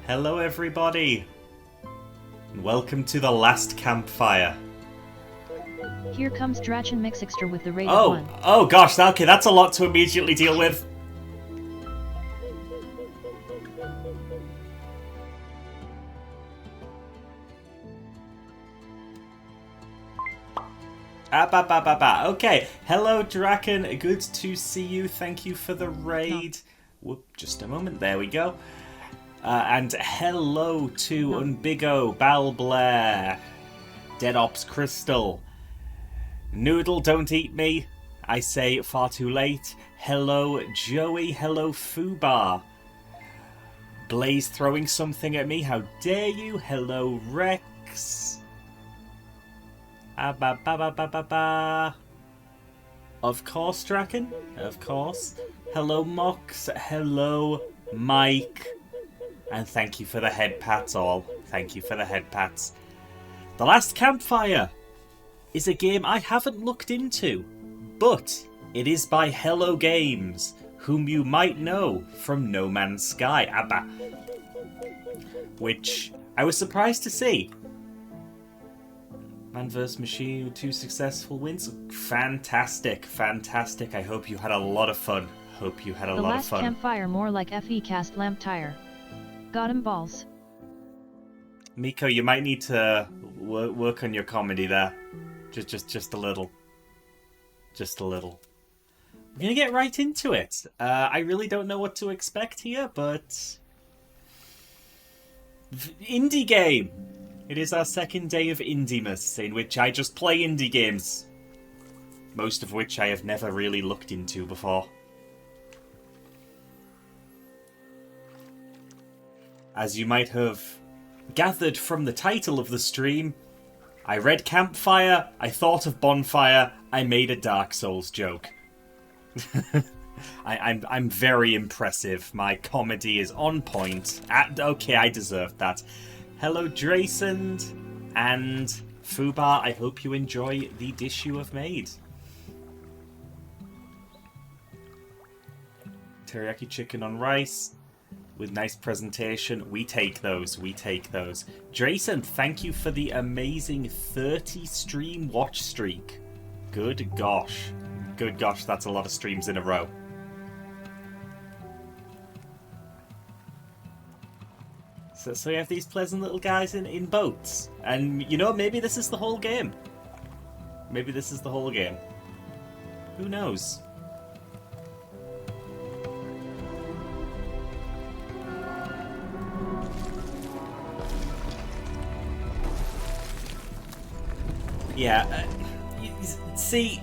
Hello everybody, and welcome to the Last Campfire. Here comes Drachen Mixixter with the raid of 1. Oh gosh, okay, that's a lot to immediately deal with. Okay, hello Draken, good to see you, thank you for the raid. Whoop, just a moment, there we go. And hello to Unbigo, Bal Blair, Dead Ops Crystal, Noodle Don't Eat Me, I say far too late, hello Joey, hello Fubar, Blaze throwing something at me, how dare you, hello Rex, of course, Draken. Of course. Hello, Mox. Hello, Mike. And thank you for the head pats, all. Thank you for the head pats. The Last Campfire is a game I haven't looked into, but it is by Hello Games, whom you might know from No Man's Sky. Which I was surprised to see. Man vs. Machine, 2 successful wins. Fantastic, fantastic. I hope you had a lot of fun. Hope you had a lot of fun. The Last Campfire, more like FE cast lamp tire. Got him balls. Miko, you might need to work on your comedy there. Just a little. Just a little. We're gonna get right into it. I really don't know what to expect here, but... Indie game! It is our second day of Indie-mas, in which I just play indie games. Most of which I have never really looked into before. As you might have gathered from the title of the stream, I read Campfire, I thought of Bonfire, I made a Dark Souls joke. I'm very impressive. My comedy is on point. Okay, I deserved that. Hello, Draysand and Fubar. I hope you enjoy the dish you have made. Teriyaki chicken on rice with nice presentation. We take those. We take those. Draysand, thank you for the amazing 30 stream watch streak. Good gosh. Good gosh, that's a lot of streams in a row. So you have these pleasant little guys in boats. And, you know, maybe this is the whole game. Maybe this is the whole game. Who knows? Yeah, see...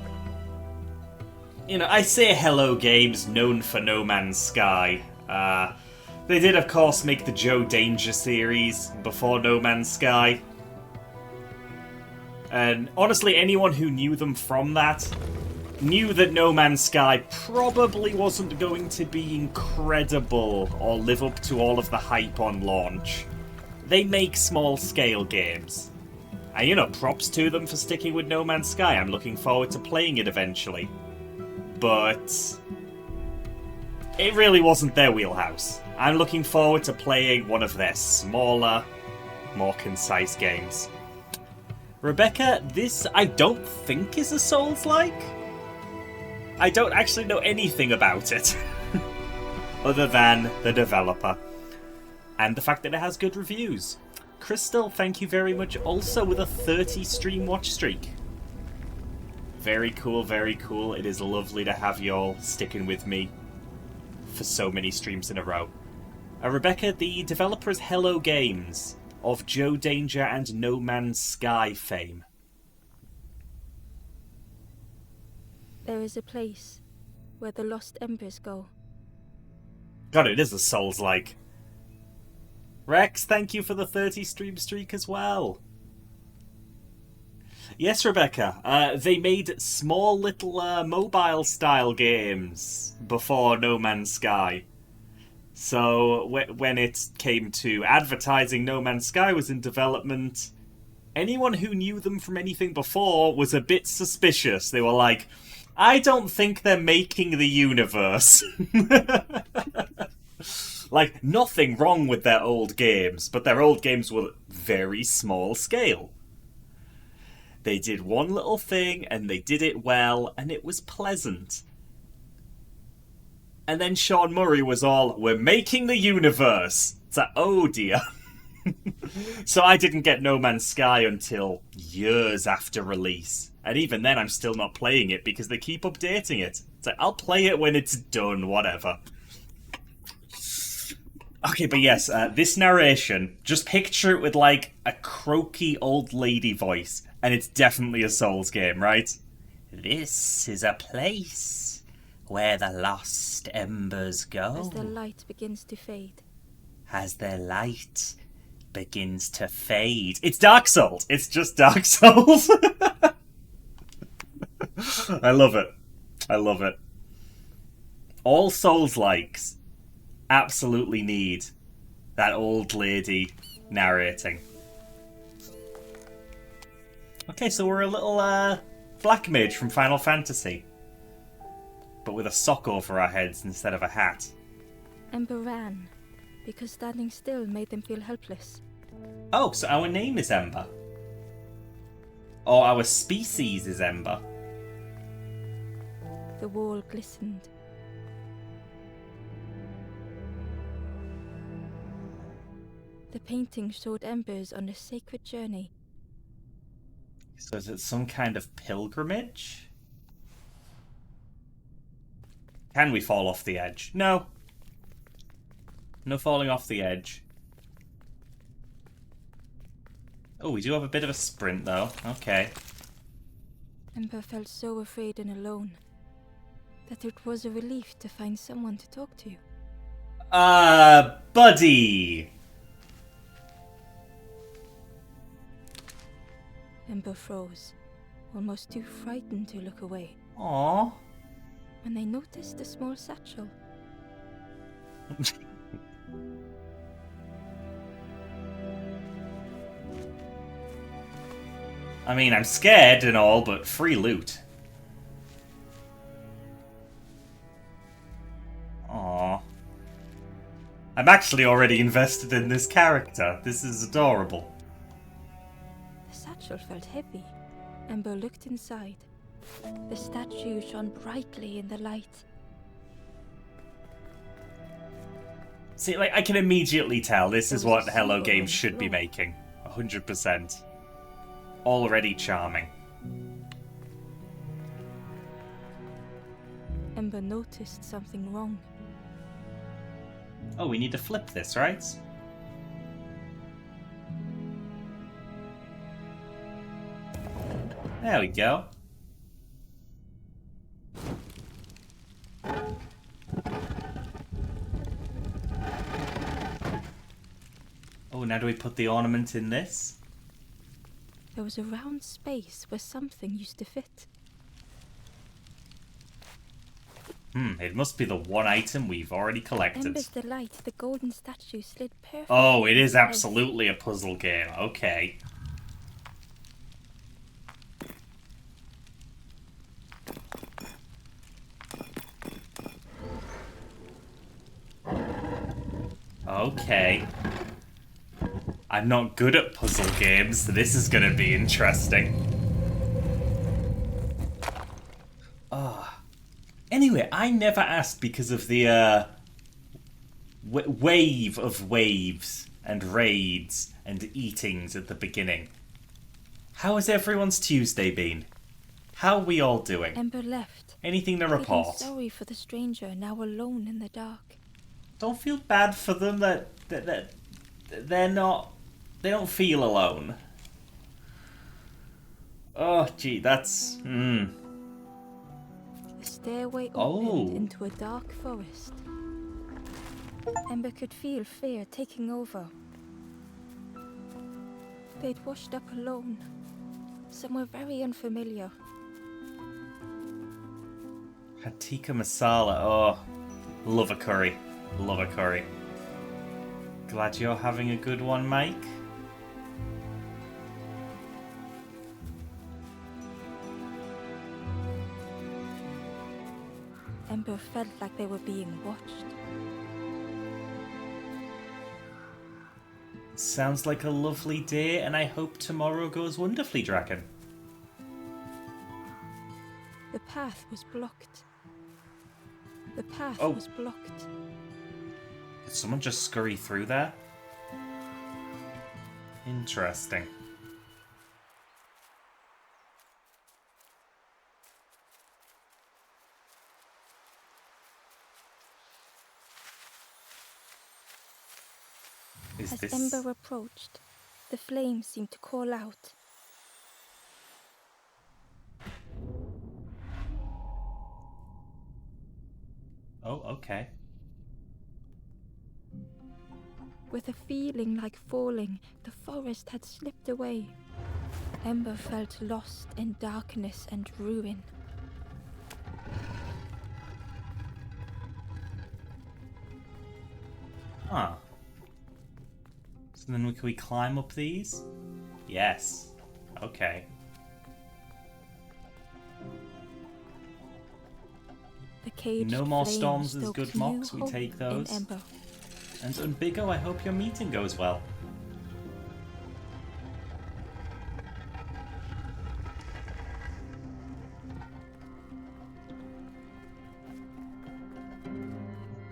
You know, I say Hello Games, known for No Man's Sky. They did, of course, make the Joe Danger series before No Man's Sky. And honestly, anyone who knew them from that knew that No Man's Sky probably wasn't going to be incredible or live up to all of the hype on launch. They make small-scale games. And, you know, props to them for sticking with No Man's Sky. I'm looking forward to playing it eventually. But it really wasn't their wheelhouse. I'm looking forward to playing one of their smaller, more concise games. Rebecca, this I don't think is a Souls-like. I don't actually know anything about it. Other than the developer. And the fact that it has good reviews. Crystal, thank you very much, also with a 30 stream watch streak. Very cool, very cool. It is lovely to have you all sticking with me for so many streams in a row. Rebecca, the developer is Hello Games, of Joe Danger and No Man's Sky fame. There is a place where the lost embers go. God, it is a Souls-like. Rex, thank you for the 30 stream streak as well. Yes, Rebecca, they made small little mobile-style games before No Man's Sky. So when it came to advertising No Man's Sky was in development, anyone who knew them from anything before was a bit suspicious. They were like, I don't think they're making the universe. Like, nothing wrong with their old games, but their old games were very small scale. They did one little thing, and they did it well, and it was pleasant. And then Sean Murray was all, we're making the universe. It's like, oh dear. So I didn't get No Man's Sky until years after release. And even then I'm still not playing it because they keep updating it. It's like, I'll play it when it's done, whatever. Okay, but yes, this narration, just picture it with like a croaky old lady voice, and it's definitely a Souls game, right? This is a place where the lost embers go. As the light begins to fade. As their light begins to fade. It's Dark Souls. It's just Dark Souls. I love it. I love it. All Souls-likes absolutely need that old lady narrating. Okay, so we're a little black mage from Final Fantasy, but with a sock over our heads instead of a hat. Ember ran, because standing still made them feel helpless. Oh, so our name is Ember. Or our species is Ember. The wall glistened. The painting showed embers on a sacred journey. So is it some kind of pilgrimage? Can we fall off the edge? No. No falling off the edge. Oh, we do have a bit of a sprint, though. Okay. Ember felt so afraid and alone that it was a relief to find someone to talk to. Buddy! Ember froze, almost too frightened to look away. Aww. When they noticed a small satchel. I mean, I'm scared and all, but free loot. Aww. I'm actually already invested in this character. This is adorable. The satchel felt heavy. Ember looked inside. The statue shone brightly in the light. See, like, I can immediately tell this is what Hello symbol Games on the should be floor. making. 100%. Already charming. Ember noticed something wrong. Oh, we need to flip this, right? There we go. Oh, now do we put the ornament in this? There was a round space where something used to fit. It must be the one item we've already collected. Ember's delight, the golden statue slid perfectly. Oh, it is into place. absolutely a puzzle game. Okay. Okay. I'm not good at puzzle games, so this is gonna be interesting. Anyway, I never asked because of the wave of waves and raids and eatings at the beginning. How has everyone's Tuesday been? How are we all doing? Ember left. Anything to Feeling report? sorry for the stranger now alone in the dark. Don't feel bad for them that they're not. They don't feel alone. Oh, gee, that's. The stairway Oh. opened into a dark forest. Ember could feel fear taking over. They'd washed up alone, somewhere very unfamiliar. Tikka masala. Oh, love a curry. Love a curry. Glad you're having a good one, Mike. Ember felt like they were being watched. Sounds like a lovely day, and I hope tomorrow goes wonderfully, Draken. The path was blocked. The path Oh. was blocked. Did someone just scurry through there? Interesting. Is As this... Ember approached, the flame seemed to call out. Oh, okay. With a feeling like falling, the forest had slipped away. Ember felt lost in darkness and ruin. Huh. So then can we climb up these? Yes. Okay. The caged No more flame storms as stoked good new mocks, we hope take in those. Ember. And Unbigo, I hope your meeting goes well.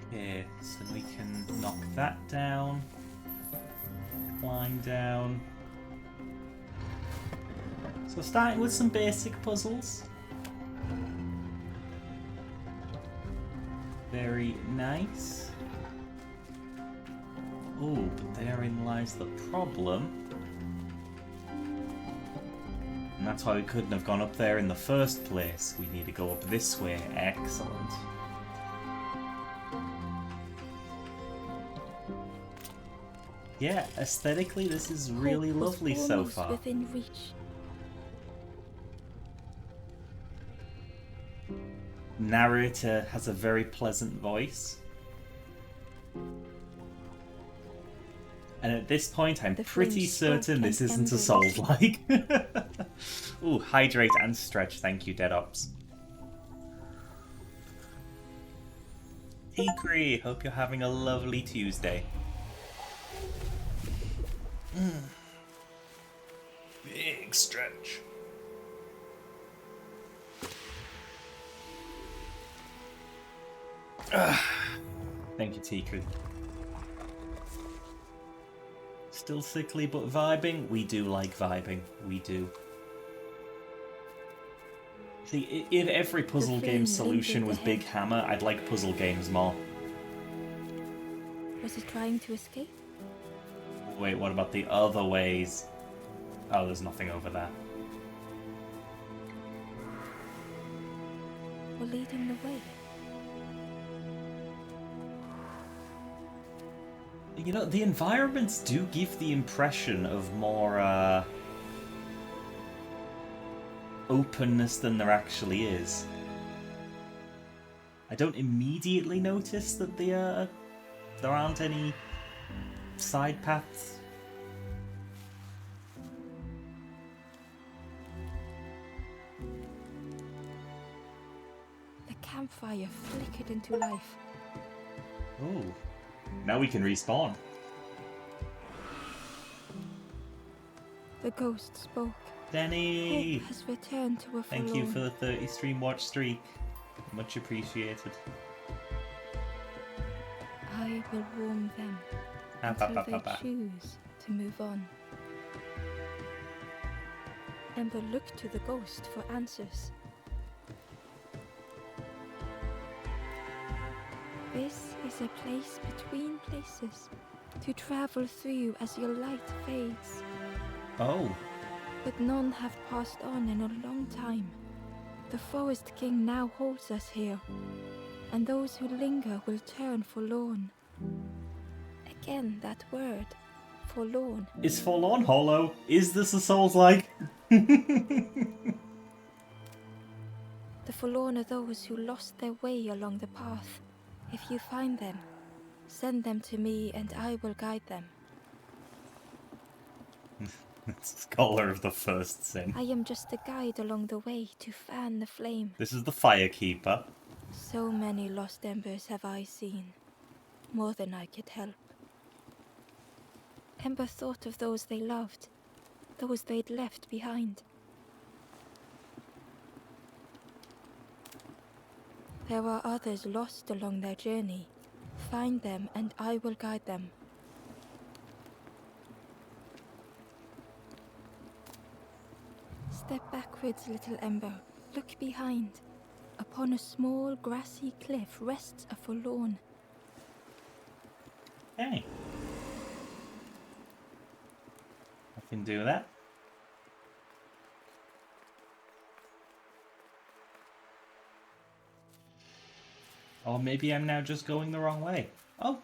Okay, so we can knock that down. Climb down. So starting with some basic puzzles. Very nice. Oh, but therein lies the problem. And that's why we couldn't have gone up there in the first place. We need to go up this way. Excellent. Yeah, aesthetically this is really Hope was lovely so almost far. within reach. Narrator has a very pleasant voice. And at this point, I'm The pretty flames spoke certain this and isn't a embers. Souls-like. Ooh, hydrate and stretch. Thank you, Dead Ops. Tikri, hope you're having a lovely Tuesday. Big stretch. Thank you, Tikri. Still sickly but vibing? We do like vibing. We do. See, if every puzzle flame game solution lingered was Big ahead. Hammer, I'd like puzzle games more. Was it trying to escape? Wait, what about the other ways? Oh, there's nothing over there. Or leading the way? You know, the environments do give the impression of more, openness than there actually is. I don't immediately notice that there aren't any side paths. The campfire flickered into life. Oh, now we can respawn. The ghost spoke. Denny! Hope has returned to a Thank you for the 30 stream watch streak. Much appreciated. I will warm them until they choose to move on. Ember looked to the ghost for answers. This is a place between places to travel through as your light fades. Oh, But none have passed on in a long time. The Forest King now holds us here, and those who linger will turn forlorn. Again, that word, forlorn. is Forlorn hollow? Is this a Souls-like? The forlorn are those who lost their way along the path. If you find them, send them to me and I will guide them. Scholar of the First Sin. I am just a guide along the way to fan the flame. This is the Firekeeper. So many lost embers have I seen, more than I could help. Ember thought of those they loved, those they'd left behind. There are others lost along their journey. Find them and I will guide them. Step backwards, little Ember. Look behind. Upon a small grassy cliff rests a forlorn. Hey. I can do that. Or maybe I'm now just going the wrong way. Oh.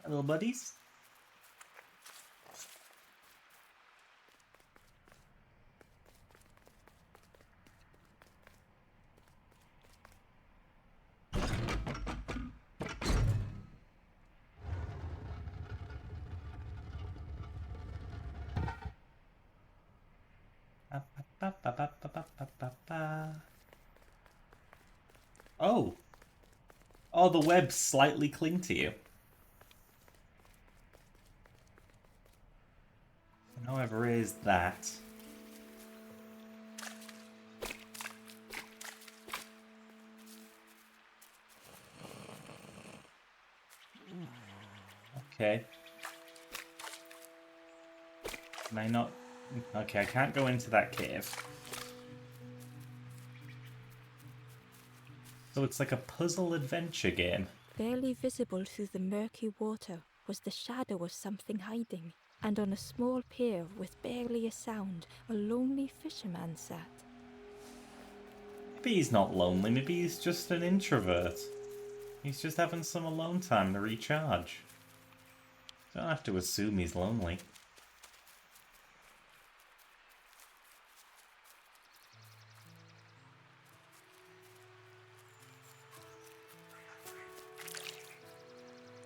Little buddies. Oh. Oh, the webs slightly cling to you. However, is that. Okay. Can I not? Okay, I can't go into that cave. So it's like a puzzle adventure game. Barely visible through the murky water was the shadow of something hiding, and on a small pier with barely a sound, a lonely fisherman sat. Maybe he's not lonely, maybe he's just an introvert. He's just having some alone time to recharge. Don't have to assume he's lonely.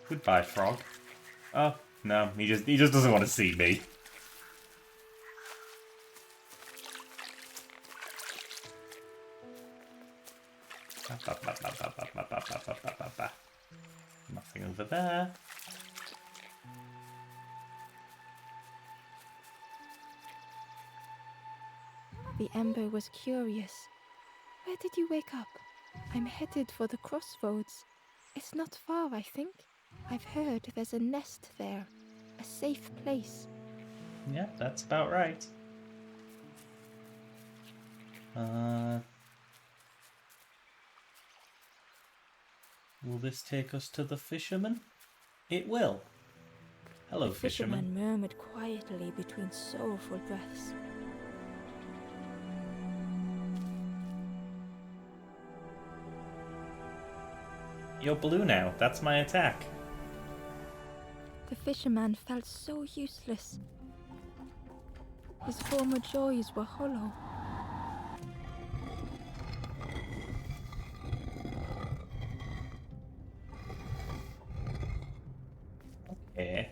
Goodbye, frog. Oh, no, he just doesn't want to see me. Nothing over there. The Ember was curious. Where did you wake up? I'm headed for the crossroads. It's not far, I think. I've heard there's a nest there. A safe place. Yeah, that's about right. Will this take us to the fisherman? It will. Hello, The fisherman fisherman. murmured quietly between sorrowful breaths. You're blue now. That's my attack. The fisherman felt so useless. His former joys were hollow. Okay.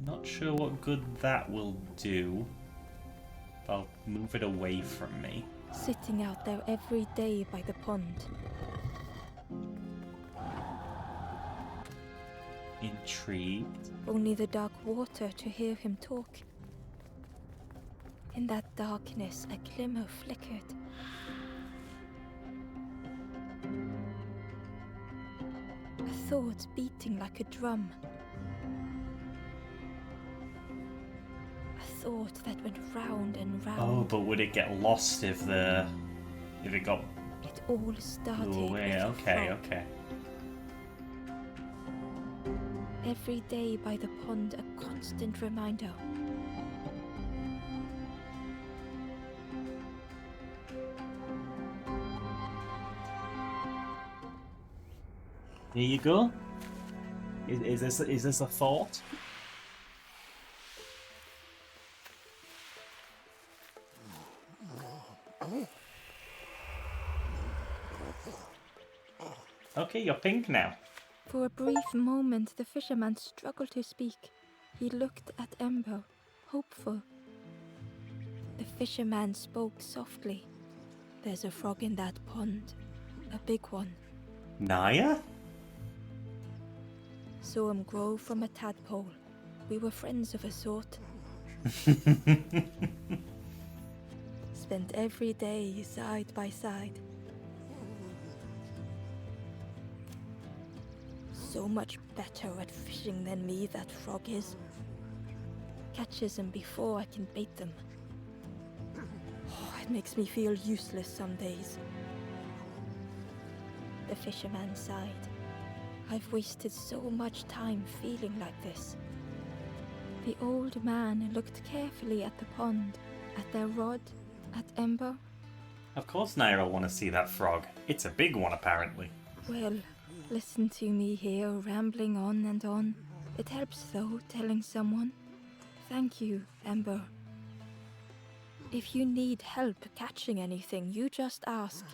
Not sure what good that will do. I'll move it away from me. Sitting out there every day by the pond. Intrigued. Only the dark water to hear him talk. In that darkness, a glimmer flickered. A thought beating like a drum. A thought that went round and round. Oh, but would it get lost if it got It all started blew away? with a Okay, frog. okay. Every day by the pond, a constant reminder. Here you go. Is this a thought? Okay, you're pink now. For a brief moment, the fisherman struggled to speak. He looked at Ember, hopeful. The fisherman spoke softly. There's a frog in that pond. A big one. Naya? Saw him grow from a tadpole. We were friends of a sort. Spent every day side by side. So much better at fishing than me, that frog is. Catches them before I can bait them. Oh, it makes me feel useless some days. The fisherman sighed. I've wasted so much time feeling like this. The old man looked carefully at the pond, at their rod, at Ember. Of course Naya will want to see that frog. It's a big one, apparently. Well, listen to me here, rambling on and on. It helps, though, telling someone. Thank you, Ember. If you need help catching anything, you just ask.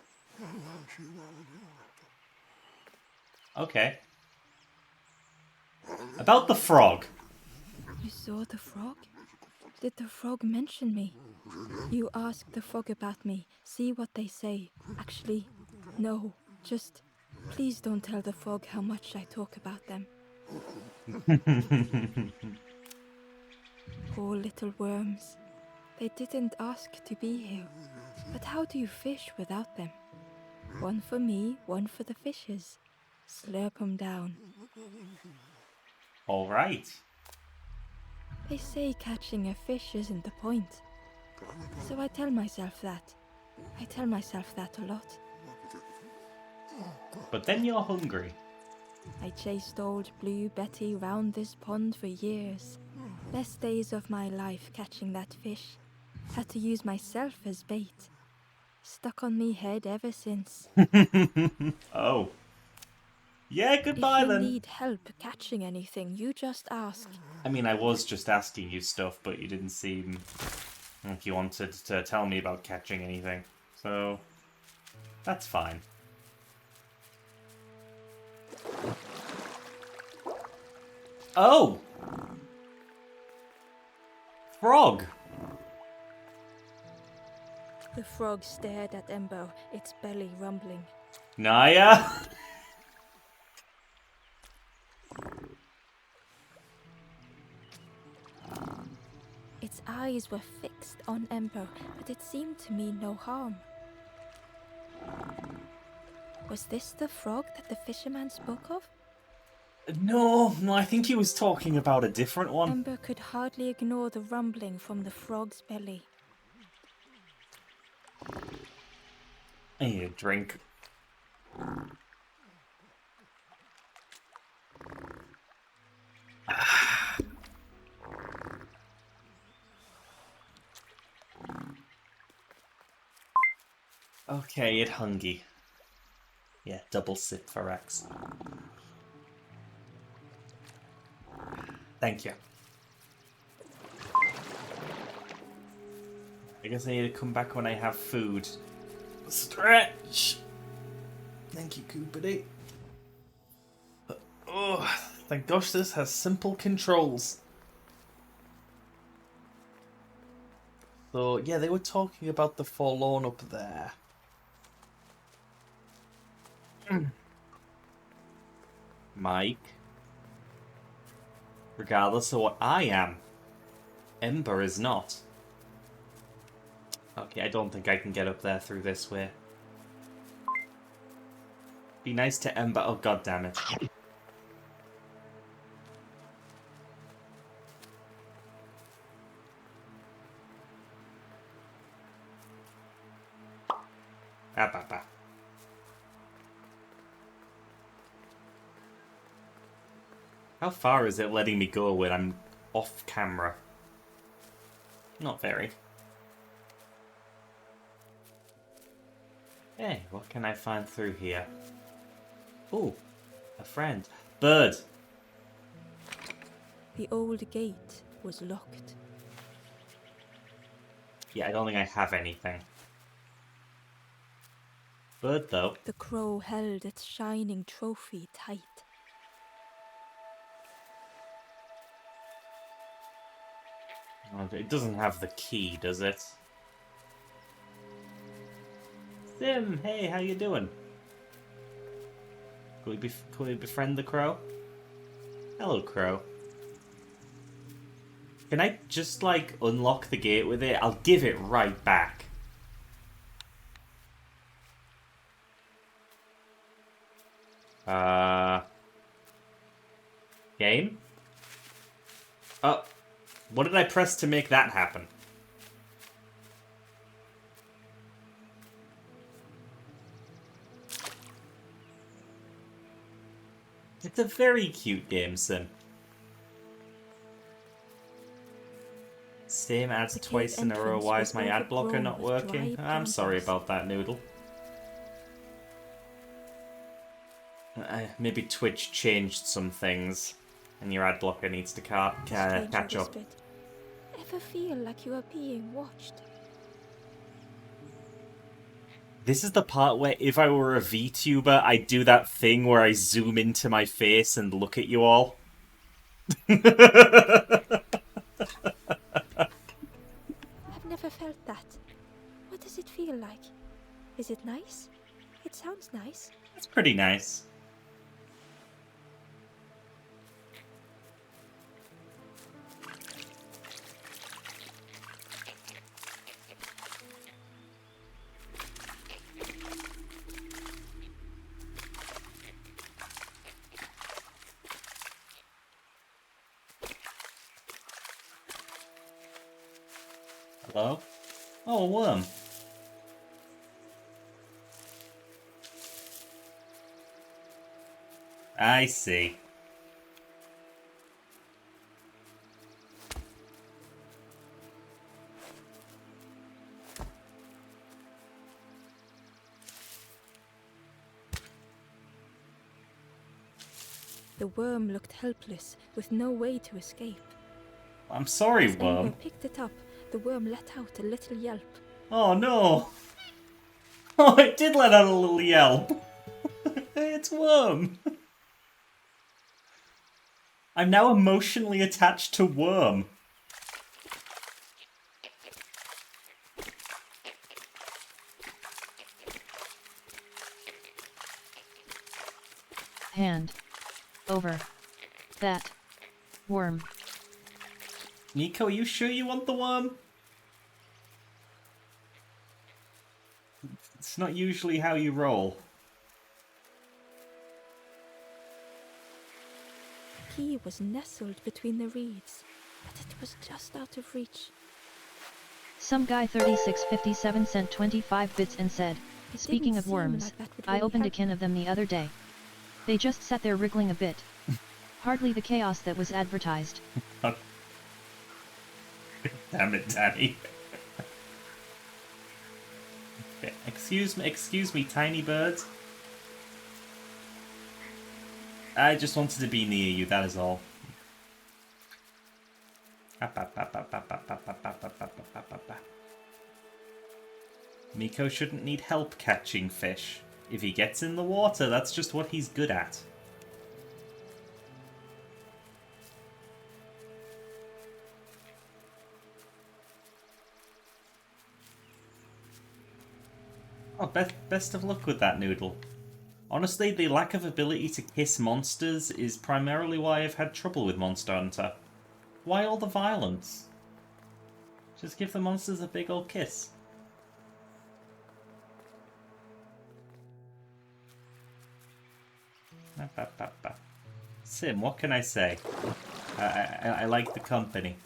Okay. About the frog. You saw the frog? Did the frog mention me? You ask the frog about me, see what they say. Actually, no, just please don't tell the frog how much I talk about them. Poor little worms. They didn't ask to be here. But how do you fish without them? One for me, one for the fishes. Slurp 'em down. All right. They say catching a fish isn't the point. So I tell myself that. I tell myself that a lot. But then you're hungry. I chased old Blue Betty round this pond for years. Best days of my life catching that fish. Had to use myself as bait. Stuck on me head ever since. Oh. Yeah, goodbye If you then. need help catching anything, you just ask. I mean, I was just asking you stuff, but you didn't seem like you wanted to tell me about catching anything. So, that's fine. Oh! Frog! The frog stared at Ember, its belly rumbling. Naya? Its eyes were fixed on Ember, but it seemed to mean no harm. Was this the frog that the fisherman spoke of? No, I think he was talking about a different one. Ember could hardly ignore the rumbling from the frog's belly. I need a drink. Okay, it hungy. Yeah, double sip for X. Thank you. I guess I need to come back when I have food. Stretch! Thank you, Coopity. Oh, thank gosh this has simple controls. So, yeah, they were talking about the Forlorn up there. Mike. Regardless of what I am, Ember is not. Okay, I don't think I can get up there through this way. Be nice to Ember. Oh, god damn it. Ah. How far is it letting me go when I'm off camera? Not very. Hey, what can I find through here? Oh, a friend. Bird! The old gate was locked. Yeah, I don't think I have anything. Bird, though. The crow held its shining trophy tight. Oh, it doesn't have the key, does it? Sim, hey, how you doing? Can we befriend the crow? Hello, crow. Can I just, like, unlock the gate with it? I'll give it right back. Game? Oh, what did I press to make that happen? It's a very cute game sim. Same ads twice in a row. Why is my ad blocker not working? I'm sorry about that, Noodle. Maybe Twitch changed some things, and your ad blocker needs to catch up. Ever feel like you are being watched? This is the part where if I were a VTuber, I'd do that thing where I zoom into my face and look at you all. I've never felt that. What does it feel like? Is it nice? It sounds nice. It's pretty nice. Hello? Oh, a worm. I see. The worm looked helpless, with no way to escape. I'm sorry, As worm. Ember picked it up, the worm let out a little yelp. Oh no! Oh, it did let out a little yelp. It's Worm. I'm now emotionally attached to Worm. Hand over that worm. Nico, are you sure you want the worm? It's not usually how you roll. The key was nestled between the reeds, but it was just out of reach. Some guy 3657 sent 25 bits and said, "Speaking of worms, I opened a can of them the other day. They just sat there wriggling a bit. Hardly the chaos that was advertised." Damn it, Danny. Excuse me, tiny birds. I just wanted to be near you, that is all. Miko shouldn't need help catching fish. If he gets in the water, that's just what he's good at. Oh, best of luck with that, Noodle. Honestly, the lack of ability to kiss monsters is primarily why I've had trouble with Monster Hunter. Why all the violence? Just give the monsters a big old kiss. Sim, what can I say? I like the company.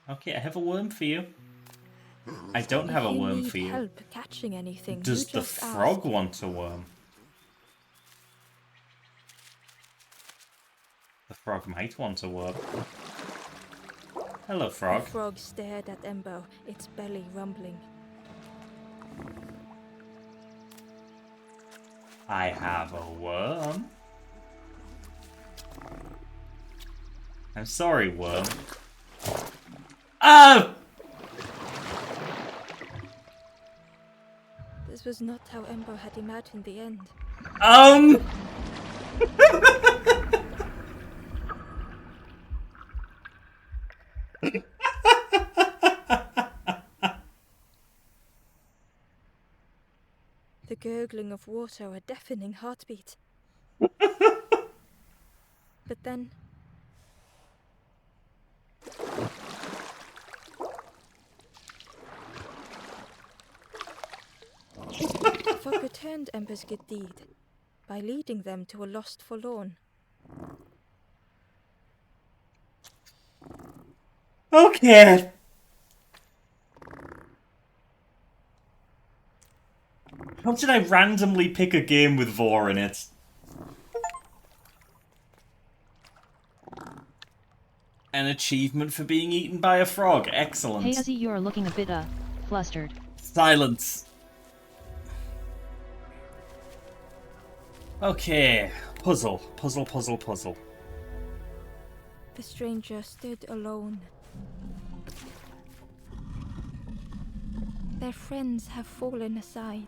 Okay, I have a worm for you. I don't have a worm for you. Help catching anything, Does the frog want a worm? The frog might want a worm. Hello, frog. The frog stared at Embo, its belly rumbling. I have a worm. I'm sorry, worm. Oh! This was not how Embo had imagined the end. gurgling of water a deafening heartbeat. But then... Fog returned Ember's good deed by leading them to a lost forlorn. Okay. How did I randomly pick a game with Vor in it? An achievement for being eaten by a frog. Excellent. Hey Izzy, you're looking a bit, flustered. Silence. Okay. Puzzle. Puzzle, puzzle, puzzle. The stranger stood alone. Their friends have fallen aside,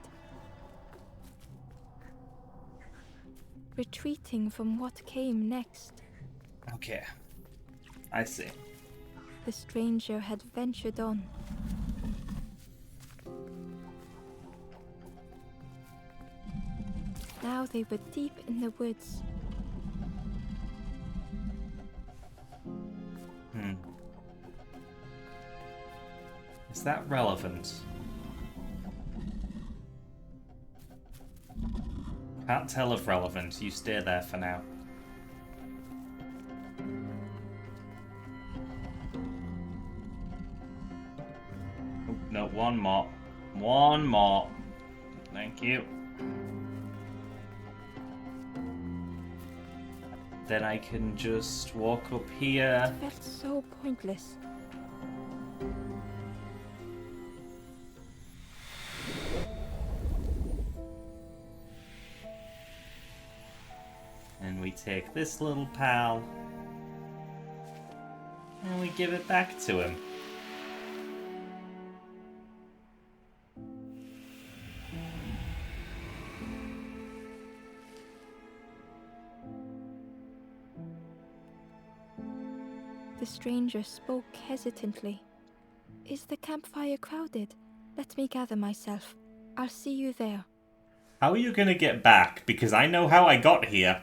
retreating from what came next. Okay. I see. The stranger had ventured on. Now they were deep in the woods. Is that relevant? Can't tell if relevant. You stay there for now. Oh, no, one more. One more. Thank you. Then I can just walk up here. It felt so pointless. And we take this little pal. And we give it back to him. The stranger spoke hesitantly. Is the campfire crowded? Let me gather myself. I'll see you there. How are you gonna get back? Because I know how I got here.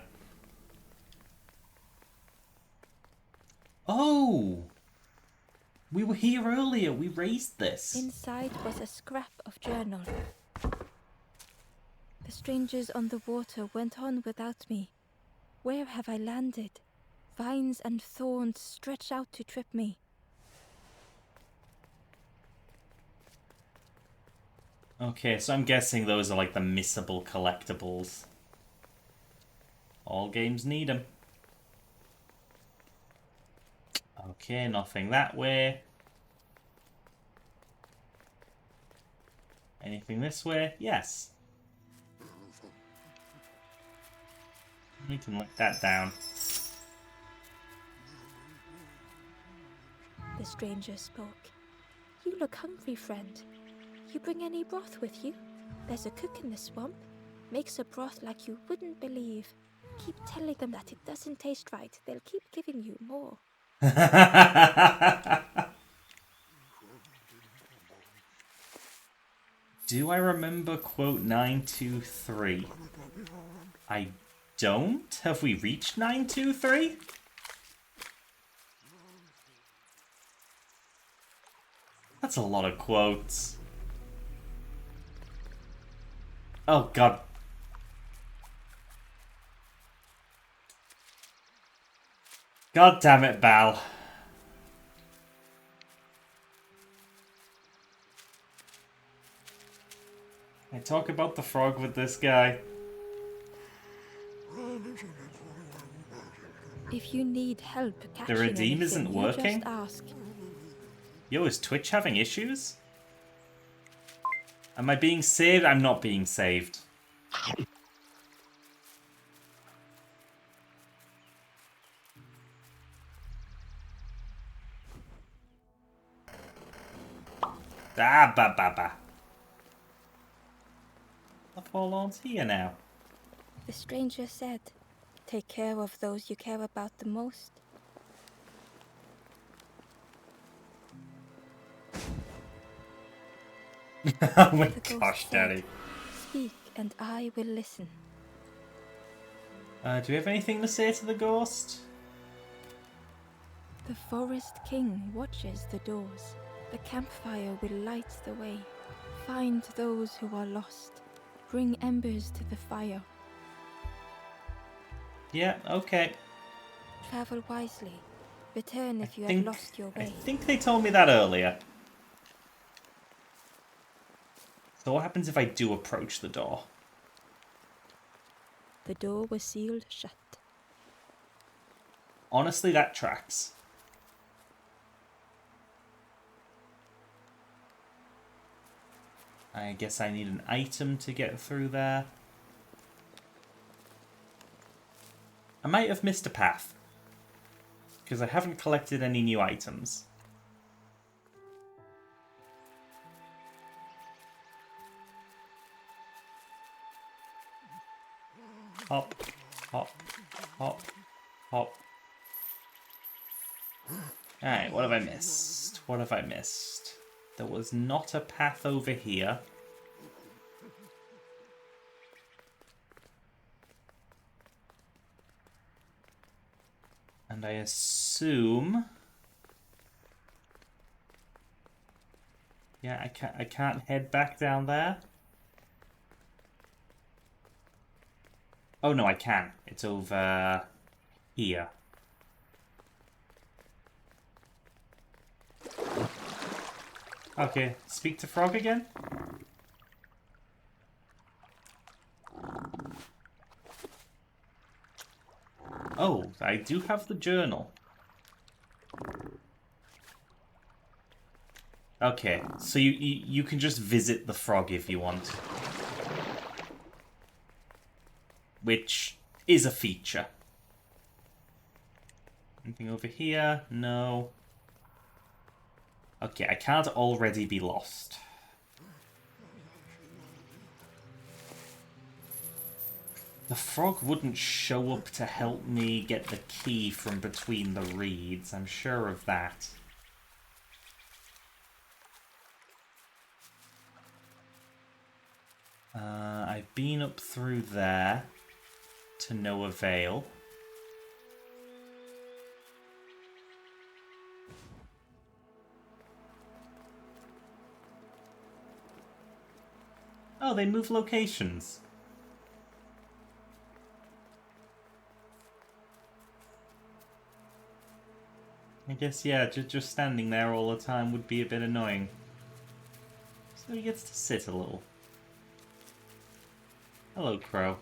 Oh! We were here earlier. We raised this. Inside was a scrap of journal. The strangers on the water went on without me. Where have I landed? Vines and thorns stretch out to trip me. Okay, so I'm guessing those are like the missable collectibles. All games need them. Okay, nothing that way. Anything this way? Yes. We can let that down. The stranger spoke. You look hungry, friend. You bring any broth with you? There's a cook in the swamp. Makes a broth like you wouldn't believe. Keep telling them that it doesn't taste right. They'll keep giving you more. Do I remember quote 923? I don't? Have we reached 923? That's a lot of quotes. Oh god. God damn it, Bal. I talk about the frog with this guy. If you need help catching The redeem anything, isn't you working? just ask. Yo, is Twitch having issues? Am I being saved? I'm not being saved. Ah, ba ba ba. The forlorn's here now. The stranger said, take care of those you care about the most. Oh my The ghost gosh, said, Daddy. speak, and I will listen. Do we have anything to say to the ghost? The Forest King watches the doors. The campfire will light the way. Find those who are lost. Bring embers to the fire. Yeah, okay. Travel wisely. Return if you have lost your way. I think they told me that earlier. So what happens if I do approach the door? The door was sealed shut. Honestly, that tracks. I guess I need an item to get through there. I might have missed a path, because I haven't collected any new items. Hop, hop, hop, hop. Alright, what have I missed? What have I missed? There was not a path over here. And I assume... Yeah, I can't head back down there. Oh no, I can. It's over here. Okay, speak to Frog again. Oh, I do have the journal. Okay, so you can just visit the frog if you want. Which is a feature. Anything over here? No. Okay, I can't already be lost. The frog wouldn't show up to help me get the key from between the reeds, I'm sure of that. I've been up through there to no avail. Oh, they move locations. I guess, yeah, just standing there all the time would be a bit annoying. So he gets to sit a little. Hello, Crow.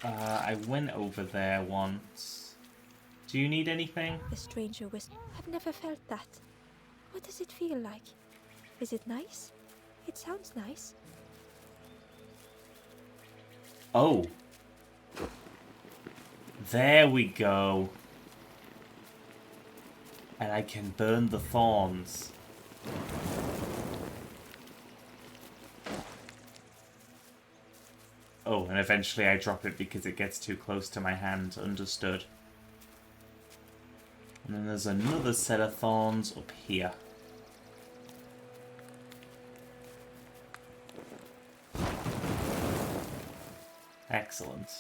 I went over there once. Do you need anything? The stranger whispered. I've never felt that. What does it feel like? Is it nice? It sounds nice. Oh. There we go. And I can burn the thorns. Oh, and eventually I drop it because it gets too close to my hand. Understood. And then there's another set of thorns up here. Excellent.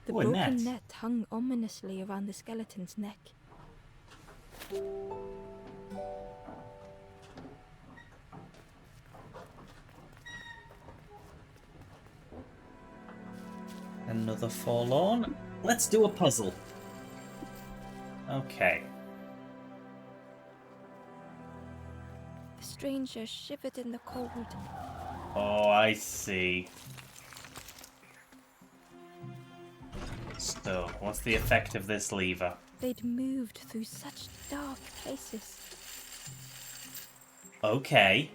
The Ooh, a broken net. net hung ominously around the skeleton's neck. Another forlorn. Let's do a puzzle. Okay. The stranger shivered in the cold. Oh, I see. So, what's the effect of this lever? They'd moved through such dark places. Okay.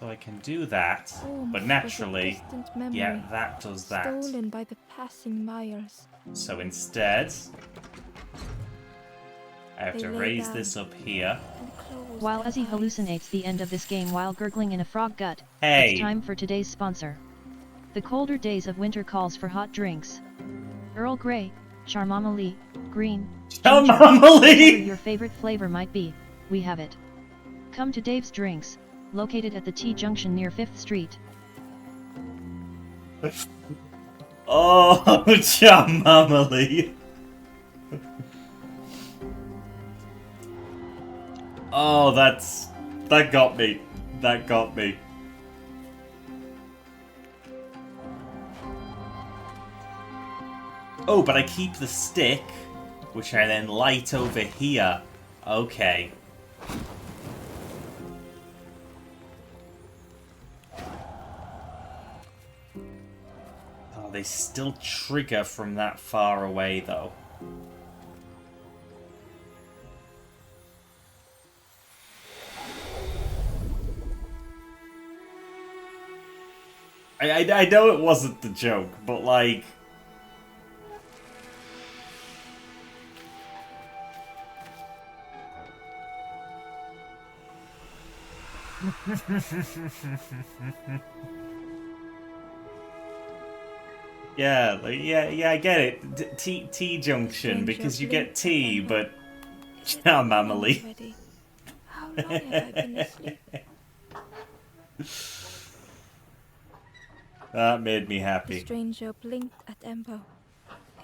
So I can do that, Home but was a naturally, distant memory, yeah, that does that. stolen by the passing miles. So instead, I have They to lay raise down this up here. and close While their Ozzy eyes. hallucinates the end of this game while gurgling in a frog gut, Hey. it's time for today's sponsor. The colder days of winter calls for hot drinks. Earl Grey, Chamomile, Green, Ginger, Chamomile! whatever your favorite flavor might be, we have it. Come to Dave's Drinks, located at the T-junction near 5th Street. Oh, chamomile. Oh, that got me. That got me. Oh, but I keep the stick, which I then light over here. Okay. Oh, they still trigger from that far away, though. I know it wasn't the joke, but like... yeah, like, yeah, I get it. T-junction, because you get tea, but... Chamomile. How long have I been asleep? That made me The happy. stranger blinked at Ember.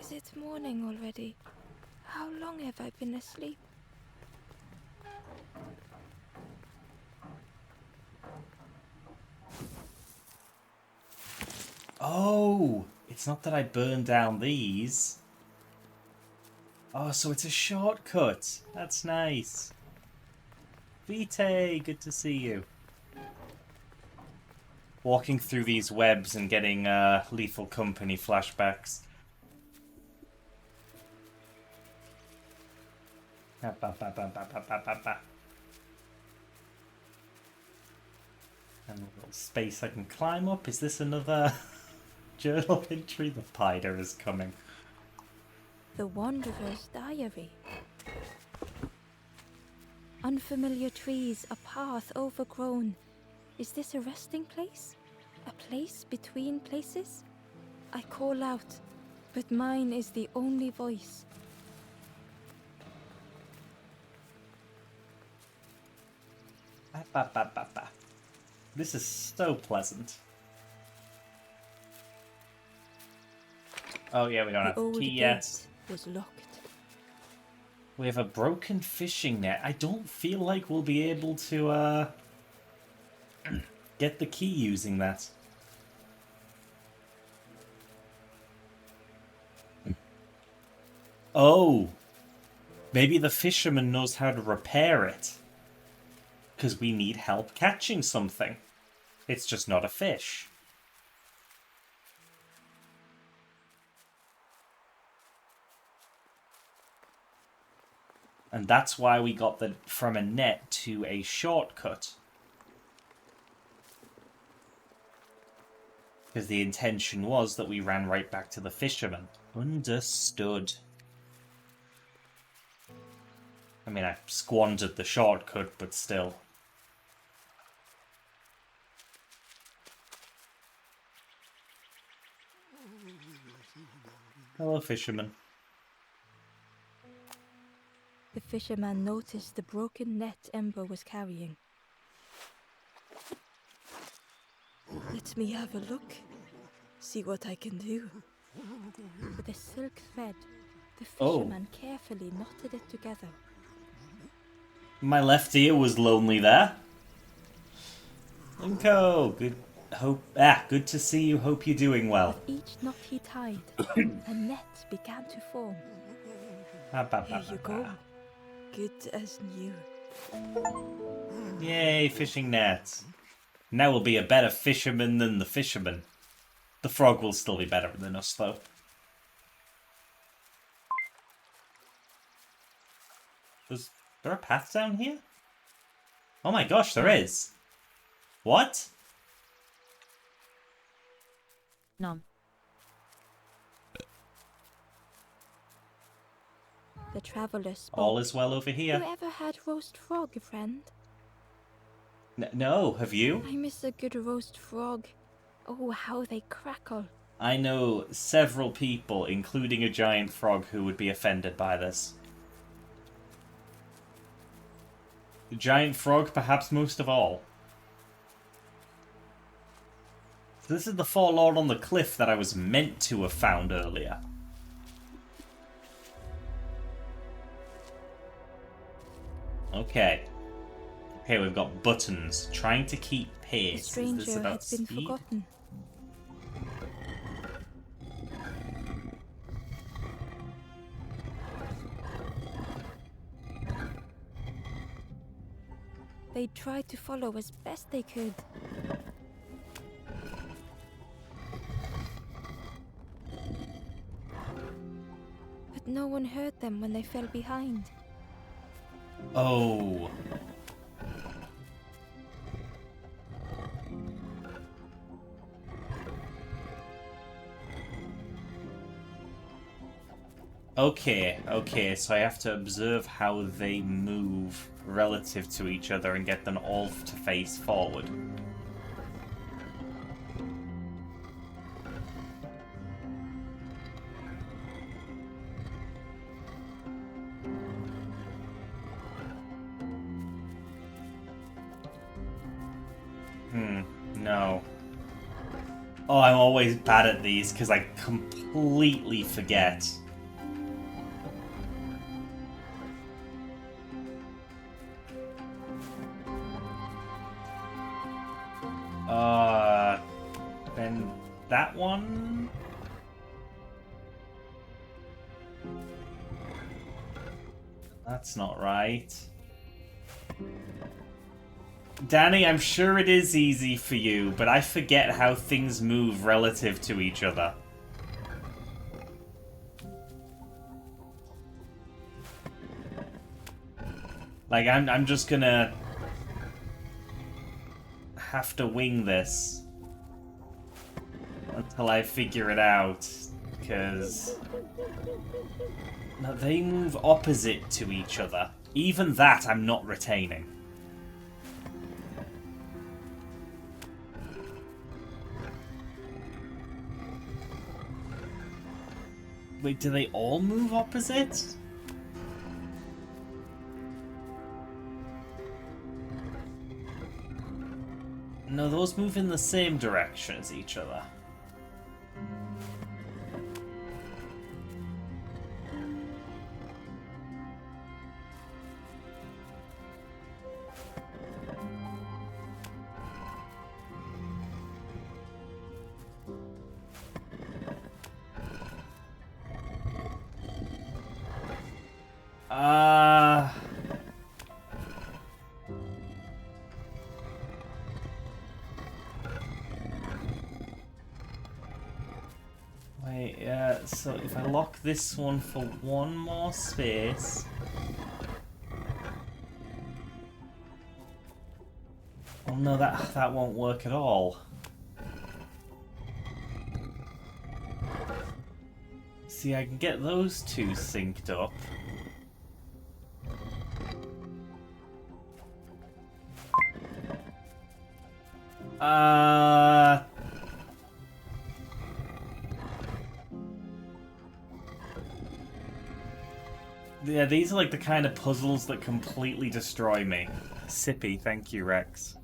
Is it morning already? How long have I been asleep? Oh, it's not that I burned down these. Oh, so it's a shortcut. That's nice. Vitae, good to see you. Walking through these webs and getting Lethal Company flashbacks. Ba, ba, ba, ba, ba, ba, ba, ba. And a little space I can climb up. Is this another journal entry? The Pider is coming. The Wanderer's Diary. Unfamiliar trees, a path overgrown. Is this a resting place? A place between places? I call out, but mine is the only voice. Ba, ba, ba, ba, ba. This is so pleasant. Oh yeah, we don't have The the old key gate yet. was locked. We have a broken fishing net. I don't feel like we'll be able to get the key using that. Oh, maybe the fisherman knows how to repair it. Because we need help catching something. It's just not a fish. And that's why we got the from a net to a shortcut. Because the intention was that we ran right back to the fisherman. Understood. I mean, I squandered the shortcut, but still. Hello, fisherman. The fisherman noticed the broken net Ember was carrying. Let me have a look. See what I can do. With a silk thread, the fisherman carefully knotted it together. My left ear was lonely there. Linko, good to see you. Hope you're doing well. With each knot he tied, a net began to form. Here you go. Good as new. Yay, fishing nets. Now we'll be a better fisherman than the fisherman. The frog will still be better than us, though. Is there a path down here? Oh my gosh, there is. What? Nom. The the traveler spoke. All is well over here. You ever had roast frog, friend? No, have you? I miss a good roast frog. Oh, how they crackle. I know several people, including a giant frog, who would be offended by this. The giant frog, perhaps most of all. So this is the Forlorn on the Cliff that I was meant to have found earlier. Okay. Okay, we've got buttons. Trying to keep The pace. Is stranger this about had been speed? forgotten. They tried to follow as best they could. But no one heard them when they fell behind. Oh. Okay, so I have to observe how they move relative to each other and get them all to face forward. No. Oh, I'm always bad at these because I completely forget. Then that one? That's not right. Danny, I'm sure it is easy for you, but I forget how things move relative to each other. Like, I'm just gonna have to wing this until I figure it out, because no, they move opposite to each other. Even that I'm not retaining. Wait, do they all move opposite? No, those move in the same direction as each other. So if I lock this one for one more space... Oh no, that won't work at all. See, I can get those two synced up. Yeah, these are like the kind of puzzles that completely destroy me. Sippy, thank you, Rex.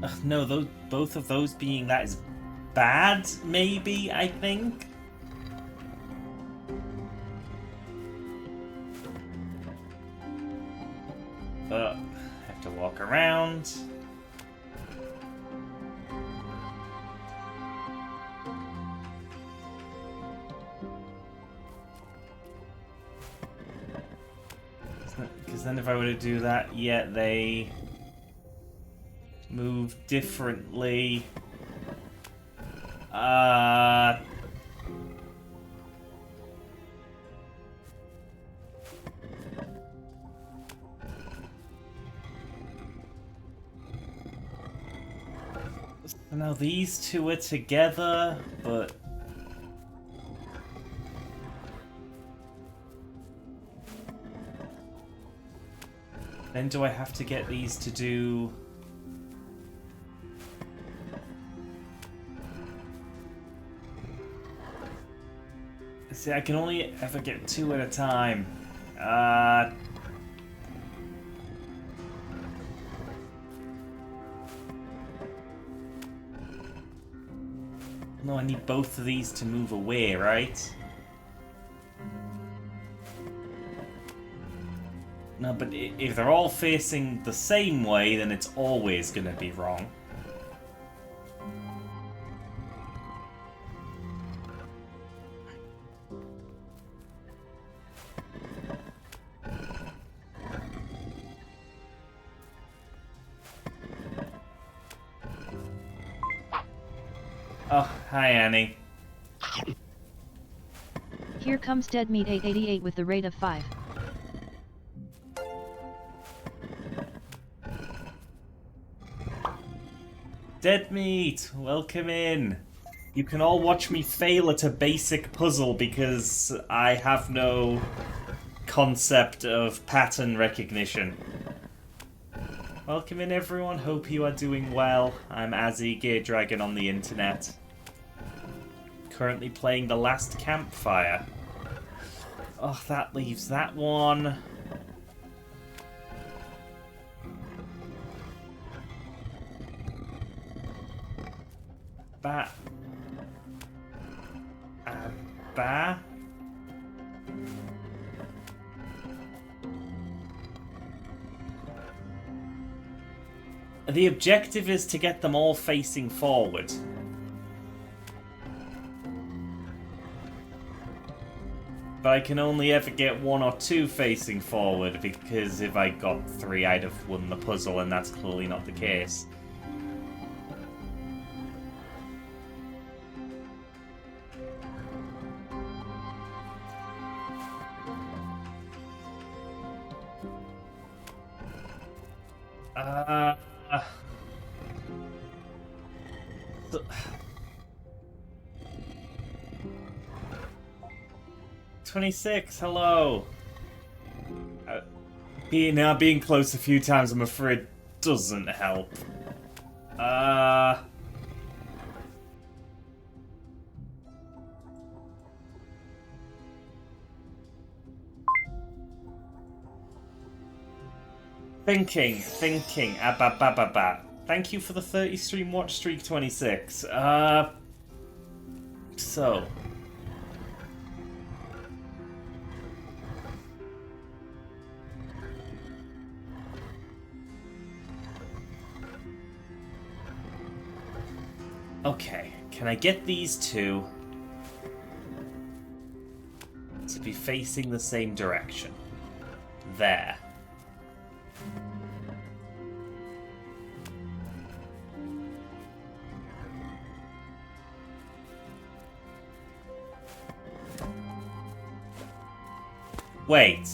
Ugh, no, both of those being that is bad, maybe, I think? I have to walk around. Because then if I were to do that, yeah, they move differently. Now these two are together, but... Then do I have to get these to do... See, I can only ever get 2 at a time. No, I need both of these to move away, right? No, but if they're all facing the same way, then it's always going to be wrong. Oh, hi Annie. Here comes Dead Meat 888 with the rate of 5. Dead Meat, welcome in. You can all watch me fail at a basic puzzle because I have no concept of pattern recognition. Welcome in everyone, hope you are doing well. I'm Azzy, Gay Dragon on the internet. Currently playing the Last Campfire. Oh, that leaves that one. Ba. Ba. The objective is to get them all facing forward. But I can only ever get 1 or 2 facing forward, because if I got 3 I'd have won the puzzle, and that's clearly not the case. So 26, hello. Being close a few times, I'm afraid, doesn't help. Thinking. Thank you for the 30 stream watch streak, 26. So. Okay, can I get these two to be facing the same direction? There. Wait.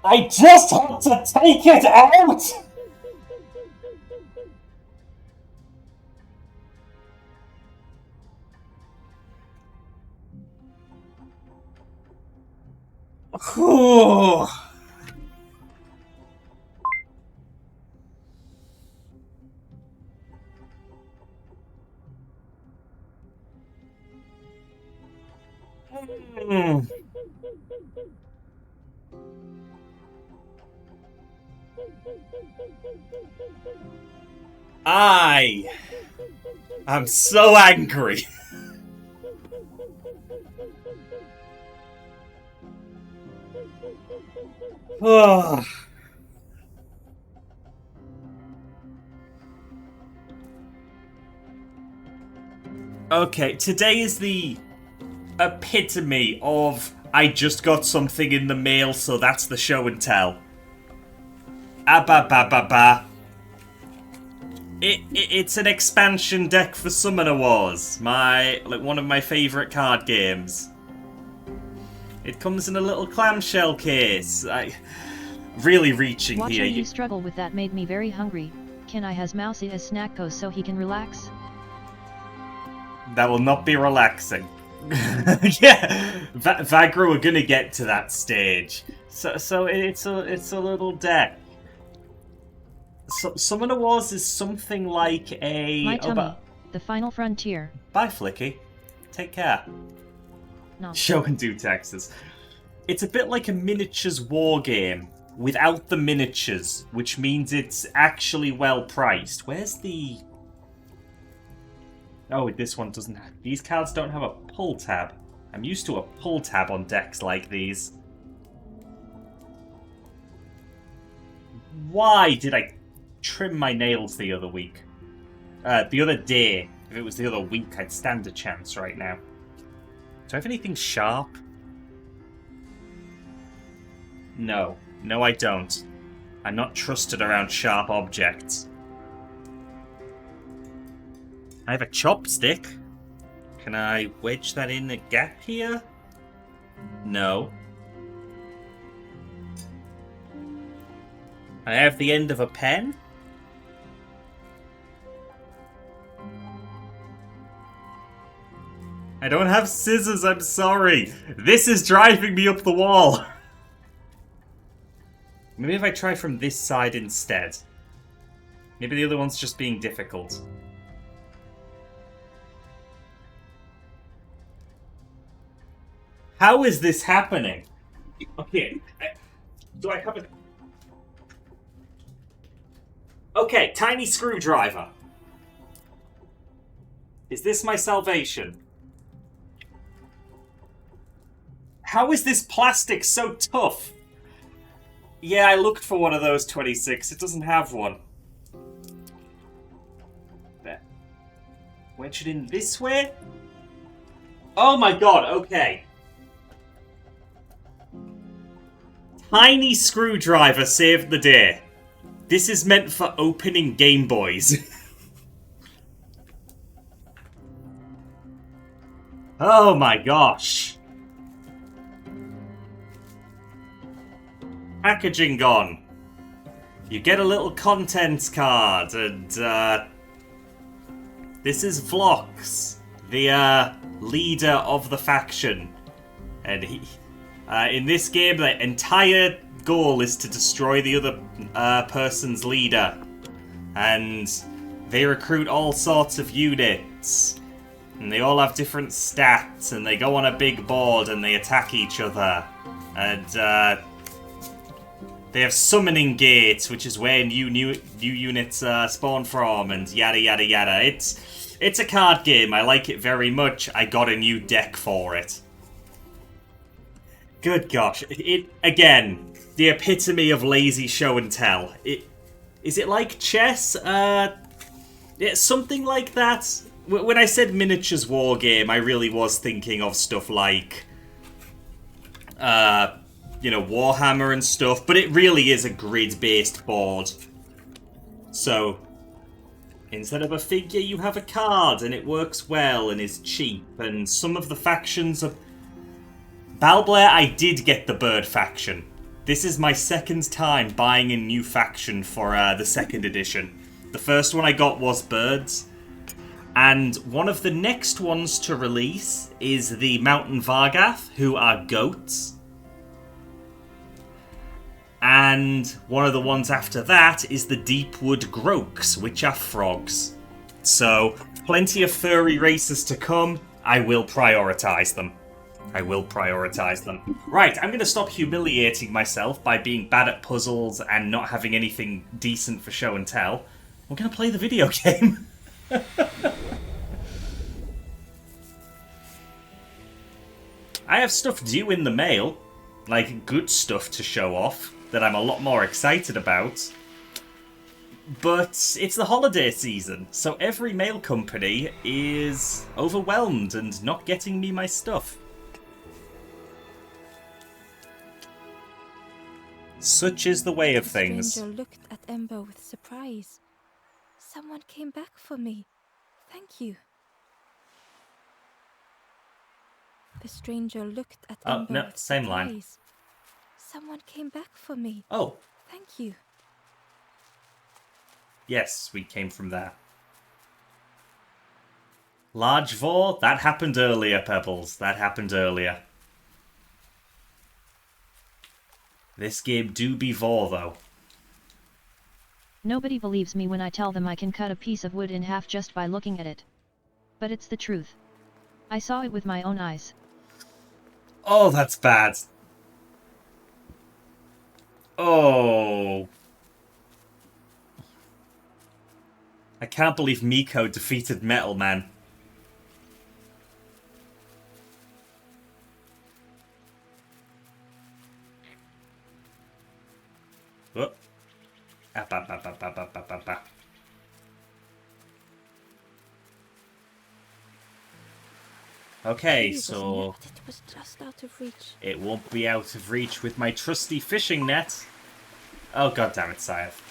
I just had to take it out! I'm so angry. Okay, today is the epitome of I just got something in the mail, so that's the show and tell. It's an expansion deck for Summoner Wars, one of my favourite card games. It comes in a little clamshell case. Really reaching Watching here. you struggle with that made me very hungry. Can I has Mousy as snackos so he can relax? That will not be relaxing. Yeah, Vagro are gonna get to that stage. So it's a little deck. So, Summoner Wars is something like a... My tummy, the final frontier. Bye, Flicky. Take care. No. Show and do Texas. It's a bit like a miniatures war game without the miniatures, which means it's actually well priced. Where's the... Oh, this one doesn't have... These cards don't have a pull tab. I'm used to a pull tab on decks like these. Why did I trim my nails the other week? The other day. If it was the other week, I'd stand a chance right now. Do I have anything sharp? No. No, I don't. I'm not trusted around sharp objects. I have a chopstick. Can I wedge that in a gap here? No. I have the end of a pen. I don't have scissors, I'm sorry. This is driving me up the wall. Maybe if I try from this side instead. Maybe the other one's just being difficult. How is this happening? Okay. Do I have a... Okay, tiny screwdriver. Is this my salvation? How is this plastic so tough? Yeah, I looked for one of those 26. It doesn't have one. There. Wedge it in this way? Oh my god, okay. Tiny screwdriver saved the day. This is meant for opening Game Boys. Oh my gosh. Packaging gone. You get a little contents card, and this is Vlox, the leader of the faction. And he, in this game, the entire goal is to destroy the other person's leader. And they recruit all sorts of units. And they all have different stats, and they go on a big board and they attack each other. And they have summoning gates, which is where new units spawn from, and yada yada yada. It's a card game. I like it very much. I got a new deck for it. Good gosh. It again, the epitome of lazy show and tell. Is it like chess? Yeah, something like that. When I said miniatures war game, I really was thinking of stuff like, you know, Warhammer and stuff, but it really is a grid-based board. So, instead of a figure, you have a card, and it works well and is cheap, and some of the factions are... Balblair, I did get the bird faction. This is my second time buying a new faction for the second edition. The first one I got was birds, and one of the next ones to release is the Mountain Vargath, who are goats. And one of the ones after that is the Deepwood Groaks, which are frogs. So, plenty of furry races to come. I will prioritise them. I will prioritise them. Right, I'm going to stop humiliating myself by being bad at puzzles and not having anything decent for show and tell. We're going to play the video game. I have stuff due in the mail. Like, good stuff to show off that I'm a lot more excited about. But it's the holiday season, so every mail company is overwhelmed and not getting me my stuff. Such is the way of things. The stranger looked at Ember with surprise. Someone came back for me. Thank you. The stranger looked at Oh, Ember no, with same line. surprise. Someone came back for me. Oh, Thank you. yes, we came from there. Large Vor? That happened earlier, Pebbles. That happened earlier. This game do be Vor, though. Nobody believes me when I tell them I can cut a piece of wood in half just by looking at it. But it's the truth. I saw it with my own eyes. Oh, that's bad. Oh. I can't believe Miko defeated Metal Man. Oh. Okay, so It was just out of reach. it won't be out of reach with my trusty fishing net. Oh, god damn it, Scythe.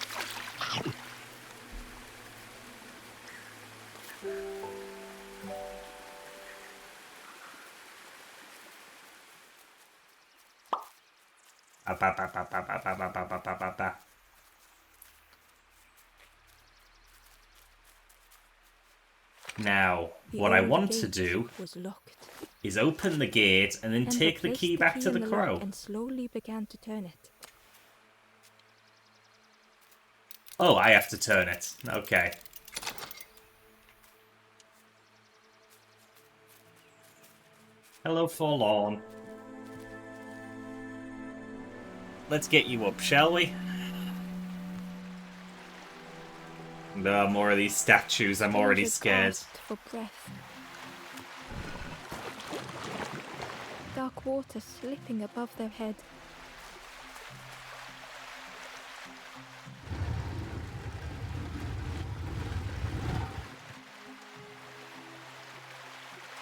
Now, what I want to do is open the gate and then take the key back to the crow. And slowly began to turn it. Oh, I have to turn it. Okay. Hello, Forlorn. Let's get you up, shall we? No, more of these statues. I'm already scared. For breath. Dark water slipping above their head.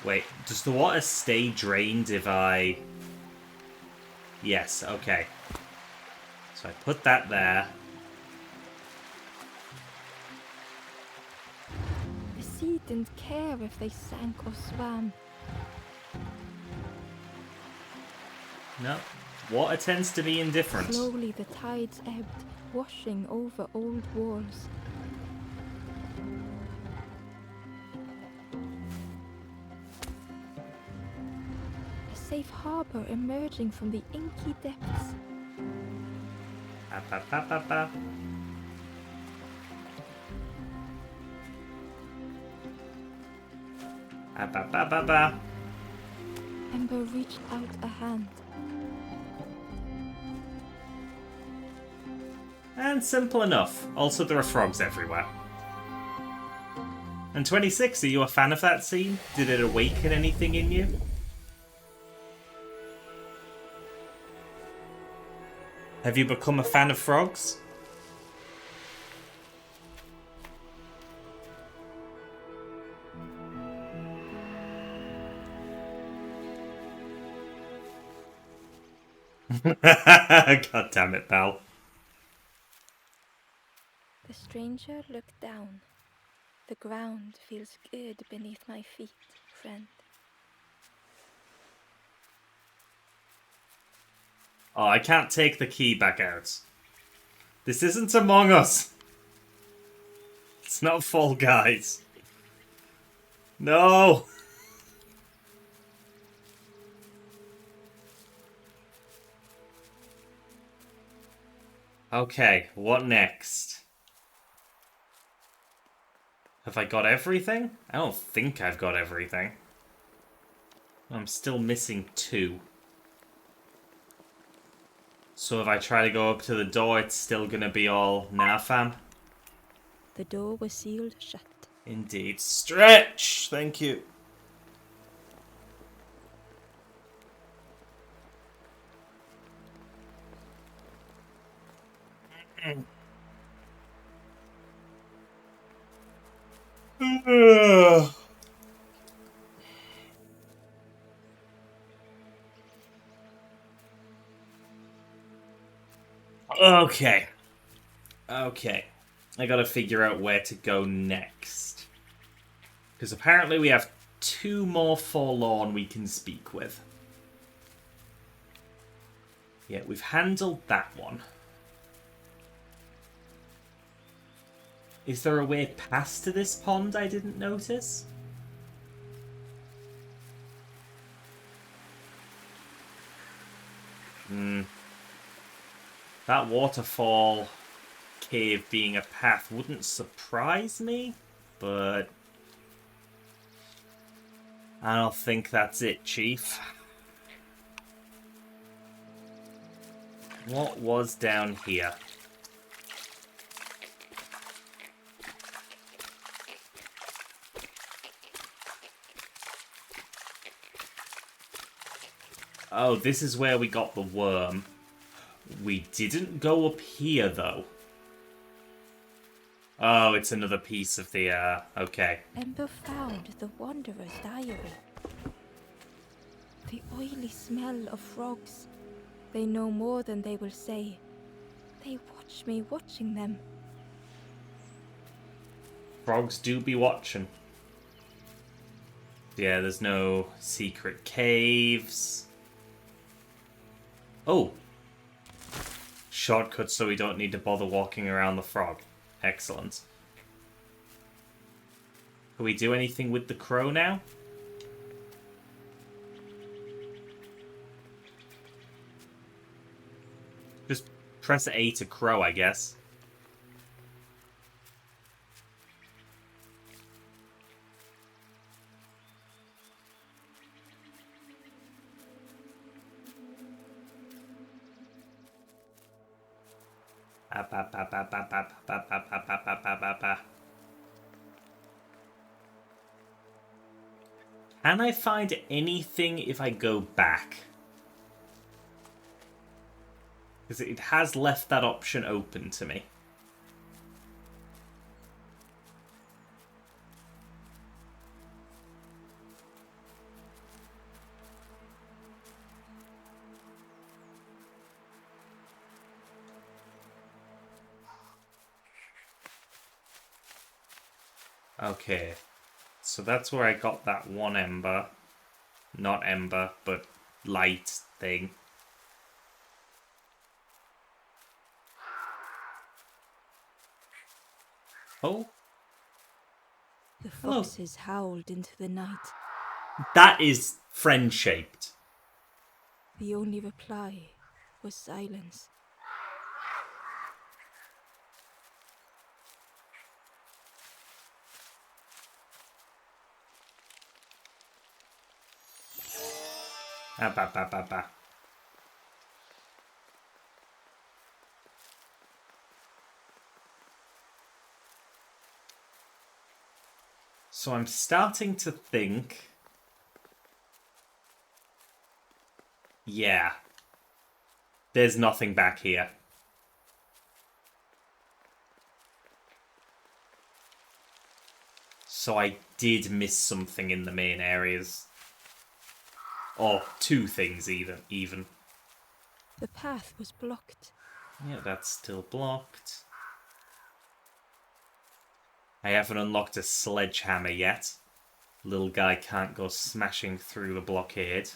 Wait, does the water stay drained if I... Yes, okay. So I put that there. The sea didn't care if they sank or swam. No. Water tends to be indifferent. Slowly the tides ebbed, washing over old walls. A safe harbor emerging from the inky depths. Ember reached out a hand. And simple enough. Also, there are frogs everywhere. And 26, are you a fan of that scene? Did it awaken anything in you? Have you become a fan of frogs? God damn it, pal. The stranger looked down. The ground feels good beneath my feet, friend. Oh, I can't take the key back out. This isn't Among Us. It's not Fall Guys. No! Okay, what next? Have I got everything? I don't think I've got everything. I'm still missing 2. So if I try to go up to the door, it's still gonna be all nah, fam. The door was sealed shut. Indeed. Stretch! Thank you. Okay. Okay. I gotta figure out where to go next. Because apparently we have 2 more forlorn we can speak with. Yeah, we've handled that one. Is there a way past to this pond I didn't notice? That waterfall cave being a path wouldn't surprise me, but I don't think that's it, Chief. What was down here? Oh, this is where we got the worm. We didn't go up here, though. Oh, it's another piece of the, okay. Ember found the Wanderer's diary. The oily smell of frogs. They know more than they will say. They watch me watching them. Frogs do be watching. Yeah, there's no secret caves. Oh! Shortcut so we don't need to bother walking around the frog. Excellent. Can we do anything with the crow now? Just press A to crow, I guess. Can I find anything if I go back? Because it has left that option open to me. Okay, so that's where I got that one ember. Not ember, but light thing. Oh. The foxes howled into the night. That is friend-shaped. The only reply was silence. So I'm starting to think... Yeah. There's nothing back here. So I did miss something in the main areas. Or 2 things even. The path was blocked. Yeah, that's still blocked. I haven't unlocked a sledgehammer yet. Little guy can't go smashing through the blockade.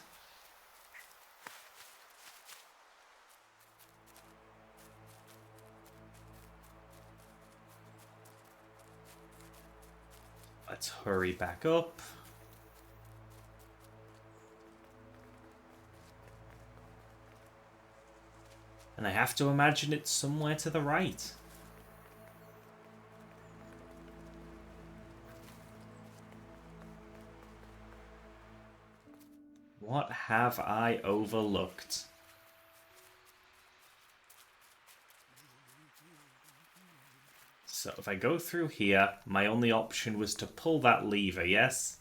Let's hurry back up. And I have to imagine it's somewhere to the right. What have I overlooked? So if I go through here, my only option was to pull that lever, yes?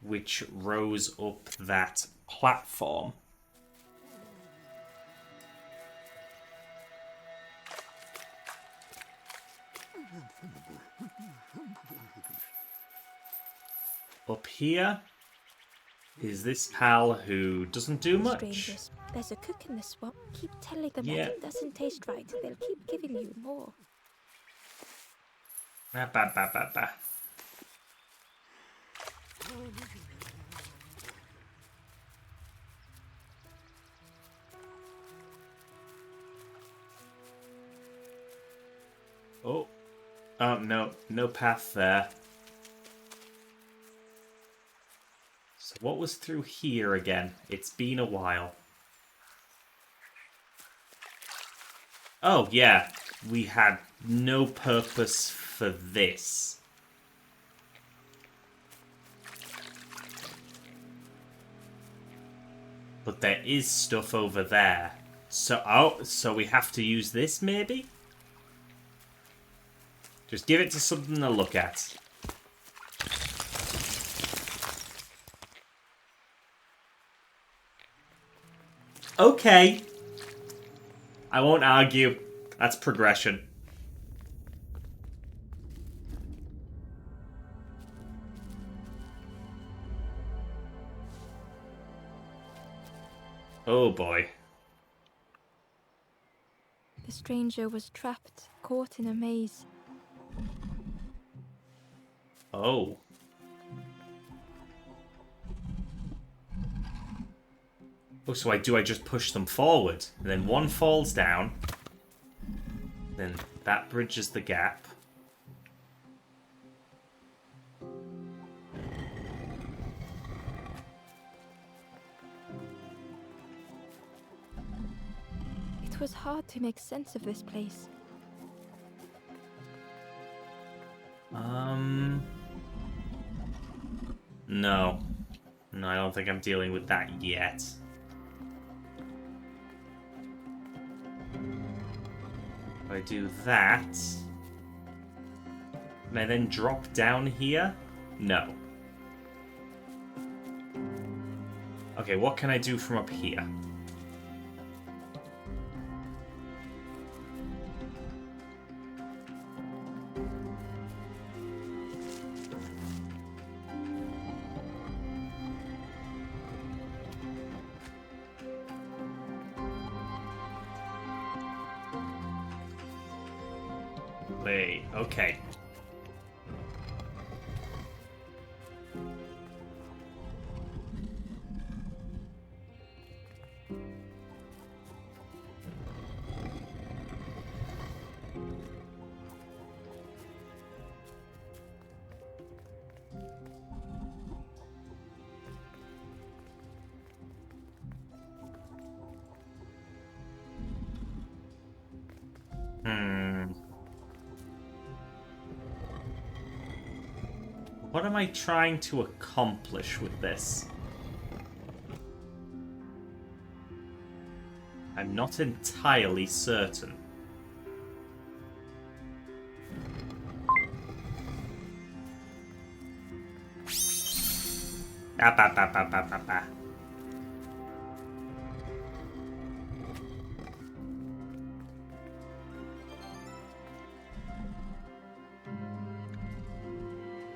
Which rose up that platform. Up here is this pal who doesn't do much. Strangers, there's a cook in the swamp. Keep telling them Yeah. that it doesn't taste right. They'll keep giving you more. Oh. Oh, no. No path there. So what was through here again? It's been a while. Oh, yeah. We had no purpose for this. But there is stuff over there. So we have to use this, maybe? Just give it to something to look at. Okay. I won't argue. That's progression. Oh boy. The stranger was trapped, caught in a maze. Oh. Oh, so I just push them forward. And then one falls down. Then that bridges the gap. It was hard to make sense of this place. No. No, I don't think I'm dealing with that yet. If I do that... Can I then drop down here? No. Okay, what can I do from up here? Wait, okay. What am I trying to accomplish with this? I'm not entirely certain. Ah, bah, bah, bah, bah, bah, bah.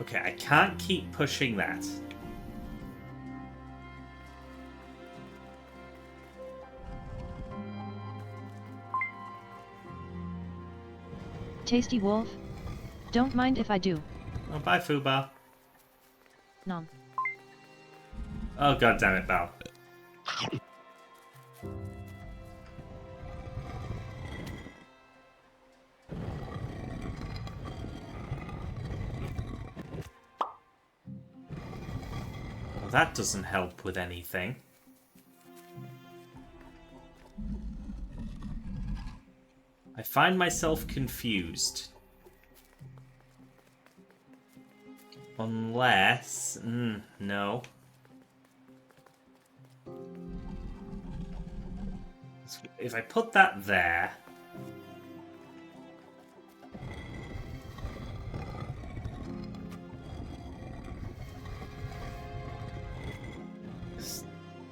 Okay, I can't keep pushing that. Tasty wolf? Don't mind if I do. Oh, bye, Fuba. Nom. Oh, god damn it, Bal. Well, that doesn't help with anything. I find myself confused. Unless... no. If I put that there... Is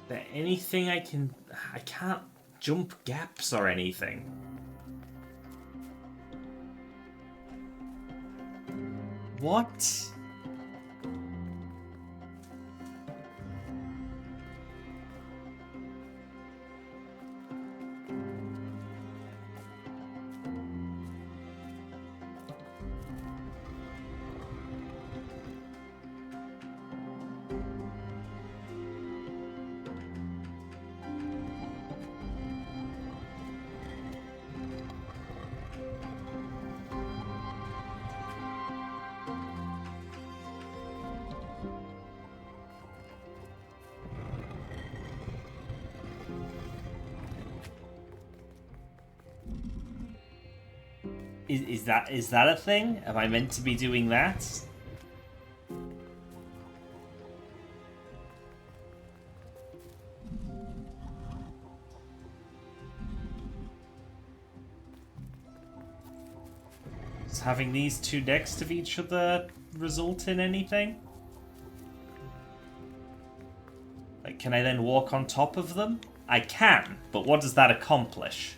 there anything I can... I can't jump gaps or anything. What? Is that a thing? Am I meant to be doing that? Does having these two next to each other result in anything? Like, can I then walk on top of them? I can, but what does that accomplish?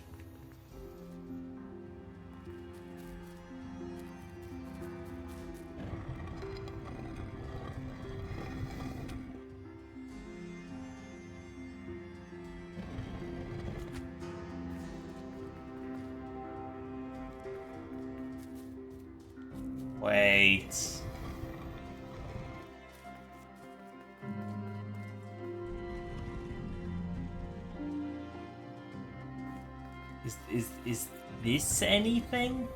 Wait. Is this anything?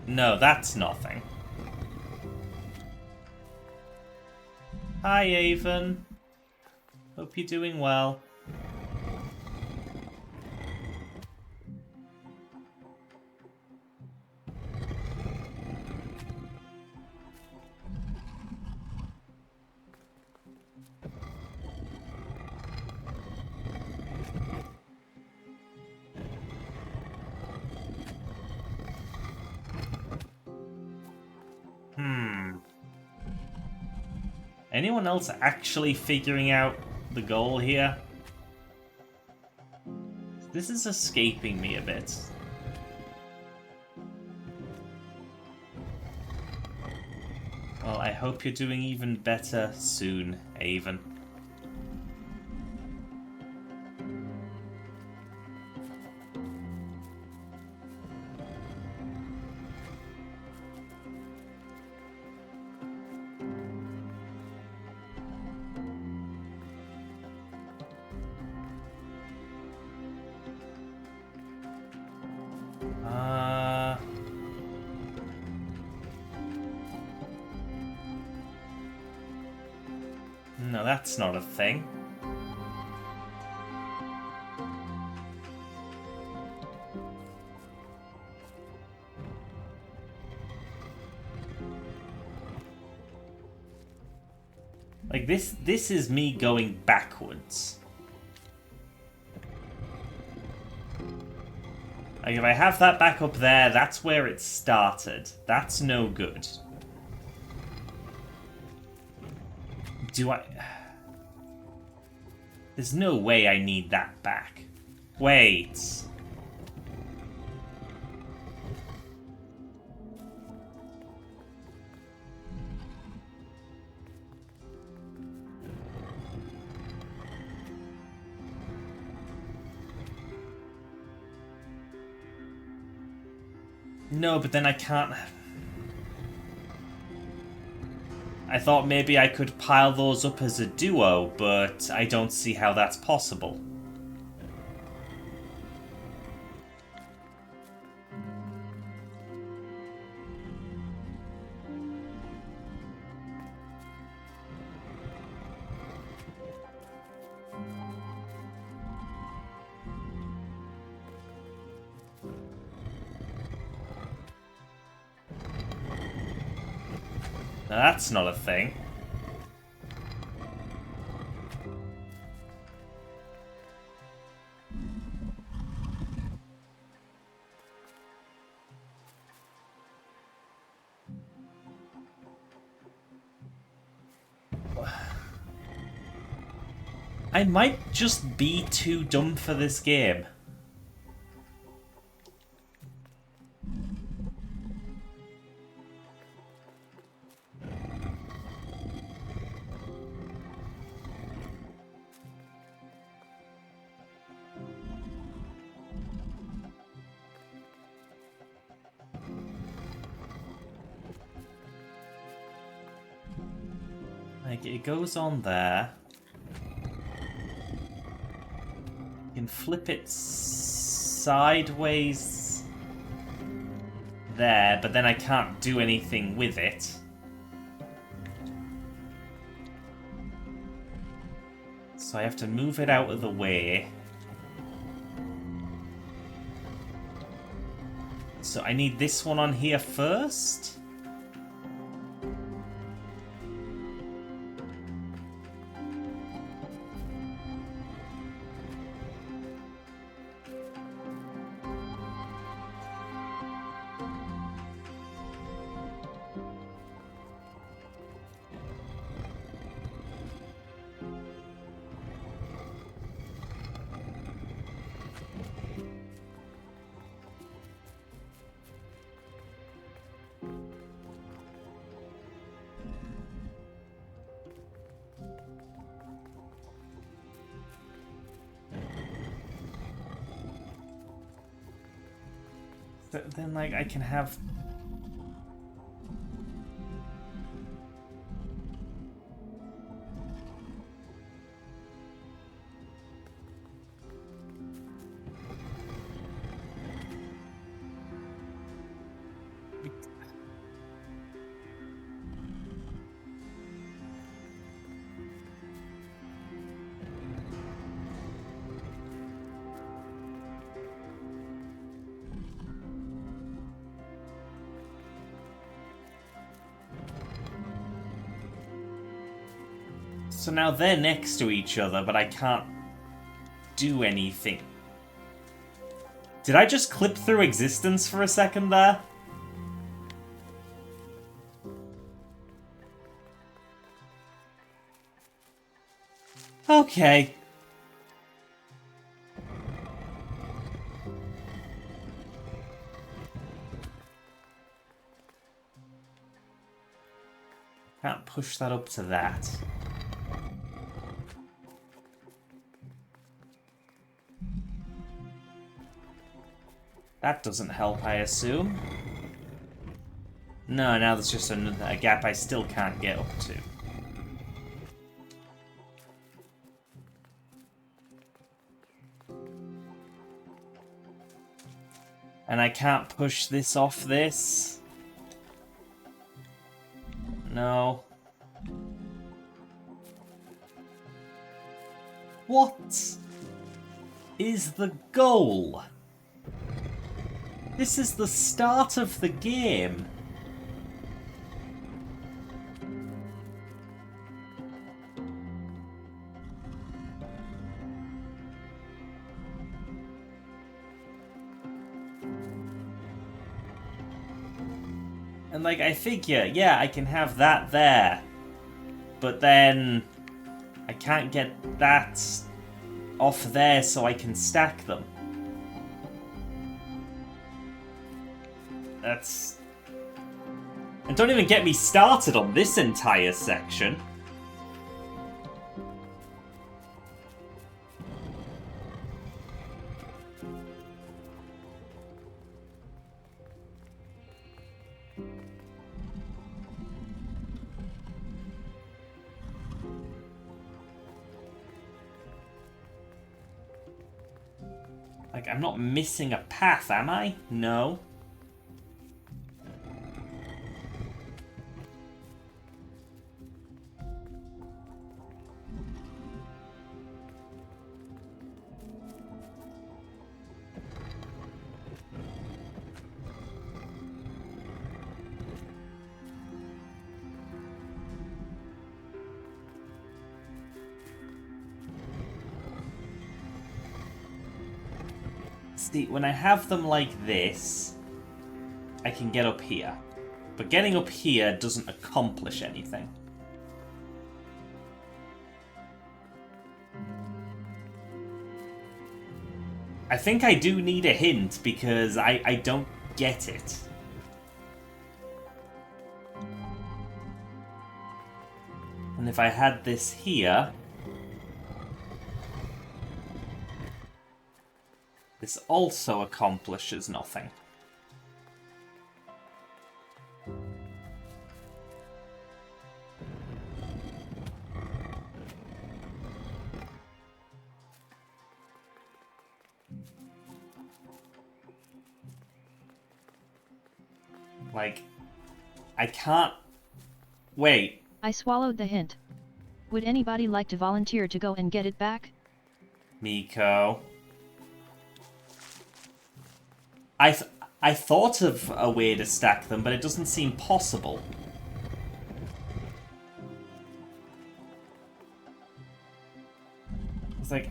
No, that's nothing. Hi, Avon. Hope you're doing well. Anyone else actually figuring out the goal here? This is escaping me a bit. Well, I hope you're doing even better soon, Avon. No, that's not a thing. Like, this is me going backwards. Like, if I have that back up there, that's where it started. That's no good. Do I... There's no way I need that back. Wait. No, but then I can't... I thought maybe I could pile those up as a duo, but I don't see how that's possible. Now that's not a thing. I might just be too dumb for this game. Like, it goes on there. You can flip it sideways there, but then I can't do anything with it. So I have to move it out of the way. So I need this one on here first. Then, like, I can have... So now they're next to each other, but I can't do anything. Did I just clip through existence for a second there? Okay. Can't push that up to that. That doesn't help, I assume. No, now there's just a gap I still can't get up to. And I can't push this off this. No. What is the goal? This is the start of the game. And like, I figure, yeah, I can have that there. But then I can't get that off there so I can stack them. That's... And don't even get me started on this entire section. Like, I'm not missing a path, am I? No. See, when I have them like this, I can get up here. But getting up here doesn't accomplish anything. I think I do need a hint because I don't get it. And if I had this here... This also accomplishes nothing. Like, I can't... Wait. I swallowed the hint. Would anybody like to volunteer to go and get it back? Miko. I thought of a way to stack them, but it doesn't seem possible. It's like,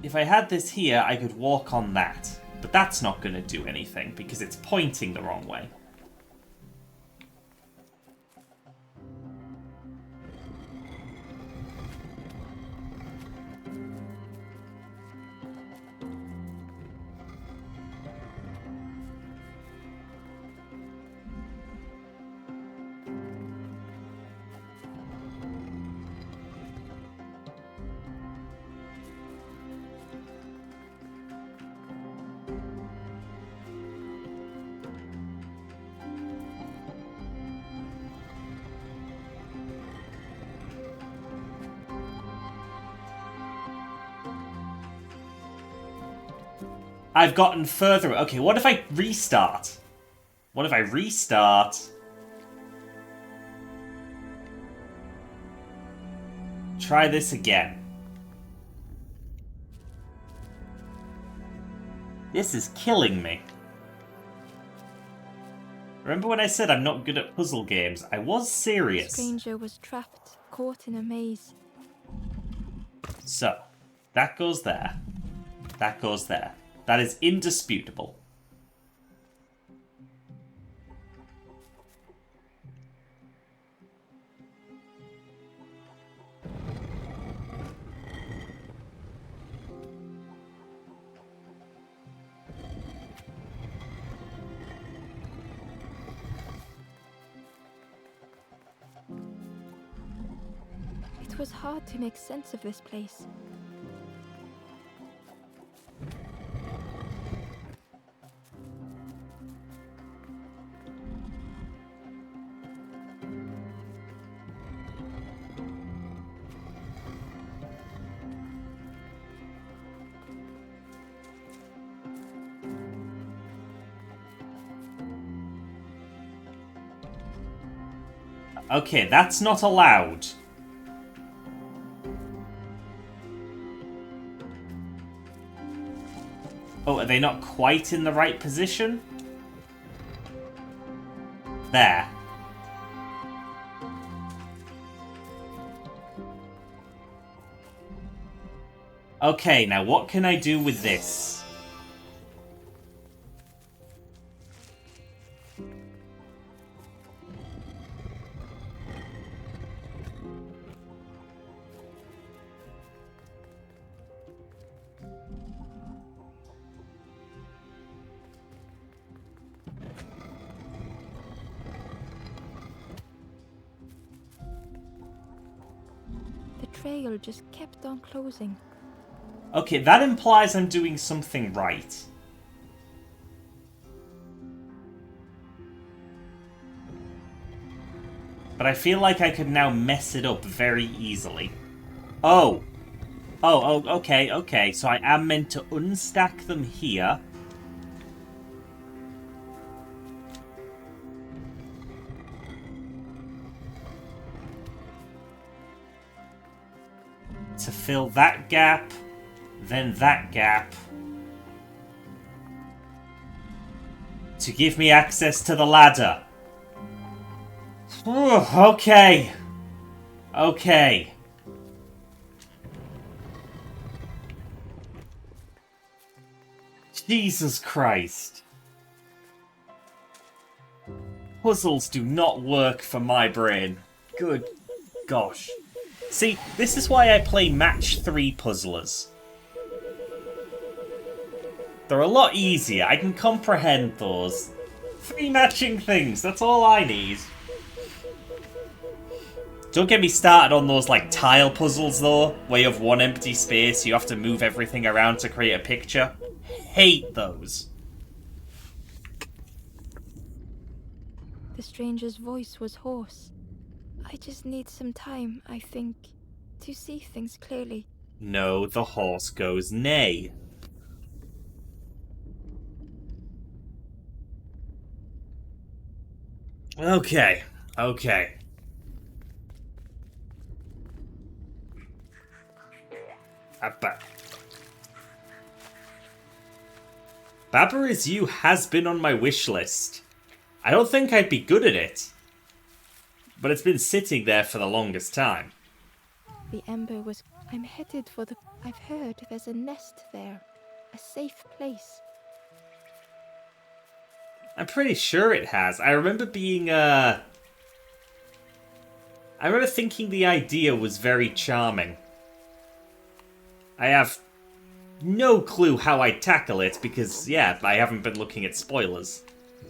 if I had this here, I could walk on that. But that's not going to do anything, because it's pointing the wrong way. I've gotten further. Okay, what if I restart? What if I restart? Try this again. This is killing me. Remember when I said I'm not good at puzzle games? I was serious. The stranger was trapped, caught in a maze. So, that goes there. That goes there. That is indisputable. It was hard to make sense of this place. Okay, that's not allowed. Oh, are they not quite in the right position? There. Okay, now what can I do with this? The trail just kept on closing. Okay, that implies I'm doing something right. But I feel like I could now mess it up very easily. Oh. Oh, okay, okay. So I am meant to unstack them here. To fill that gap, then that gap. To give me access to the ladder. Ooh, okay. Okay. Jesus Christ. Puzzles do not work for my brain. Good gosh. See, this is why I play match 3 puzzlers. They're a lot easier. I can comprehend those. 3 matching things, that's all I need. Don't get me started on those, like, tile puzzles, though, where you have one empty space, you have to move everything around to create a picture. Hate those. The stranger's voice was hoarse. I just need some time, I think, to see things clearly. No, the horse goes neigh. Okay, okay. Baba Is You has been on my wish list. I don't think I'd be good at it, but it's been sitting there for the longest time. The ember was... I'm headed for the... I've heard there's a nest there. A safe place. I'm pretty sure it has. I remember being, I remember thinking the idea was very charming. I have no clue how I'd tackle it because, yeah, I haven't been looking at spoilers.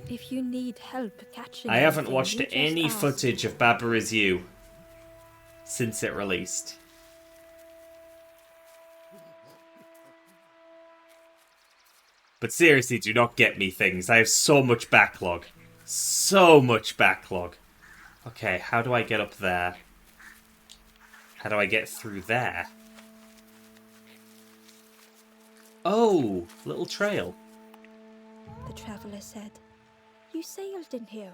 If you need help catching I haven't anything, watched you just any ask. footage of Baba Is You since it released. But seriously, do not get me things. I have so much backlog. So much backlog. Okay, how do I get up there? How do I get through there? Oh, little trail. The traveller said, "You sailed in here.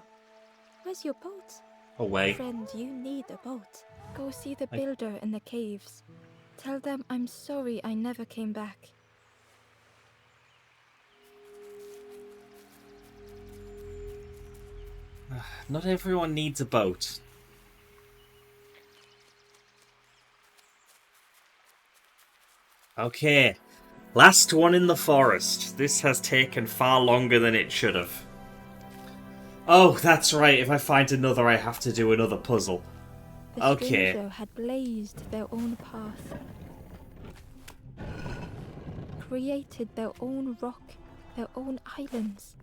Where's your boat?" Away. Friend, you need a boat. Go see the builder in the caves. Tell them I'm sorry I never came back. Not everyone needs a boat. Okay. Last one in the forest. This has taken far longer than it should have. Oh, that's right. If I find another, I have to do another puzzle. The Okay. stranger had blazed their own path. Created their own rock, their own islands.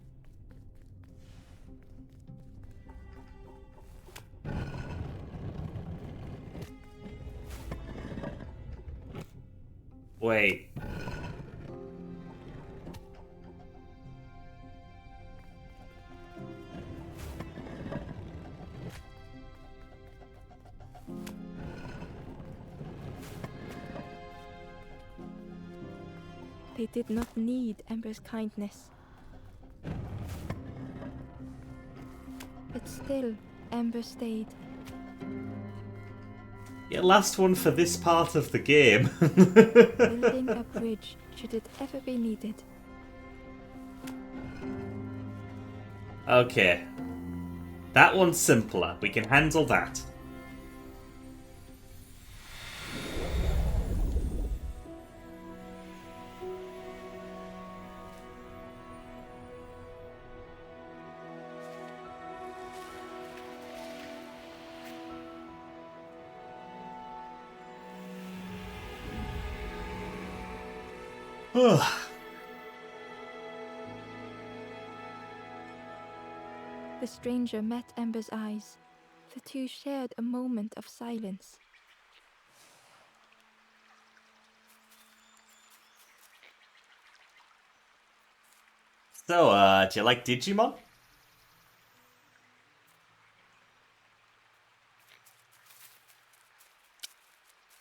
Wait. They did not need Ember's kindness. But still, Ember stayed. Yeah, last one for this part of the game. Building a bridge should it ever be needed. Okay. That one's simpler. We can handle that. The stranger met Ember's eyes. The two shared a moment of silence. So, do you like Digimon?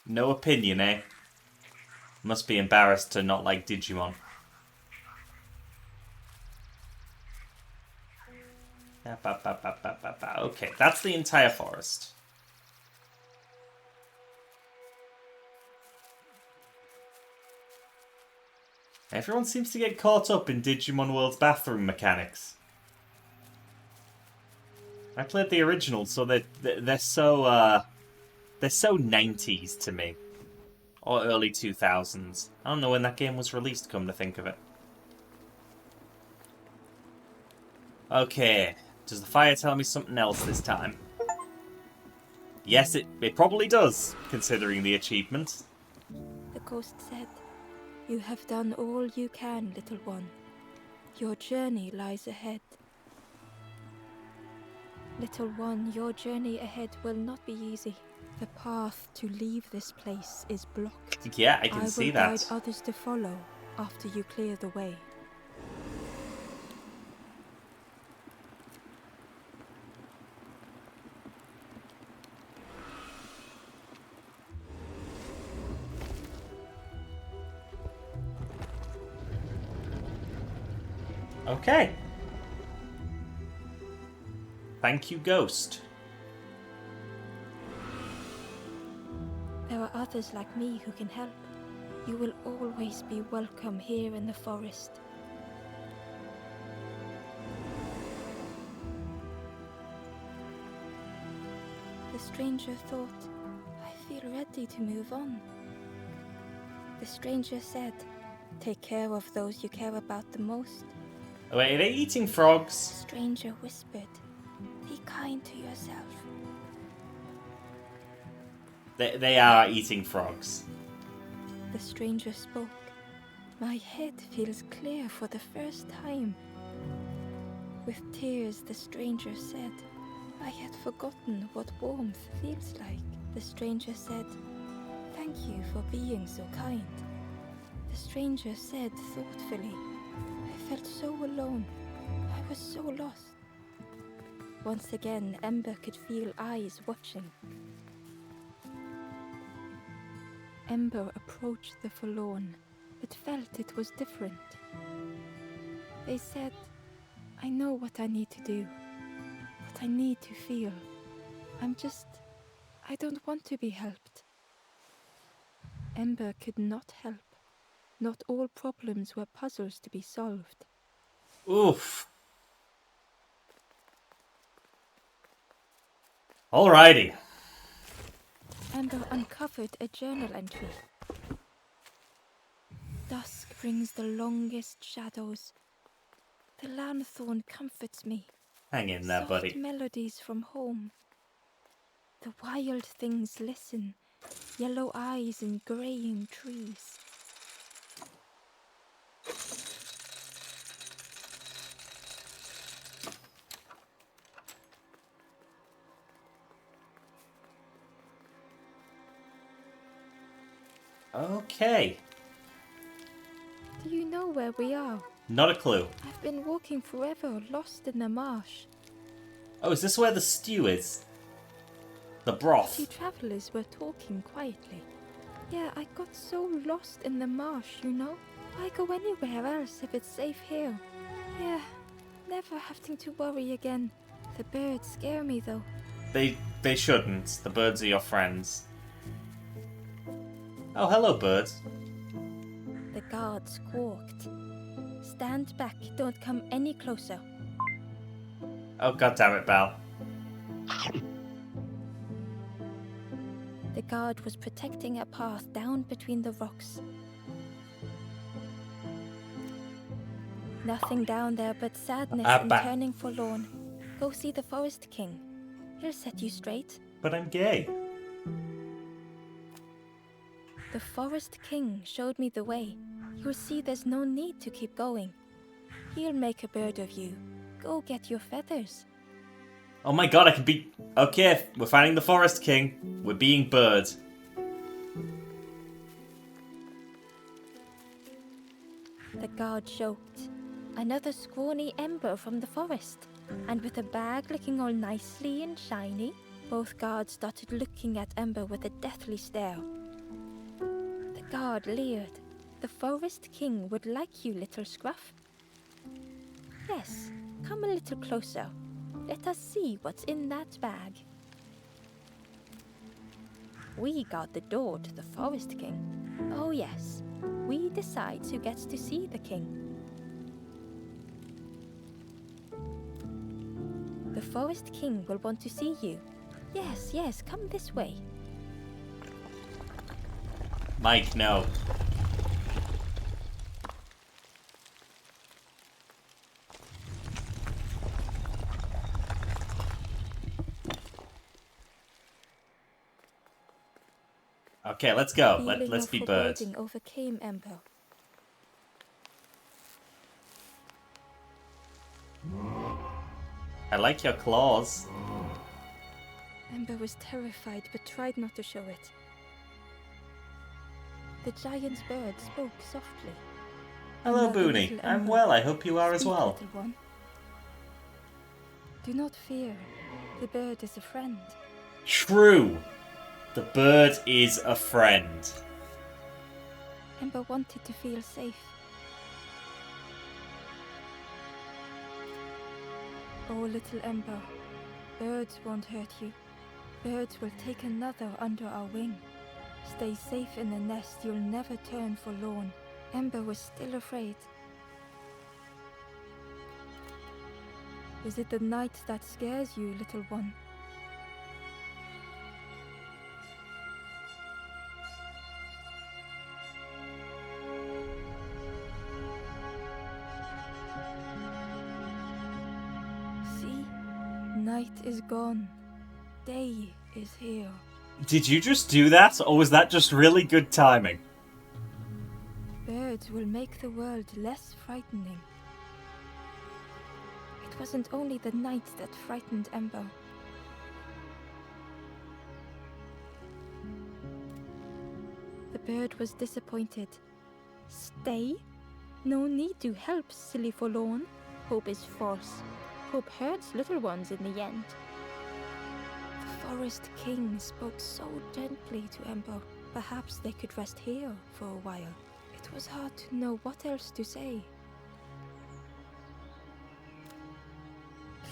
No opinion, eh? Must be embarrassed to not like Digimon. Okay, that's the entire forest. Everyone seems to get caught up in Digimon World's bathroom mechanics. I played the original, so they're so 90s to me. Or early 2000s. I don't know when that game was released, come to think of it. Okay, does the fire tell me something else this time? Yes, it probably does, considering the achievement. The ghost said, "You have done all you can, little one. Your journey lies ahead." Little one, your journey ahead will not be easy. The path to leave this place is blocked. Yeah, I can see that. I will guide others to follow after you clear the way. Okay. Thank you, Ghost. There are others like me who can help. You will always be welcome here in the forest. The stranger thought, I feel ready to move on. The stranger said, take care of those you care about the most. Wait, are they eating The frogs? stranger whispered, be kind to yourself. They are eating frogs. The stranger spoke. My head feels clear for the first time. With tears, the stranger said, I had forgotten what warmth feels like. The stranger said, thank you for being so kind. The stranger said thoughtfully, I felt so alone. I was so lost. Once again, Ember could feel eyes watching. Ember approached the forlorn, but felt it was different. They said, I know what I need to do, what I need to feel. I don't want to be helped. Ember could not help. Not all problems were puzzles to be solved. Oof. Alrighty. Ember uncovered a journal entry. Dusk brings the longest shadows. The lanthorn comforts me. Hang in there, Soft buddy. melodies from home. The wild things listen. Yellow eyes in graying trees. Okay. Do you know where we are? Not a clue. I've been walking forever, lost in the marsh. Oh, is this where the stew is? The Two broth. travelers were talking quietly. Yeah, I got so lost in the marsh, you know? Why go anywhere else if it's safe here? Yeah, never having to worry again. The birds scare me though. They shouldn't. The birds are your friends. Oh, hello, birds. The guard squawked. Stand back, don't come any closer. Oh, goddammit, Belle. The guard was protecting a path down between the rocks. Nothing down there but sadness and turning forlorn. Go see the Forest King. He'll set you straight. But I'm gay. The Forest King showed me the way. You'll see there's no need to keep going. He'll make a bird of you. Go get your feathers. Oh my god, I can be... Okay, we're finding the Forest King. We're being birds. The guard joked. Another scrawny Ember from the forest. And with a bag looking all nicely and shiny, both guards started looking at Ember with a deathly stare. The guard leered. The Forest King would like you, little scruff. Yes, come a little closer. Let us see what's in that bag. We guard the door to the Forest King. Oh yes, we decide who gets to see the king. The Forest King will want to see you. Yes, yes, come this way. Mike, no. Okay, let's go. Let's be birds. Feeling of foreboding overcame Ember. I like your claws. Ember was terrified but tried not to show it. The giant bird spoke softly. Hello, Another Booney. little I'm Ember. well. I hope you are as Speak, well. little one. Do not fear. The bird is a friend. True. The bird is a friend. Ember wanted to feel safe. Oh, little Ember, birds won't hurt you. Birds will take another under our wing. Stay safe in the nest, you'll never turn forlorn. Ember was still afraid. Is it the night that scares you, little one? See? Night is gone. Day is here. Did you just do that, or was that just really good timing? Birds will make the world less frightening. It wasn't only the night that frightened Ember. The bird was disappointed. Stay? No need to help, silly forlorn. Hope is false. Hope hurts little ones in the end. The Forest King spoke so gently to Ember. Perhaps they could rest here for a while. It was hard to know what else to say.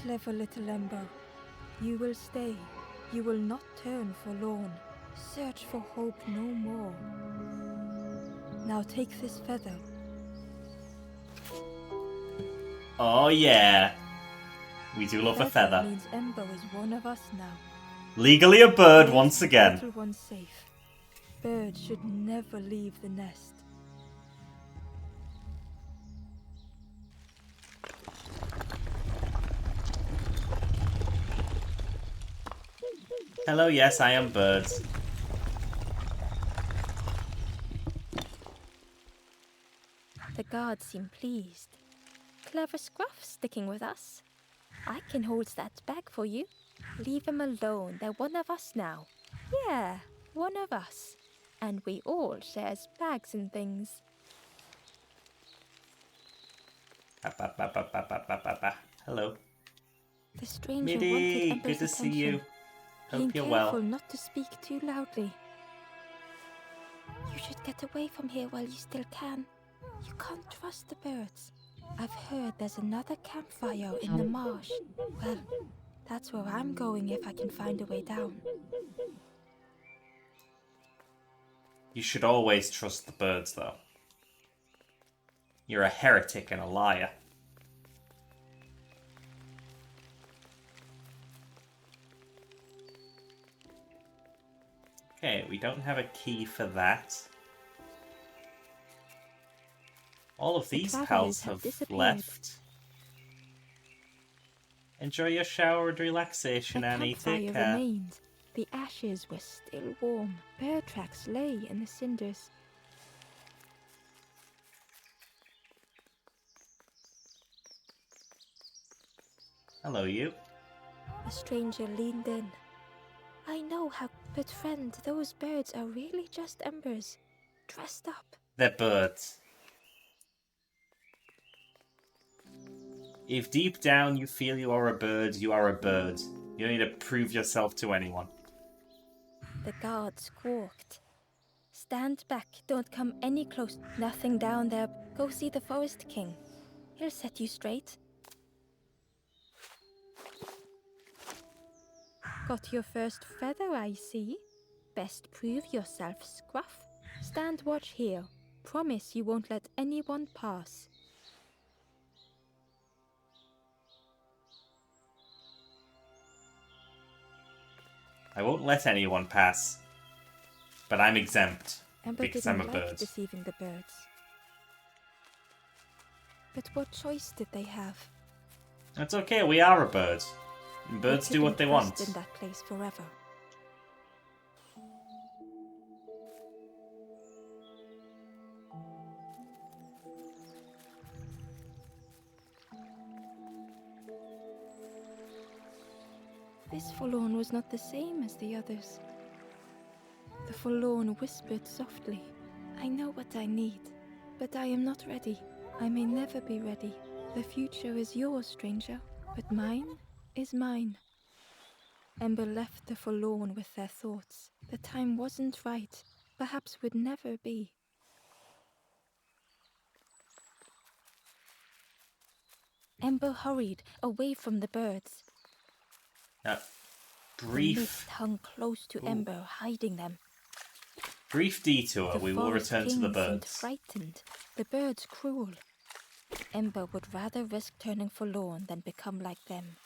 Clever little Ember. You will stay. You will not turn forlorn. Search for hope no more. Now take this feather. Oh yeah. We do love a feather. Means Ember is one of us now. Legally a bird once again. Little one safe. Birds should never leave the nest. Hello, yes, I am birds. The guards seem pleased. Clever Scruff sticking with us. I can hold that bag for you. Leave them alone. They're one of us now. Yeah, one of us. And we all shares bags and things. Hello. The stranger Middy, wanted Ember's good to see attention. you. Hope Being you're careful well. not to speak too loudly. You should get away from here while you still can. You can't trust the birds. I've heard there's another campfire in the marsh. Well, that's where I'm going if I can find a way down. You should always trust the birds, though. You're a heretic and a liar. Okay, we don't have a key for that. All of these pals have left. Enjoy your shower and relaxation, The Annie. Take campfire care. remained. The ashes were still warm. Bear tracks lay in the cinders. Hello, you. The stranger leaned in. I know how, but friend, those birds are really just embers, dressed up. They're birds. If deep down you feel you are a bird, you are a bird. You don't need to prove yourself to anyone. The guard squawked. Stand back, don't come any close. Nothing down there. Go see the Forest King. He'll set you straight. Got your first feather, I see. Best prove yourself, Scruff. Stand watch here. Promise you won't let anyone pass. I won't let anyone pass. But I'm exempt. Ember Because didn't I'm a like bird. deceiving the birds. But what choice did they have? It's okay, we are a bird. And birds do what they want. In that place forever. This forlorn was not the same as the others. The forlorn whispered softly, I know what I need, but I am not ready. I may never be ready. The future is yours, stranger, but mine is mine. Ember left the forlorn with their thoughts. The time wasn't right, perhaps would never be. Ember hurried away from the birds. That The brief. mist hung close to Ember, hiding them. Brief detour, we will forest return to king the seemed birds. frightened, the birds cruel. Ember would rather risk turning forlorn than become like them.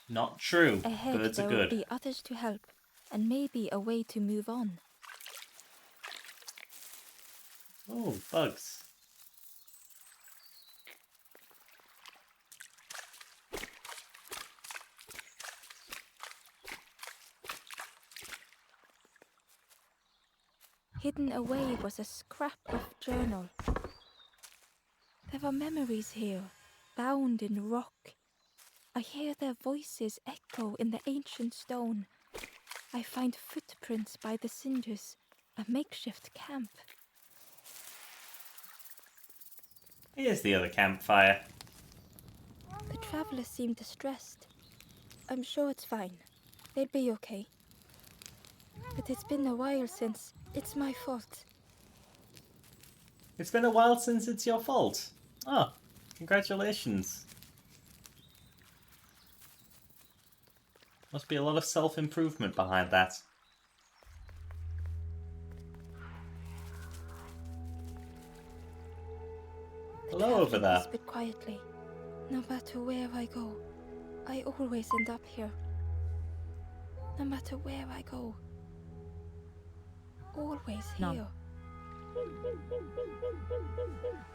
Not true. Ahead Birds are there will good. be others to help, and maybe a way to move on. Oh, bugs. Hidden away was a scrap of journal. There are memories here, bound in rock. I hear their voices echo in the ancient stone. I find footprints by the cinders, a makeshift camp. Here's the other campfire. The travelers seem distressed. I'm sure it's fine. They'll be okay. But it's been a while since. It's my fault. It's been a while since it's your fault. Oh, congratulations. Must be a lot of self-improvement behind that. Hello over there. Whispered quietly. No matter where I go, I always end up here. No matter where I go, always Nom. here.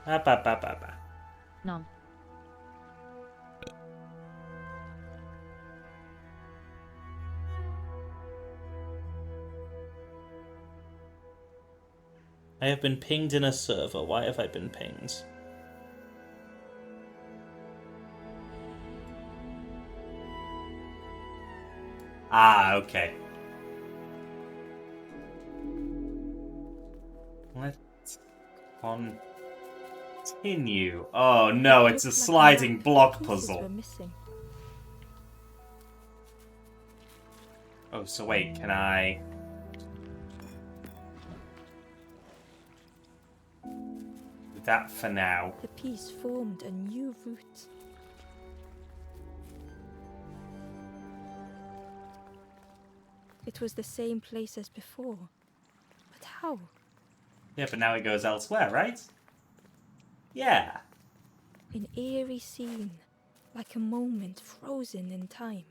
Ba. Nom. I have been pinged in a server. Why have I been pinged? Ah, okay. Let's continue. Oh no, it's a sliding block puzzle. Oh, so wait, can I... do that for now. The piece formed a new route. It was the same place as before. But how? Yeah, but now it goes elsewhere, right? Yeah. An eerie scene, like a moment frozen in time.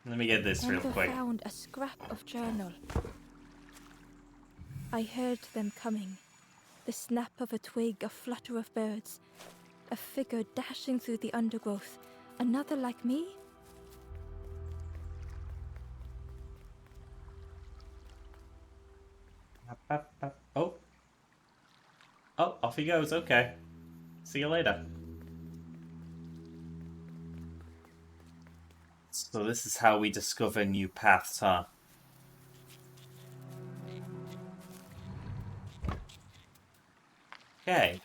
Let me get this real Amber quick. found a scrap of journal. I heard them coming. The snap of a twig, a flutter of birds. A figure dashing through the undergrowth. Another like me? Oh. Oh, off he goes. Okay. See you later. So this is how we discover new paths, huh? Okay.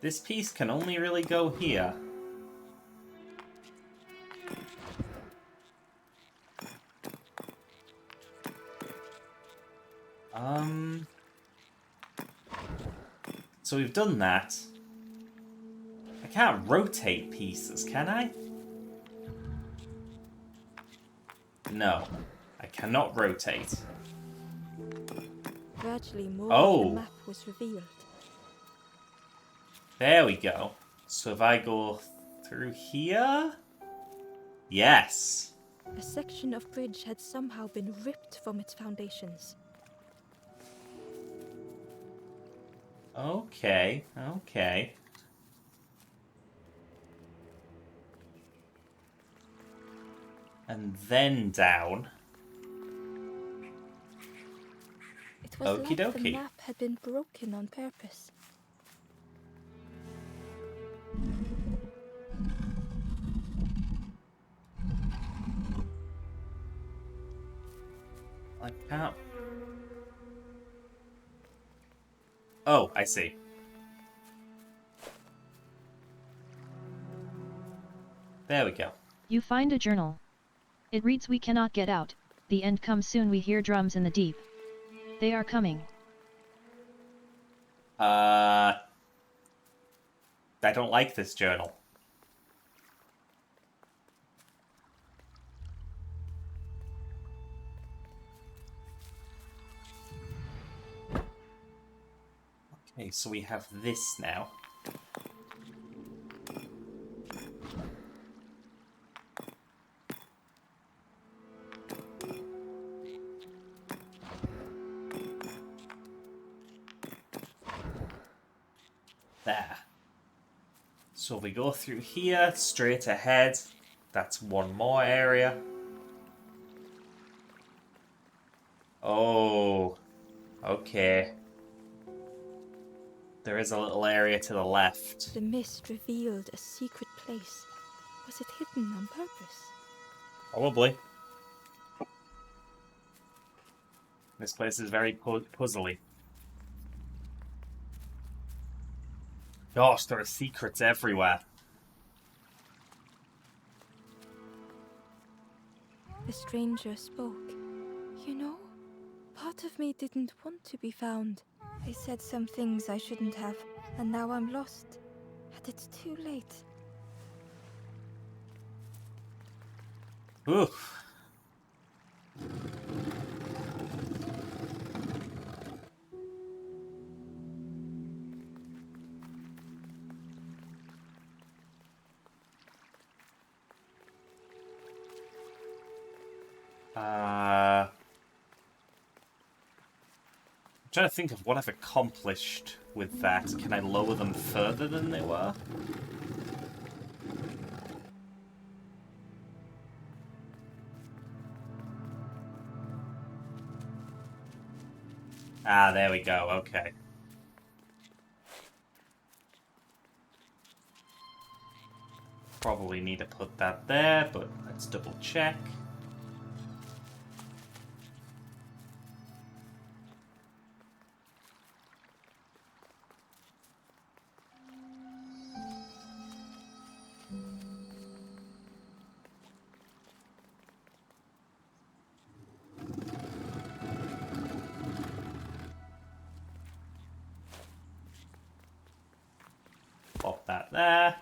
This piece can only really go here. So we've done that. I can't rotate pieces, can I? No, I cannot rotate. Gradually more of the map was revealed. There we go. So if I go through here... Yes. A section of bridge had somehow been ripped from its foundations. Okay, okay. And then down. It was Okie like the dokie. map had been broken on purpose. I can't... Oh, I see. There we go. You find a journal. It reads, "We cannot get out, the end comes soon, we hear drums in the deep. They are coming." I don't like this journal. Okay, so we have this now. There. So we go through here, straight ahead. That's one more area. Oh, okay. There is a little area to the left. The mist revealed a secret place. Was it hidden on purpose? Probably. This place is very puzzly. Gosh, there are secrets everywhere. The stranger spoke. You know, part of me didn't want to be found. I said some things I shouldn't have, and now I'm lost. And it's too late. Oof. I'm trying to think of what I've accomplished with that. Can I lower them further than they were? Ah, there we go, okay. Probably need to put that there, but let's double check. Pop that there.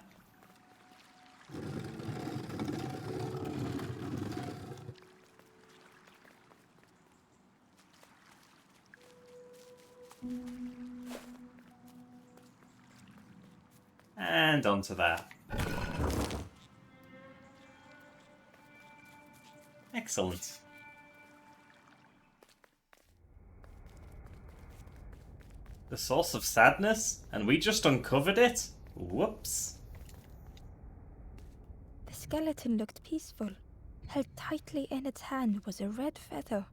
And onto that. Excellent. The source of sadness? And we just uncovered it? Whoops. The skeleton looked peaceful. Held tightly in its hand was a red feather.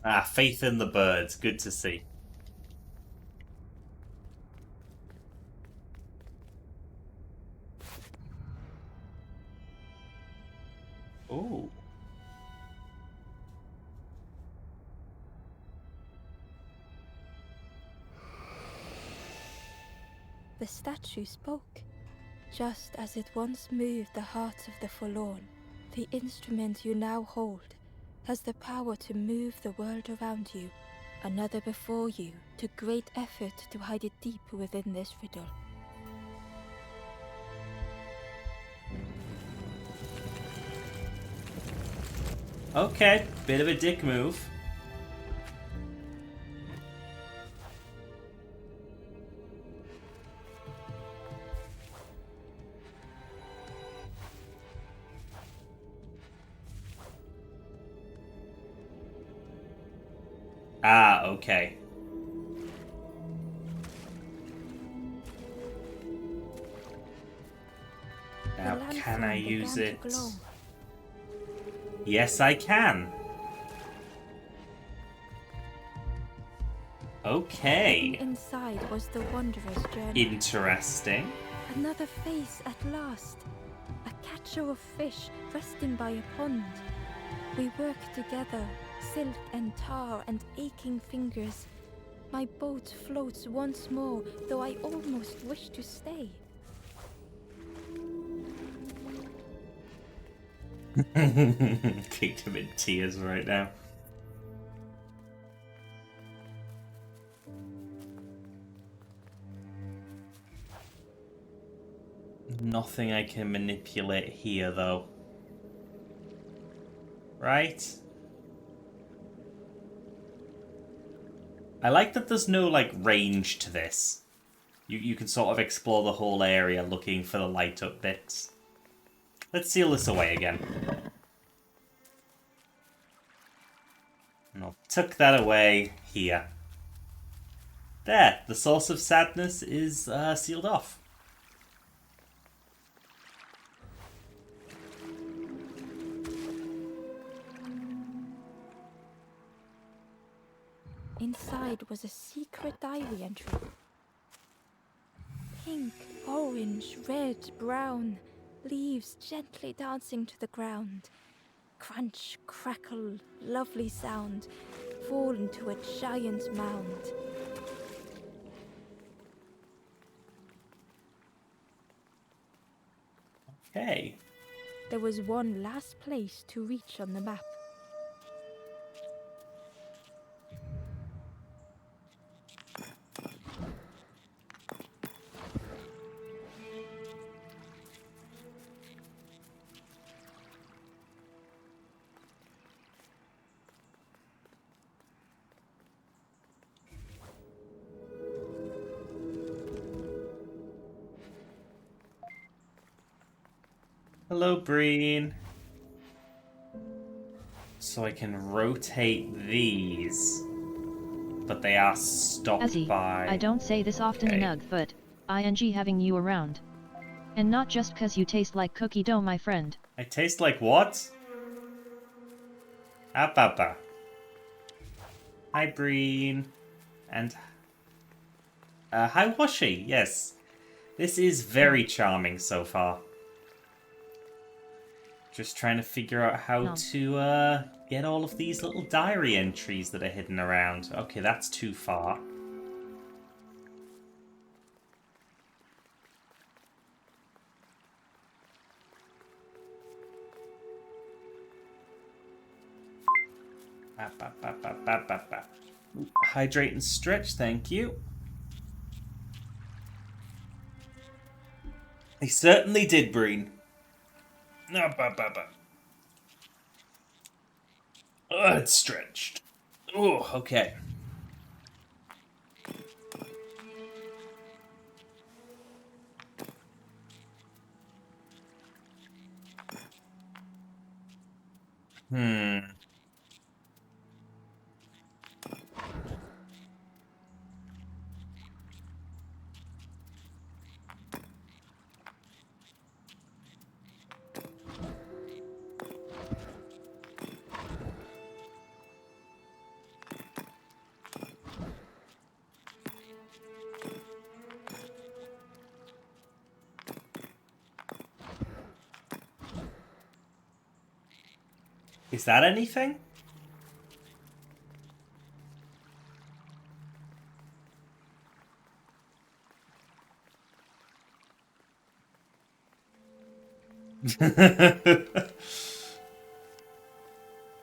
Ah, faith in the birds. Good to see. Ooh. The statue spoke. Just as it once moved the hearts of the forlorn, the instrument you now hold has the power to move the world around you. Another before you took great effort to hide it deep within this riddle. Okay, bit of a dick move. Ah, okay. Now, can I use it? Yes, I can. Okay. Inside was the wondrous journey. Interesting. Another face at last. A catcher of fish resting by a pond. We work together, silt and tar and aching fingers. My boat floats once more, though I almost wish to stay. Kicked him in tears right now. Nothing I can manipulate here, though. Right? I like that there's no, like, range to this. You can sort of explore the whole area looking for the light-up bits. Let's seal this away again. And I'll tuck that away here. There, the source of sadness is sealed off. Inside was a secret diary entry. Pink, orange, red, brown, leaves gently dancing to the ground. Crunch, crackle, lovely sound, fall into a giant mound. Okay. There was one last place to reach on the map. Hello, Breen. So I can rotate these, but they are stopped Azzy, by... I don't say this often enough, but ing having you around. And not just cause you taste like cookie dough, my friend. I taste like what? Papa. Hi, Breen. And... hi, Washi. Yes. This is very charming so far. Just trying to figure out how to get all of these little diary entries that are hidden around. Okay, that's too far. Hydrate and stretch, thank you. They certainly did, Breen. It's stretched. Oh, okay. Is that anything?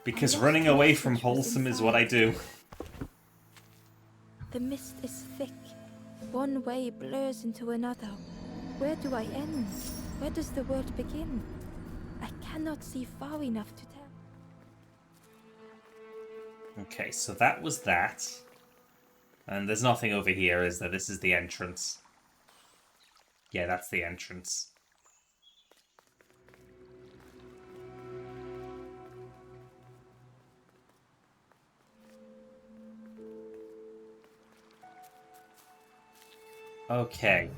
Because running away from wholesome is what I do. The mist is thick. One way blurs into another. Where do I end? Where does the world begin? I cannot see far enough to tell. Okay, so that was that. And there's nothing over here, is there? This is the entrance. Yeah, that's the entrance. Okay.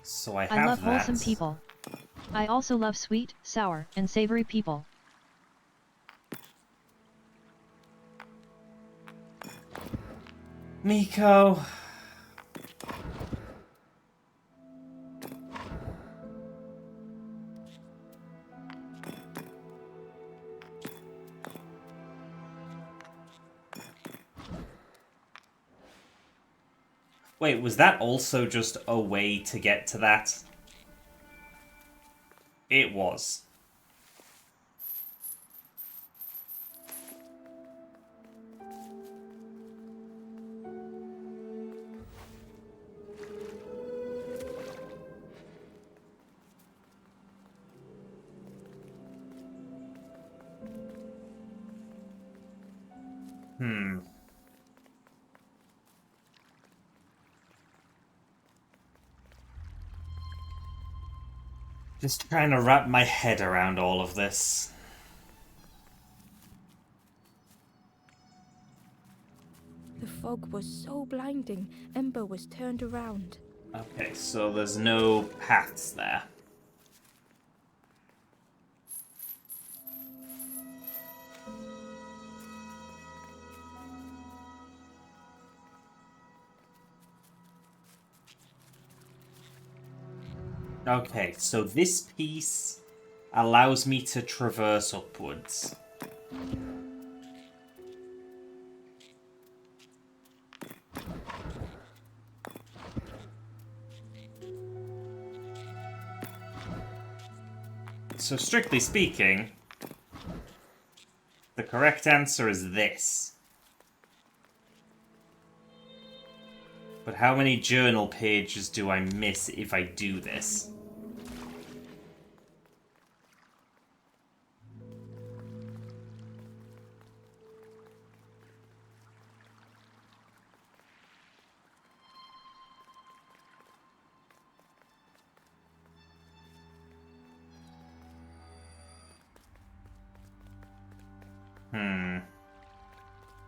So I have I love that. wholesome people. I also love sweet, sour, and savory people. Miko. Wait, was that also just a way to get to that? It was. Just trying to wrap my head around all of this. The fog was so blinding, Ember was turned around. Okay, so there's no paths there. Okay, so this piece allows me to traverse upwards. So strictly speaking, the correct answer is this. But how many journal pages do I miss if I do this?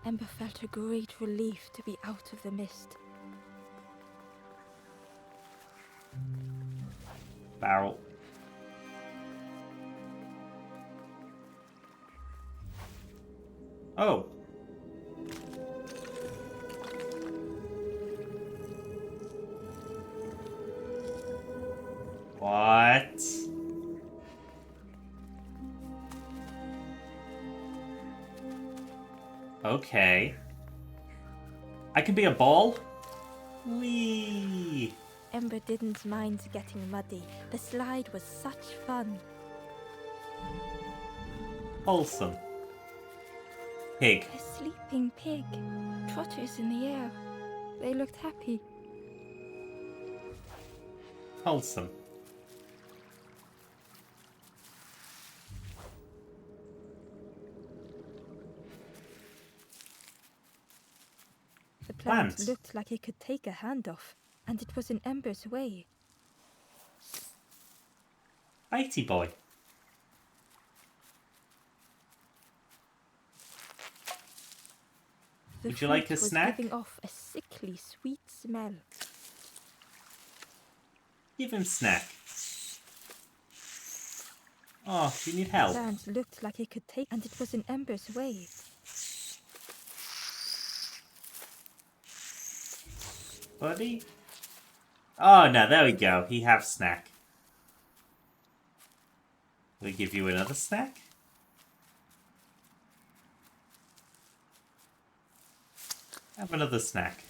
Ember felt a great relief to be out of the mist. Barrel. Oh. What? Okay. I can be a ball? Whee! Ember didn't mind getting muddy. The slide was such fun. Wholesome. Pig. A sleeping pig. Trotters in the air. They looked happy. Wholesome. The plant Plant. looked like it could take a hand off, and it was in Ember's way. Bitey boy. The Would you like fruit a was snack? giving off a sickly sweet smell. Give him snack. Oh, do you need The help? plant looked like it could take, and it was in Ember's way. Buddy? Oh, no, there we go. He have snack. We give you another snack? Have another snack.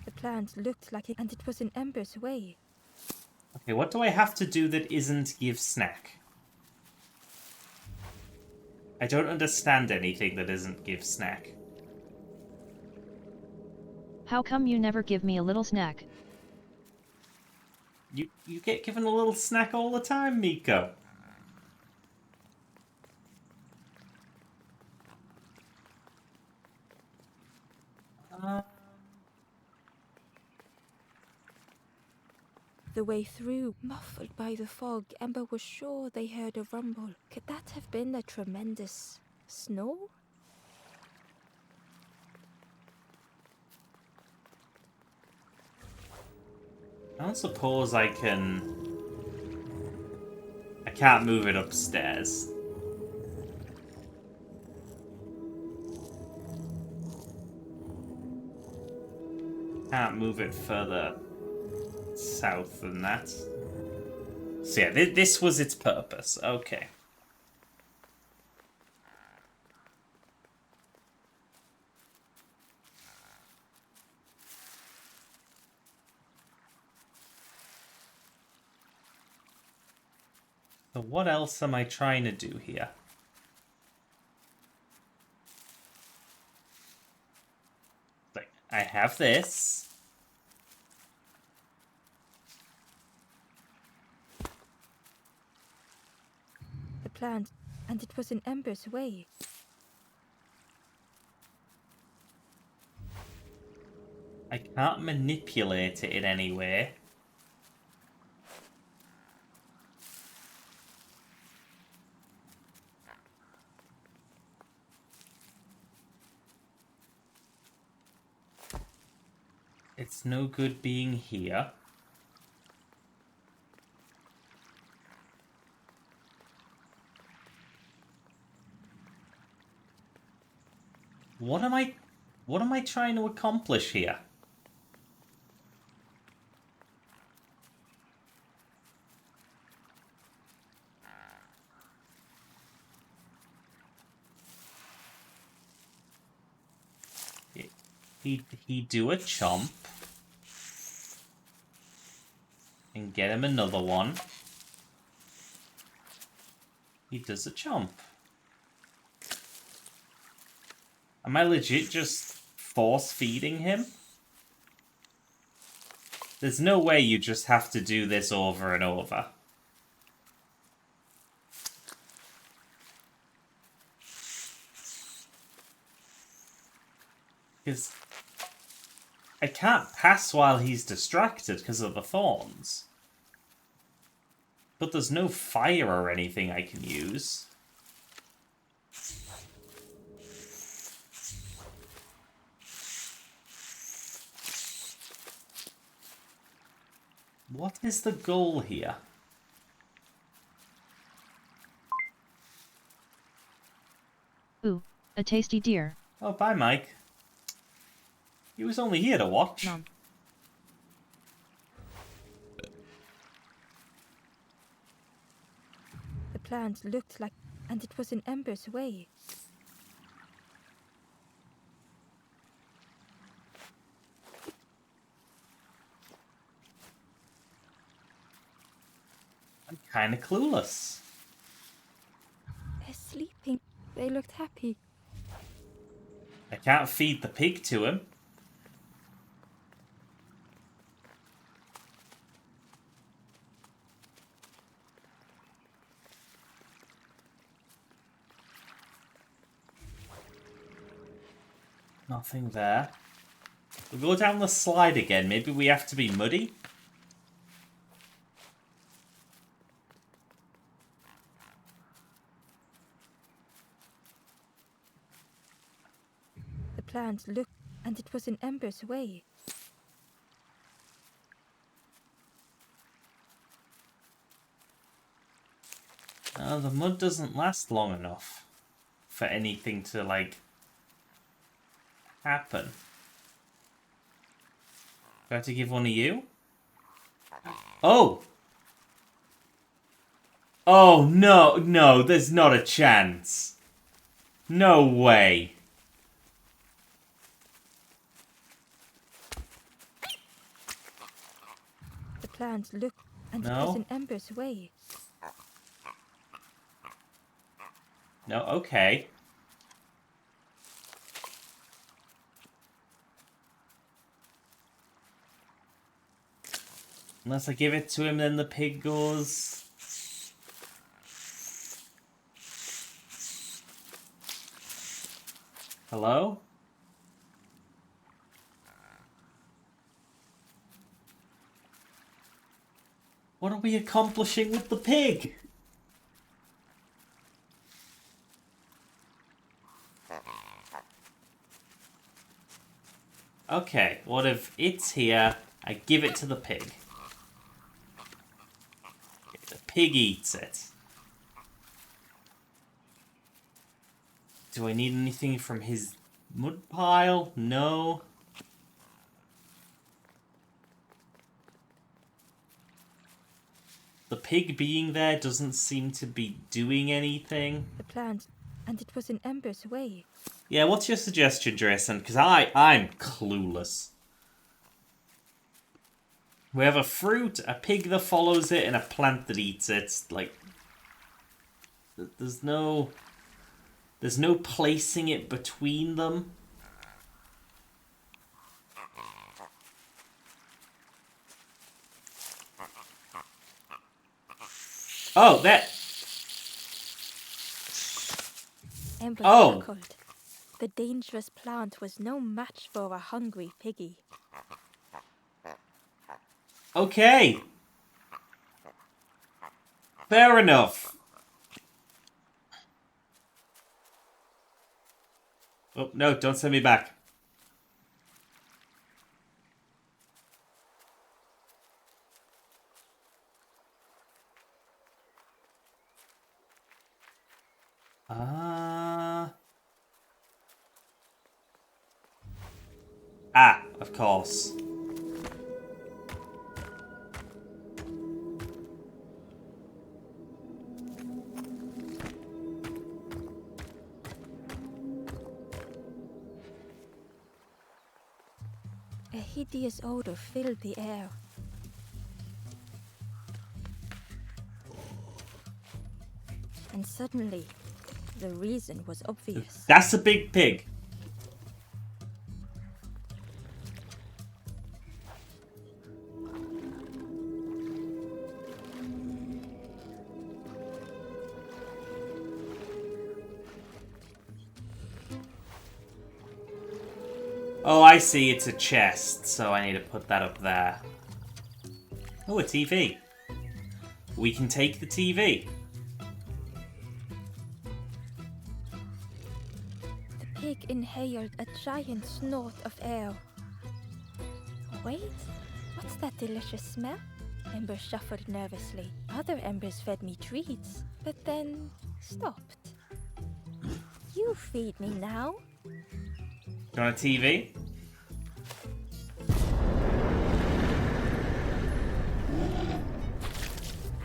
The plant looked like it, and it was in Ember's way. Okay, what do I have to do that isn't give snack? I don't understand anything that isn't give snack. How come you never give me a little snack? You get given a little snack all the time, Miko. The way through, muffled by the fog, Ember was sure they heard a rumble. Could that have been a tremendous snow? I don't suppose I can... I can't move it upstairs. Can't move it further south than that. So yeah, this was its purpose. Okay. So what else am I trying to do here? Like, I have this. plant, and it was in embers away. I can't manipulate it in any way. It's no good being here. What am I trying to accomplish here? He do a chomp and get him another one. He does a chomp. Am I legit just force feeding him? There's no way you just have to do this over and over. Because I can't pass while he's distracted because of the thorns. But there's no fire or anything I can use. What is the goal here? Ooh, a tasty deer. Oh, bye, Mike. He was only here to watch. Nom. The plant looked like, and it was in embers away. I'm kind of clueless. They're sleeping. They looked happy. I can't feed the pig to him. Nothing there. We'll go down the slide again. Maybe we have to be muddy? The plant looked, and it was in embers away. The mud doesn't last long enough for anything to, like, happen. Do I have to give one of you? Oh! Oh, no, there's not a chance. No way. The plant looked, and it No. was in embers away. No, okay. Unless I give it to him, then the pig goes... Hello? What are we accomplishing with the pig? Okay, what if it's here, I give it to the pig. The pig eats it. Do I need anything from his mud pile? No. The pig being there doesn't seem to be doing anything. The plant, and it was in embers away. Yeah, what's your suggestion, Jason? Because I'm clueless. We have a fruit, a pig that follows it, and a plant that eats it. Like, there's no placing it between them. Oh, that... Ember Oh. chuckled. The dangerous plant was no match for a hungry piggy. Okay. Fair enough. Oh, no, don't send me back. Of course. A hideous odor filled the air. And suddenly, the reason was obvious. That's a big pig. Oh, I see. It's a chest, so I need to put that up there. Oh, a TV. We can take the TV. The pig inhaled a giant snort of air. Wait, what's that delicious smell? Ember shuffled nervously. Other embers fed me treats, but then stopped. You feed me now. Do you want a TV?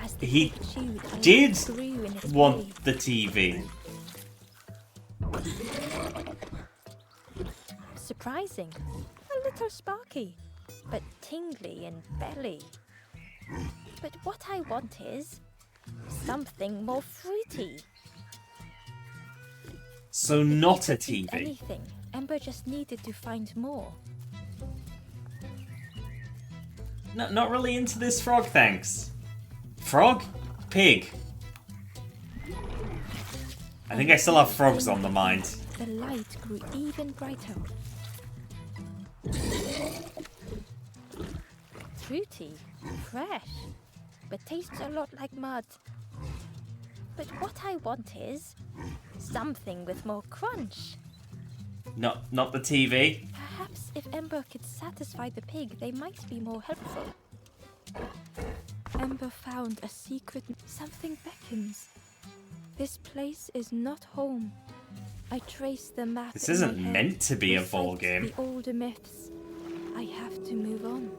As the He pig chewed, a did light grew in its belly. Want the TV. Surprising. A little sparky, but tingly in belly. But what I want is something more fruity. So not a Could eat TV. anything. Ember just needed to find more. No, not really into this frog, thanks. Frog? Pig. I think I still have frogs on the mind. The light grew even brighter. Fruity, fresh, but tastes a lot like mud. But what I want is something with more crunch. Not the TV. Perhaps if Ember could satisfy the pig, they might be more helpful. Ember found a secret. Something beckons. This place is not home. I traced the map. This in isn't my head, meant to be a recite ball game. The older myths. I have to move on.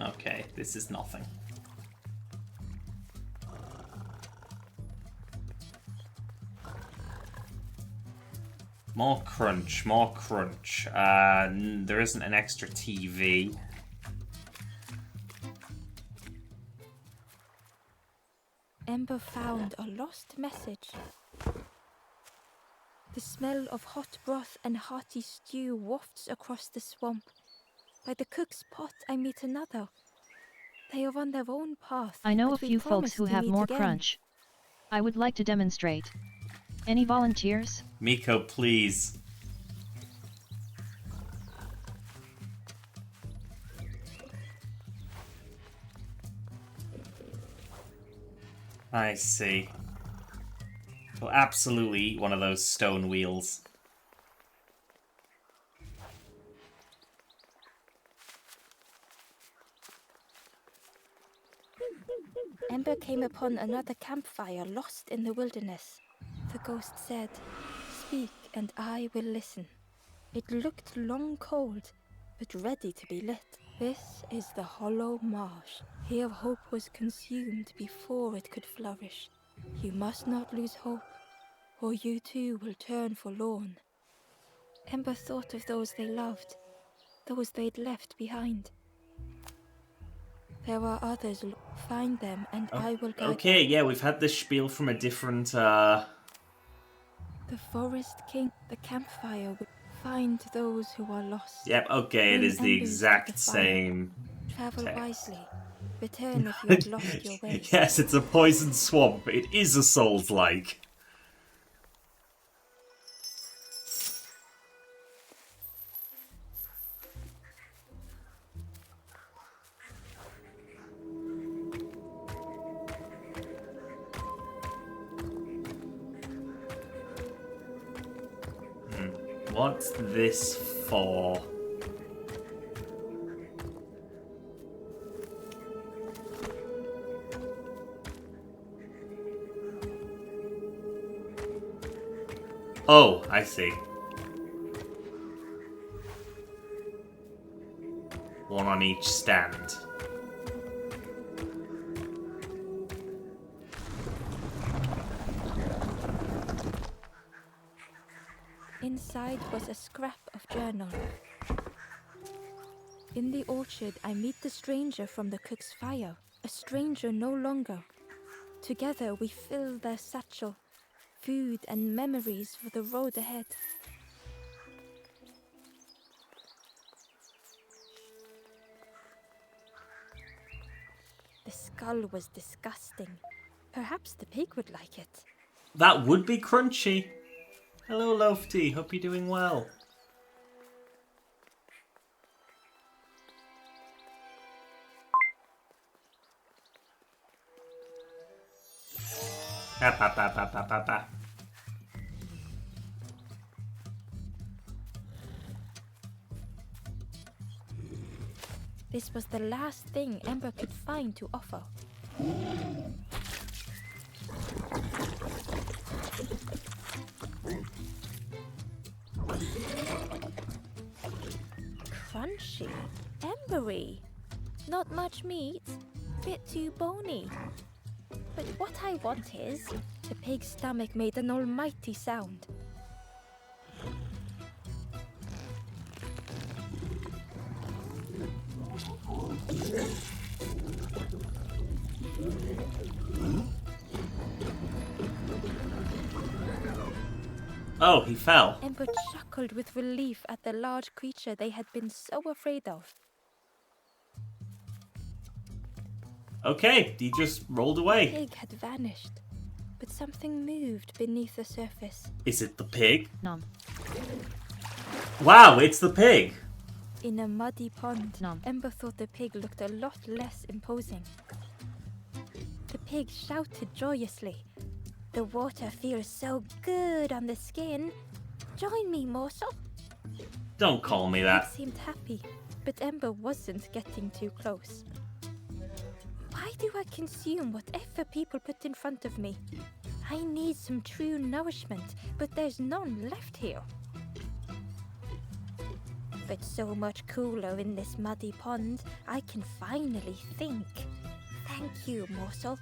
Okay, this is nothing. More crunch, more crunch. There isn't an extra TV. Ember found a lost message. The smell of hot broth and hearty stew wafts across the swamp. By the cook's pot, I meet another. They are on their own path. I know a but we few folks promised who to have meet more again. crunch. I would like to demonstrate. Any volunteers? Miko, please. I see. We'll absolutely eat one of those stone wheels. Ember came upon another campfire lost in the wilderness. The ghost said, "Speak and I will listen." It looked long cold, but ready to be lit. This is the Hollow Marsh. Here hope was consumed before it could flourish. You must not lose hope, or you too will turn forlorn. Ember thought of those they loved, those they'd left behind. There are others. Find them, and I will guide Okay, them. yeah, we've had this spiel from a different, The Forest King, the campfire, will find those who are lost. Yep, okay, it Bring is the embers to exact the fire. same Travel text. wisely. Return if you have lost your way. Yes, it's a poison swamp. It is a Souls-like. What's this for? Oh, I see. One on each stand. Inside was a scrap of journal. In the orchard, I meet the stranger from the cook's fire. A stranger no longer. Together we fill their satchel. Food and memories for the road ahead. The skull was disgusting. Perhaps the pig would like it. That would be crunchy. Hello, Lofty. Hope you're doing well. This was the last thing Ember could find to offer. Crunchy, embery, not much meat, bit too bony. But what I want is, the pig's stomach made an almighty sound. Oh, he fell. Ember chuckled with relief at the large creature they had been so afraid of. Okay, he just rolled The away. pig had vanished, but something moved beneath the surface. Is it the pig? Nom. Wow, it's the pig. In a muddy pond, Nom. Ember thought the pig looked a lot less imposing. The pig shouted joyously. The water feels so good on the skin. Join me, morsel. Don't call me It that. seemed happy, but Ember wasn't getting too close. Why do I consume whatever people put in front of me? I need some true nourishment, but there's none left here. But so much cooler in this muddy pond, I can finally think. Thank you, morsel.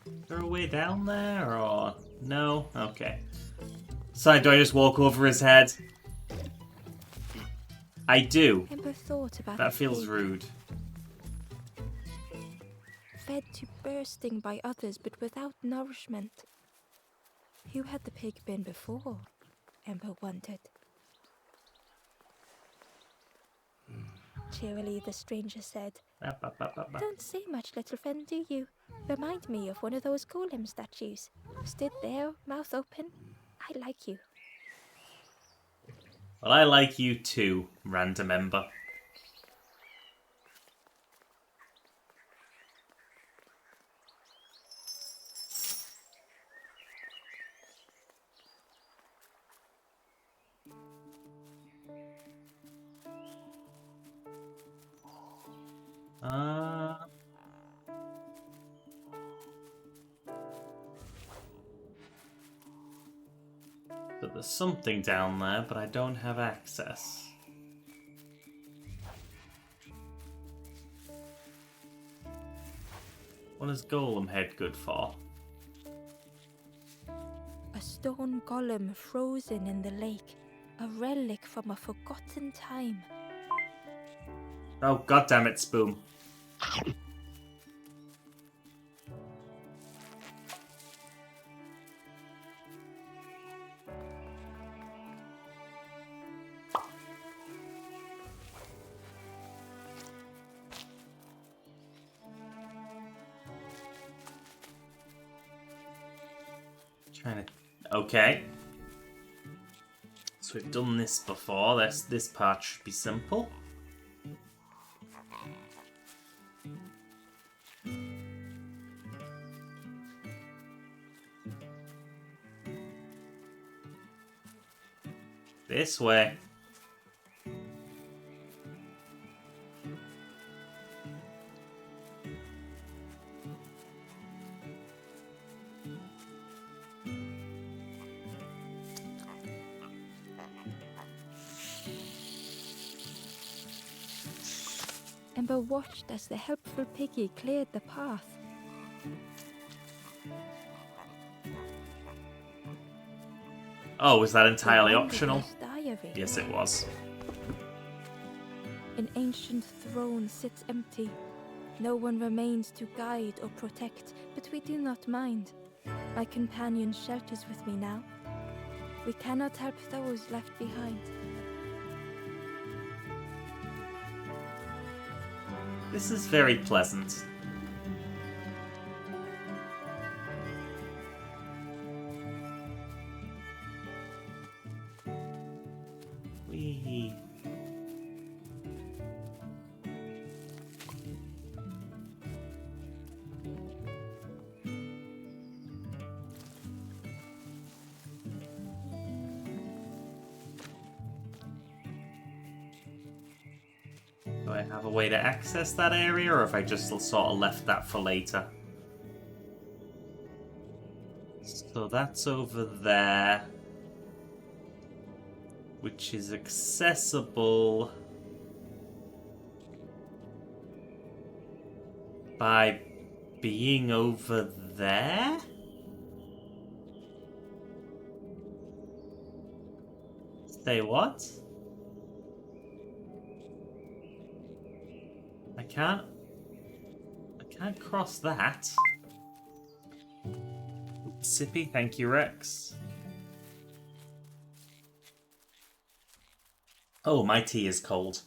Is there a way down there, or... No? Okay. So do I just walk over his head? I do. Ember thought about That the feels pig. rude. Fed to bursting by others, but without nourishment. Who had the pig been before? Ember wondered. Cheerily, the stranger said, "Don't say much, little friend, do you? Remind me of one of those golem statues. Stood there, mouth open. I like you." Well, I like you too, random Ember. So there's something down there, but I don't have access. What is Golem Head good for? A stone golem frozen in the lake. A relic from a forgotten time. Oh, goddammit, Spoon. Trying to... Okay. So we've done this before. This part should be simple. This way. Ember watched as the helpful piggy cleared the path. Oh, was that entirely The optional? Wanderer's Diary. Yes, it was. An ancient throne sits empty. No one remains to guide or protect, but we do not mind. My companion shelters with me now. We cannot help those left behind. This is very pleasant. Whee. Do I have a way to access that area, or if I just sort of left that for later? So that's over there, which is accessible by being over there? Say what? I can't cross that. Sippy, thank you, Rex. Oh, my tea is cold.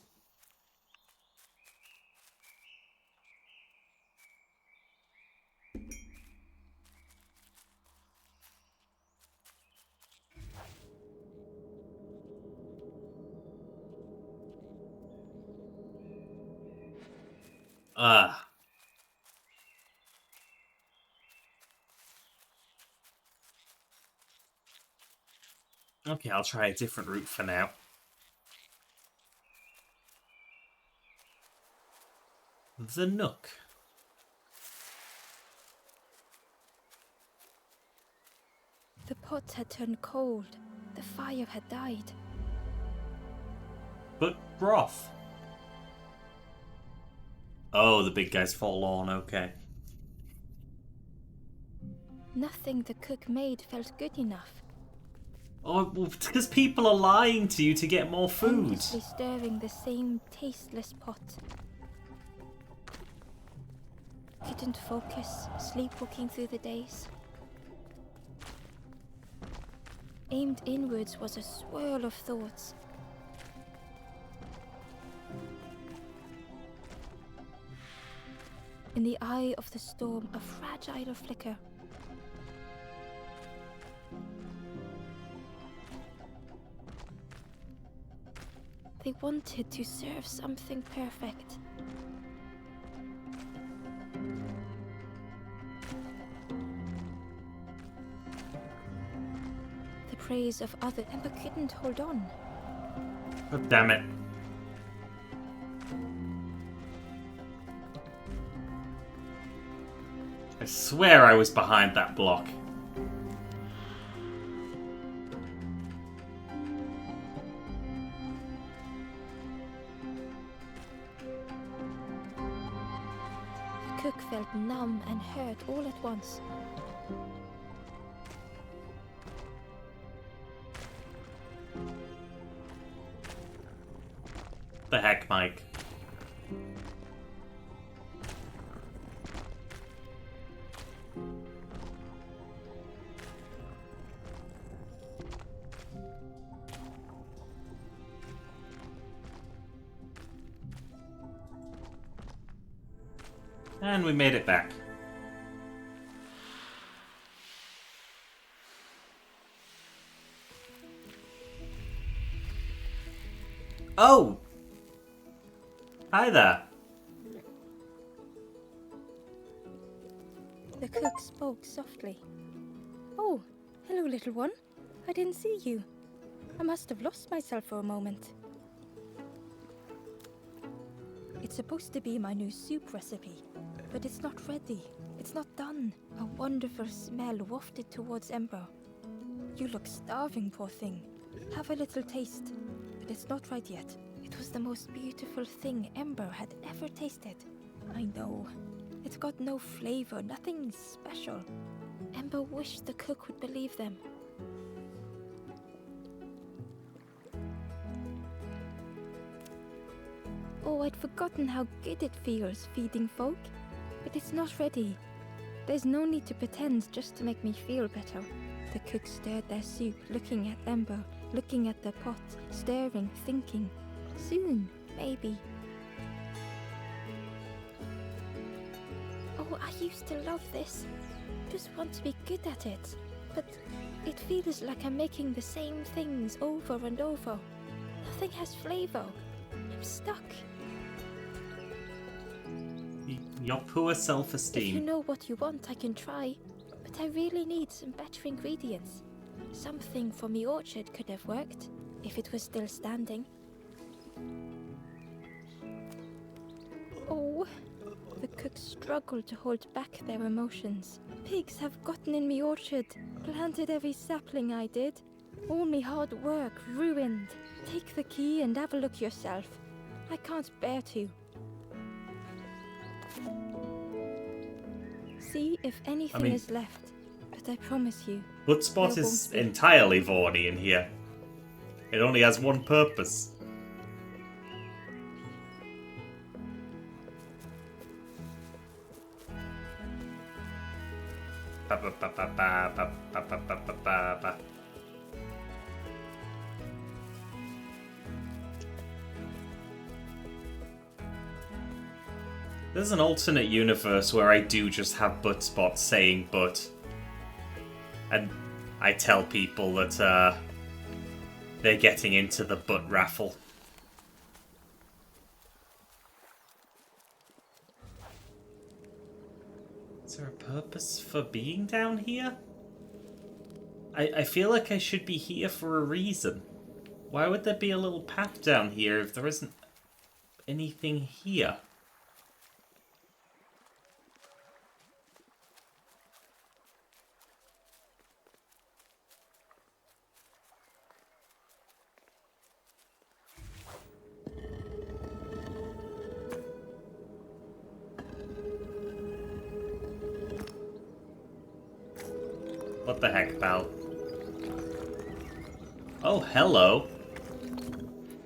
Ah. Okay, I'll try a different route for now. The Nook. The pot had turned cold. The fire had died. But broth. Oh, the big guy's forlorn, okay. Nothing the cook made felt good enough. Oh, well, because people are lying to you to get more food. Endlessly stirring the same tasteless pot. Couldn't focus, sleepwalking through the days. Aimed inwards was a swirl of thoughts. In the eye of the storm, a fragile flicker. They wanted to serve something perfect. The praise of others, Ember couldn't hold on. Oh, damn it. I swear I was behind that block. The cook felt numb and hurt all at once. The heck, Mike? And we made it back. Oh! Hi there. The cook spoke softly. Oh, hello, little one. I didn't see you. I must have lost myself for a moment. It's supposed to be my new soup recipe, but it's not ready. It's not done. A wonderful smell wafted towards Ember. You look starving, poor thing. Have a little taste, but it's not right yet. It was the most beautiful thing Ember had ever tasted. I know. It's got no flavor, nothing special. Ember wished the cook would believe them. Oh, I'd forgotten how good it feels feeding folk. But it's not ready. There's no need to pretend just to make me feel better. The cook stirred their soup, looking at Ember, looking at the pot, staring, thinking. Soon, maybe. Oh, I used to love this. Just want to be good at it. But it feels like I'm making the same things over and over. Nothing has flavor. I'm stuck. Your poor self-esteem. If you know what you want, I can try. But I really need some better ingredients. Something from the orchard could have worked, if it was still standing. Oh, the cook struggled to hold back their emotions. Pigs have gotten in me orchard, planted every sapling I did. All me hard work ruined. Take the key and have a look yourself. I can't bear to. See if anything is left, but I promise you. Bloodspot is entirely Vaughny in here. It only has one purpose. There's an alternate universe where I do just have Bloodspot saying "but," and I tell people that they're getting into the butt raffle. Is there a purpose for being down here? I feel like I should be here for a reason. Why would there be a little path down here if there isn't anything here? What the heck, pal? Oh, hello.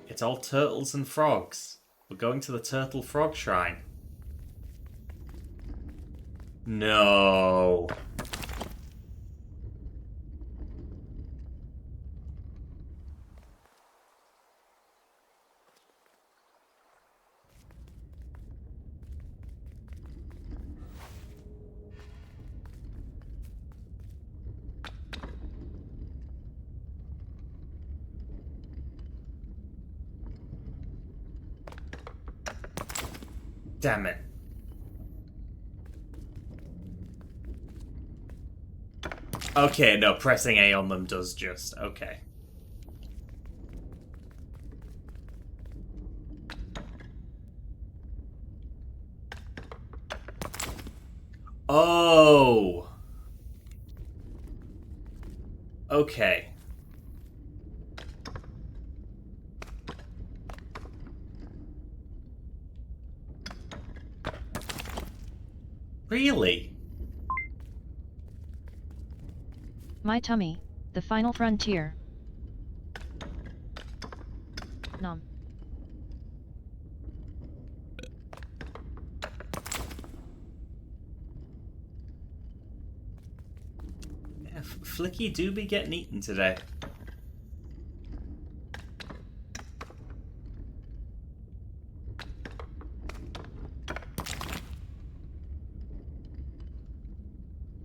It's all turtles and frogs. We're going to the Turtle Frog Shrine. No. Damn it. Okay, no, pressing A on them does just. Okay. Oh. Okay. Really? My tummy, the final frontier. Nom. Yeah, Flicky do be getting eaten today.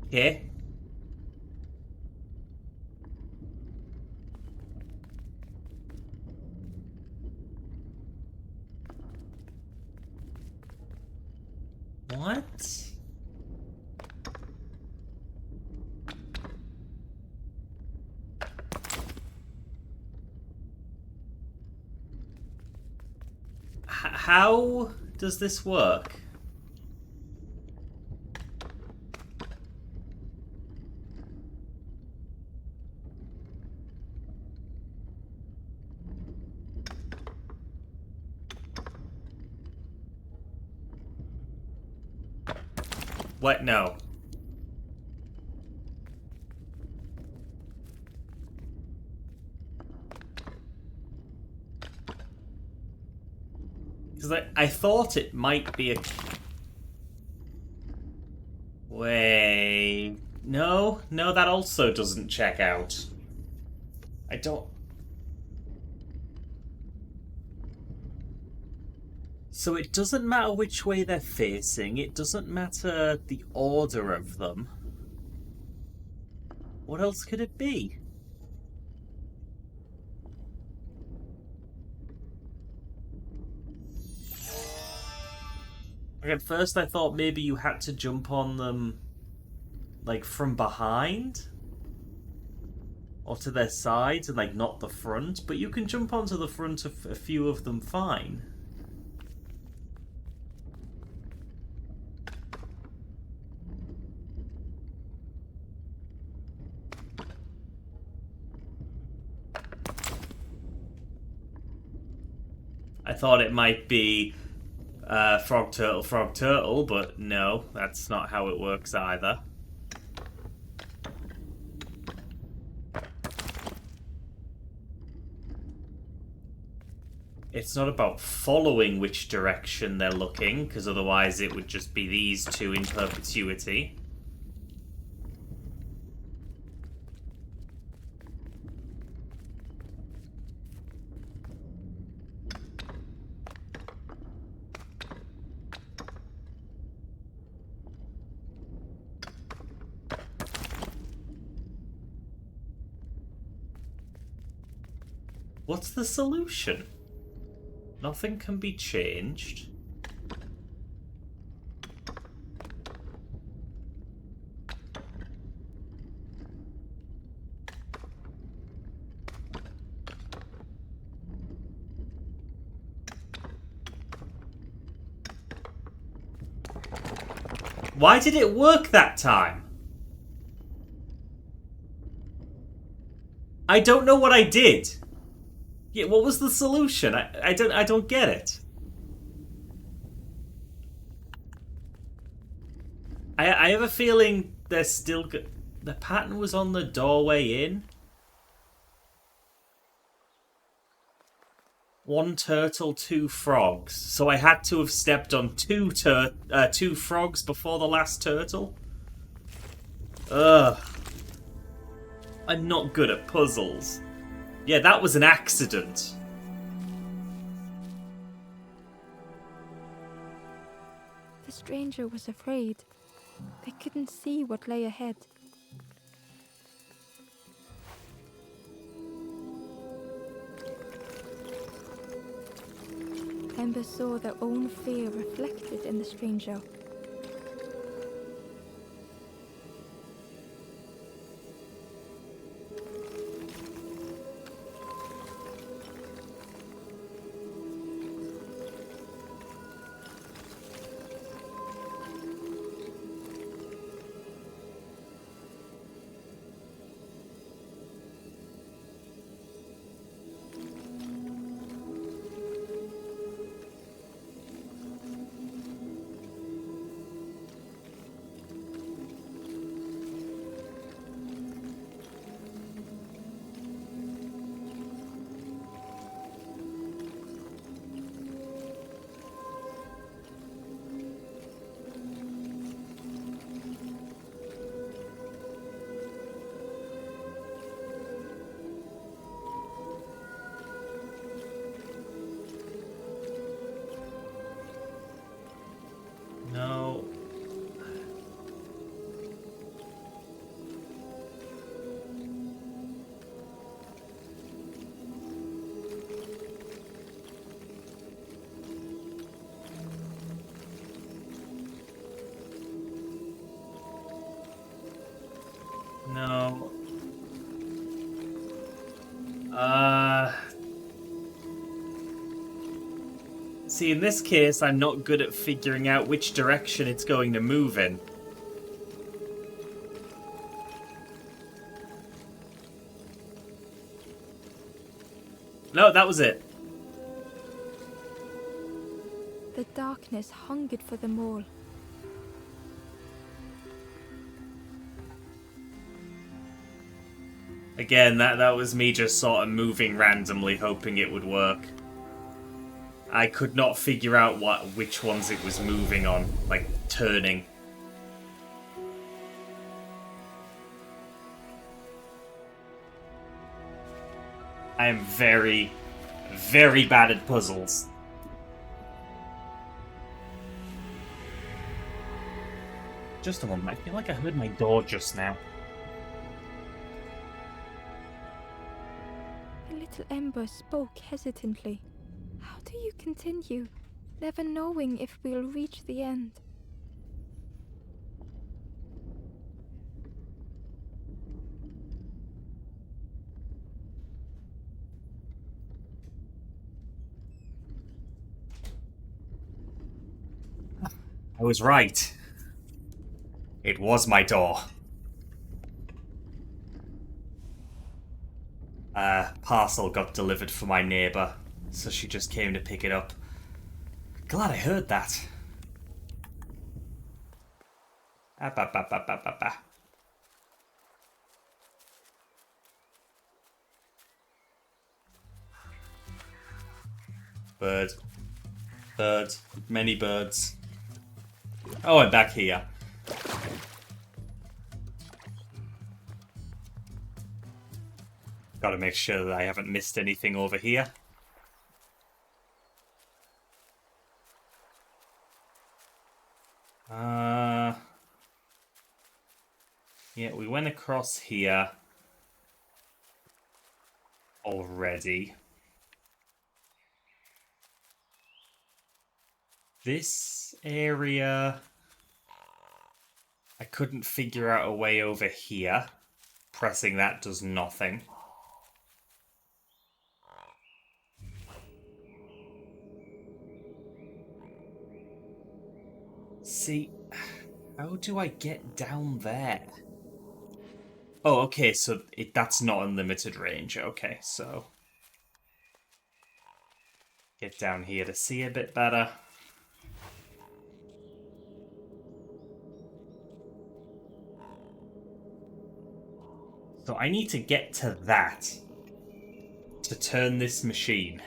Okay. What? How does this work? What? No. Because I thought it might be a... Wait... No, that also doesn't check out. I don't... So it doesn't matter which way they're facing, it doesn't matter the order of them. What else could it be? Like at first I thought maybe you had to jump on them, like, from behind? Or to their sides and, like, not the front, but you can jump onto the front of a few of them fine. I thought it might be frog, turtle, but no, that's not how it works either. It's not about following which direction they're looking, because otherwise it would just be these two in perpetuity. What's the solution? Nothing can be changed. Why did it work that time? I don't know what I did. Yeah, what was the solution? I don't get it. I have a feeling they're still the pattern was on the doorway in. One turtle, two frogs. So I had to have stepped on two frogs before the last turtle. Ugh. I'm not good at puzzles. Yeah, that was an accident. The stranger was afraid. They couldn't see what lay ahead. Ember saw their own fear reflected in the stranger. See, in this case, I'm not good at figuring out which direction it's going to move in. No, that was it. The darkness hungered for them all. Again, that was me just sort of moving randomly, hoping it would work. I could not figure out which ones it was moving on, like turning. I am very, very bad at puzzles. Just a moment, I feel like I heard my door just now. A little ember spoke hesitantly. How do you continue, never knowing if we'll reach the end? I was right. It was my door. Parcel got delivered for my neighbour, so she just came to pick it up. Glad I heard that. Bird. Bird. Many birds. Oh, I'm back here. Gotta make sure that I haven't missed anything over here. Yeah, we went across here already. This area, I couldn't figure out a way over here. Pressing that does nothing. See, how do I get down there? Oh, okay, so that's not unlimited range. Okay, so get down here to see a bit better. So I need to get to that to turn this machine.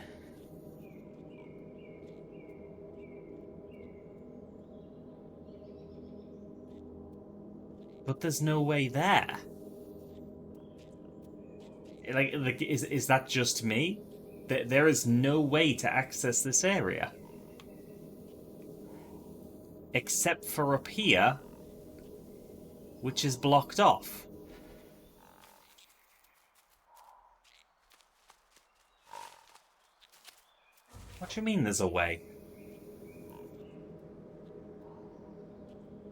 But there's no way there. Like is that just me? There is no way to access this area. Except for up here, which is blocked off. What do you mean there's a way?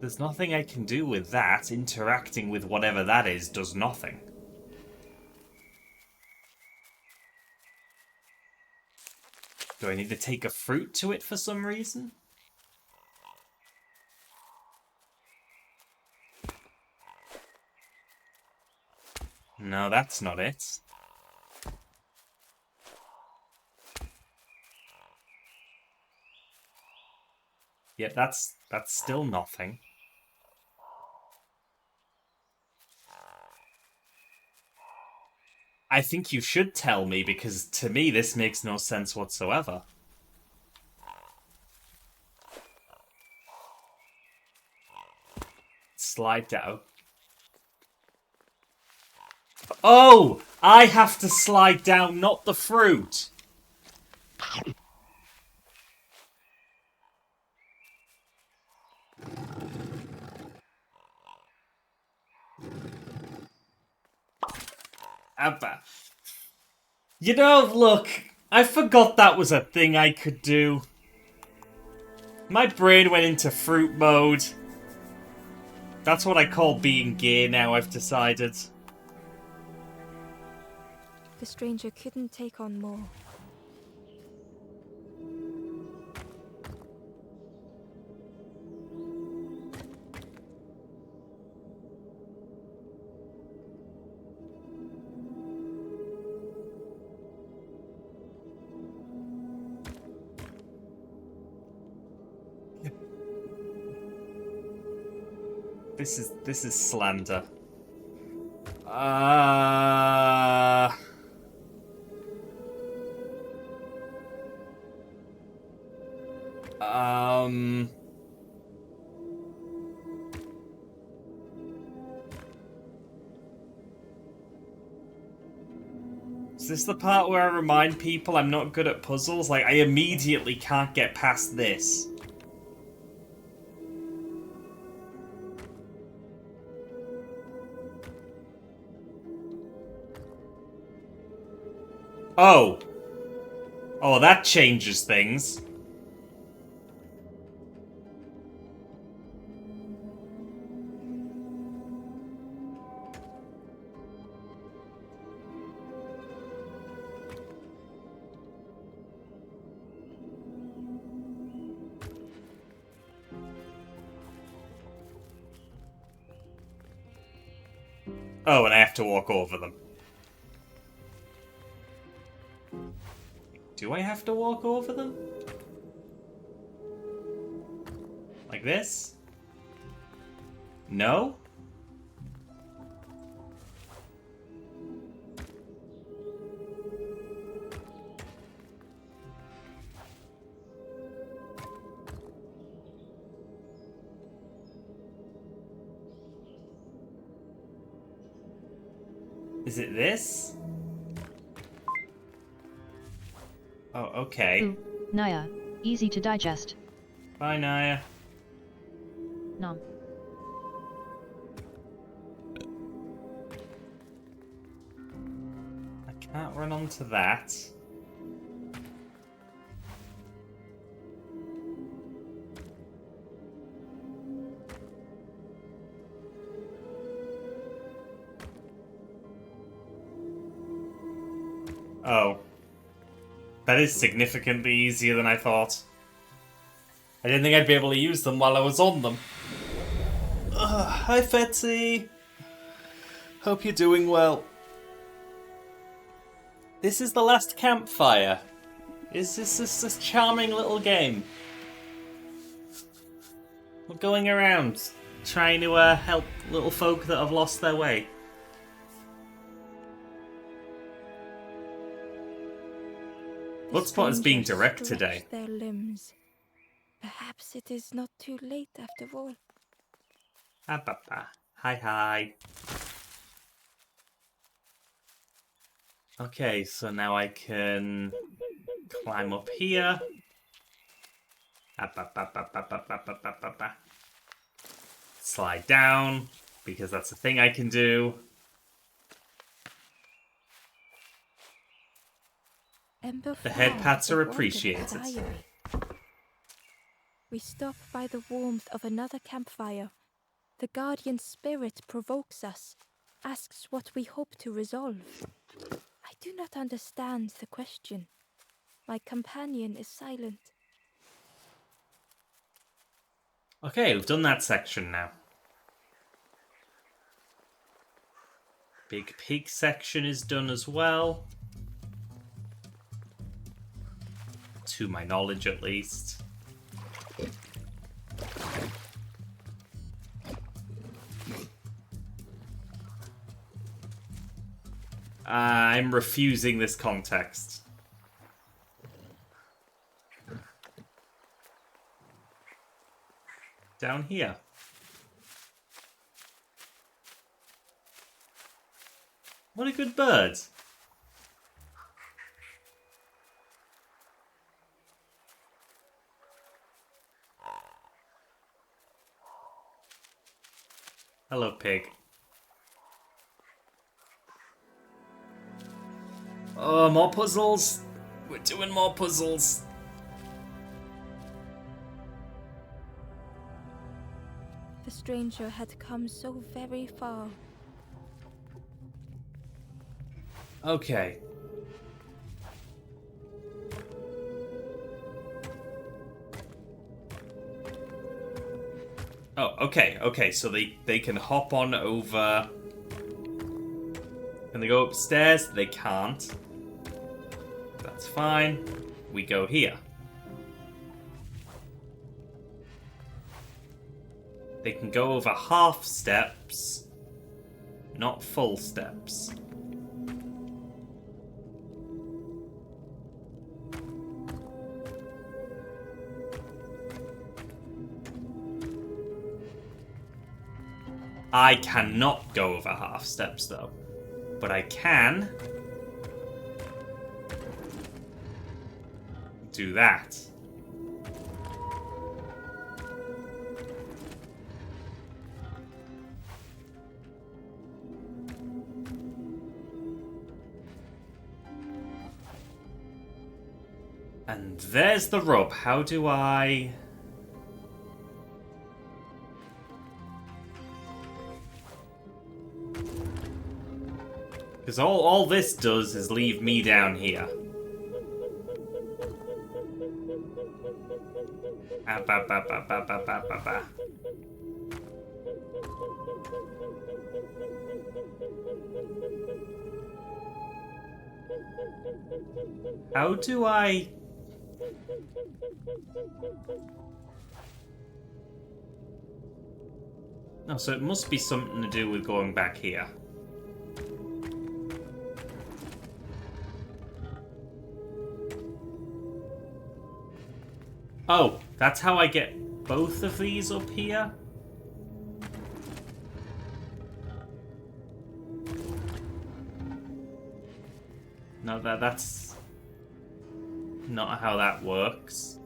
There's nothing I can do with that. Interacting with whatever that is does nothing. Do I need to take a fruit to it for some reason? No, that's not it. Yeah, that's still nothing. I think you should tell me, because to me this makes no sense whatsoever. Slide down. Oh! I have to slide down, not the fruit! Abba. You know, look, I forgot that was a thing I could do. My brain went into fruit mode. That's what I call being gay now, I've decided. The stranger couldn't take on more. This is slander. Uh... Um... Is this the part where I remind people I'm not good at puzzles? Like, I immediately can't get past this. Oh. Oh, that changes things. Oh, and I have to walk over them. Do I have to walk over them? Like this? No? Is it this? Oh, okay. Ooh, Naya. Easy to digest. Bye, Naya. Nom. I can't run onto that. Oh. That is significantly easier than I thought. I didn't think I'd be able to use them while I was on them. Hi, Fetzy. Hope you're doing well. This is the Last Campfire. Is this charming little game? We're going around trying to help little folk that have lost their way. Bloodspot is being direct today. Their limbs. Perhaps it is not too late after all. Hi. Okay, so now I can climb up here. Slide down, because that's a thing I can do. The head pats are appreciated. We stop by the warmth of another campfire. The guardian spirit provokes us, asks what we hope to resolve. I do not understand the question. My companion is silent. Okay, we've done that section now. Big pig section is done as well. To my knowledge, at least. I'm refusing this context. Down here. What a good bird. Hello, pig. Oh, more puzzles. We're doing more puzzles. The stranger had come so very far. Okay. Oh, okay, so they can hop on over. Can they go upstairs? They can't. That's fine. We go here. They can go over half steps, not full steps. I cannot go over half steps, though. But I can do that. And there's the rub. How do I... Because all this does is leave me down here. Ah, ba, ba, ba, ba, ba, ba, ba, ba. How do I... No, so it must be something to do with going back here. Oh, that's how I get both of these up here? No, that's not how that works.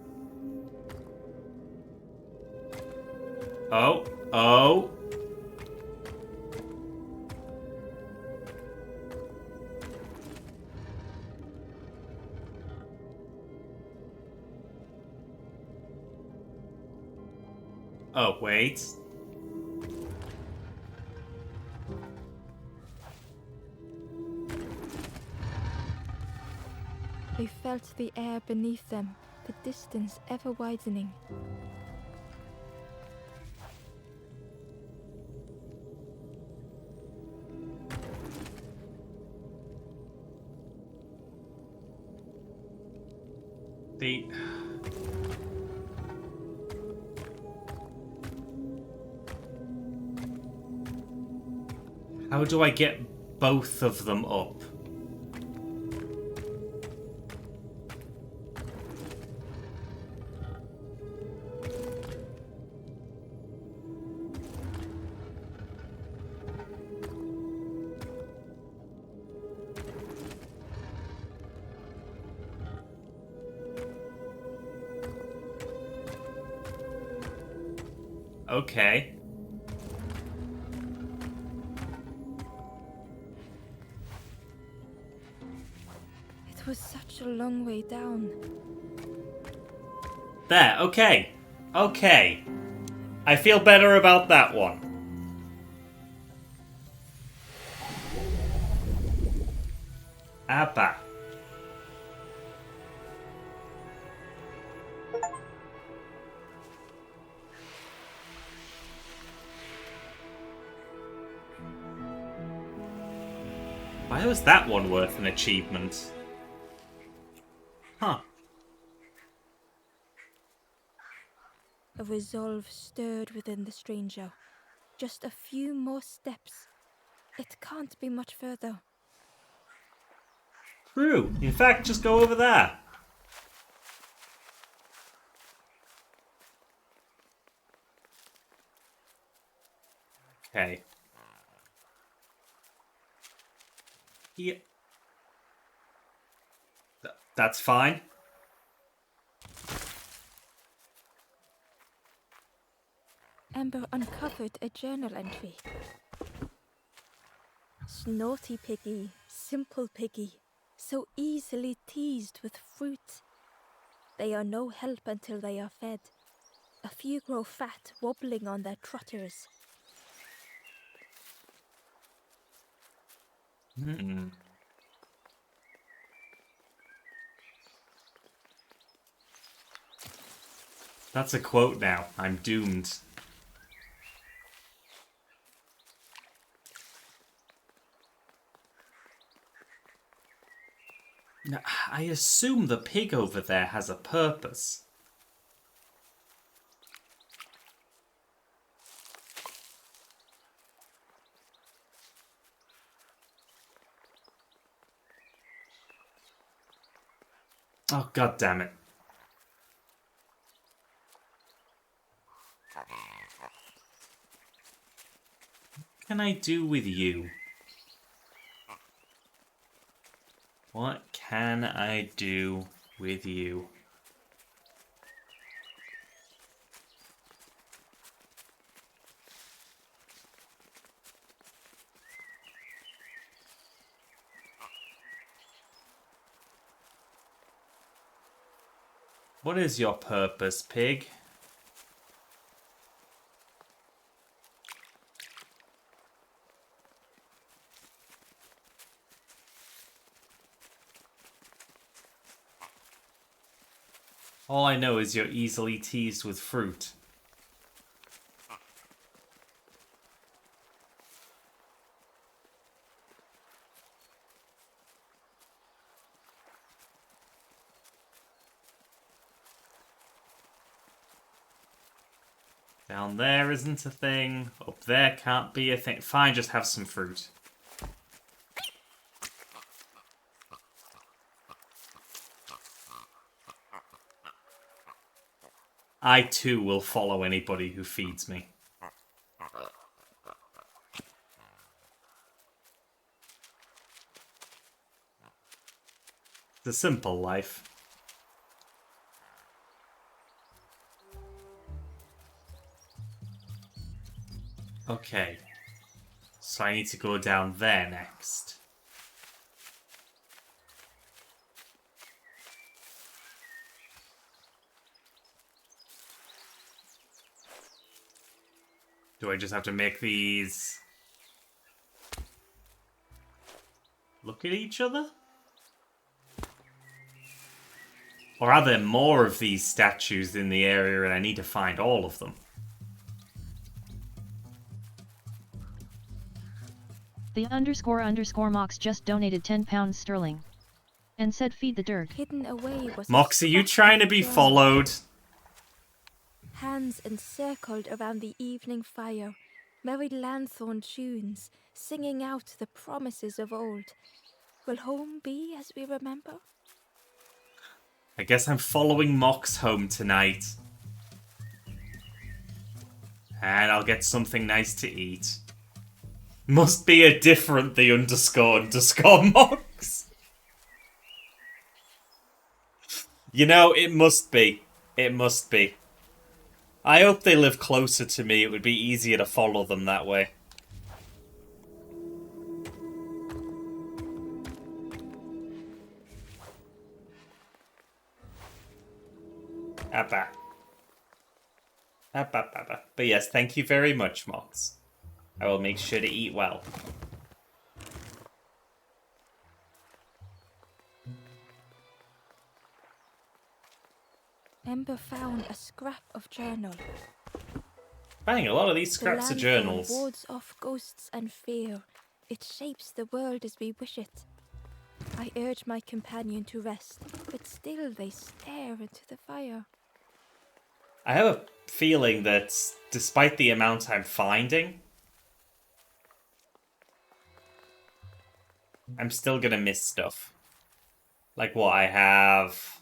Oh, oh. Oh, wait. They felt the air beneath them, the distance ever widening. The... How do I get both of them up? Okay. It was such a long way down. There, okay. Okay. I feel better about that one. Abba. Why was that one worth an achievement? Huh. A resolve stirred within the stranger. Just a few more steps. It can't be much further. True. In fact, just go over there. Okay. Yeah. That's fine. Amber uncovered a journal entry. Snotty piggy, simple piggy, so easily teased with fruit. They are no help until they are fed. A few grow fat, wobbling on their trotters. That's a quote now. I'm doomed. Now, I assume the pig over there has a purpose. Oh, god damn it. What can I do with you? What can I do with you? What is your purpose, pig? All I know is you're easily teased with fruit. Down there isn't a thing. Up there can't be a thing. Fine, just have some fruit. I too will follow anybody who feeds me. It's a simple life. Okay. So I need to go down there next. Do I just have to make these look at each other? Or are there more of these statues in the area and I need to find all of them? The _ Mox just donated £10 sterling. And said feed the dirt. Hidden away was Mox, are you trying to be followed? Hands encircled around the evening fire, merry lanthorn tunes, singing out the promises of old. Will home be as we remember? I guess I'm following Mox home tonight. And I'll get something nice to eat. Must be a different the _ Mox. You know, it must be. It must be. I hope they live closer to me. It would be easier to follow them that way. Abba. Abba, abba. But yes, thank you very much, Mox. I will make sure to eat well. Ember found a scrap of journal. Bang, a lot of these scraps The are lanthorn journals. wards off ghosts and fear. It shapes the world as we wish it. I urge my companion to rest, but still they stare into the fire. I have a feeling that despite the amount I'm finding, I'm still gonna miss stuff. Like what I have.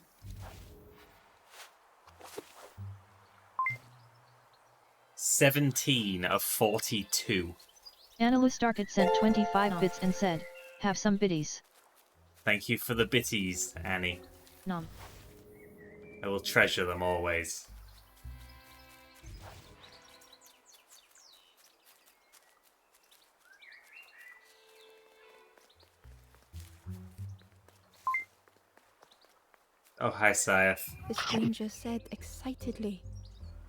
$17 of 42. Annalise Starkett sent 25 bits and said, have some biddies. Thank you for the bitties, Annie. Nom. I will treasure them always. Oh, hi, Saif. The stranger said excitedly,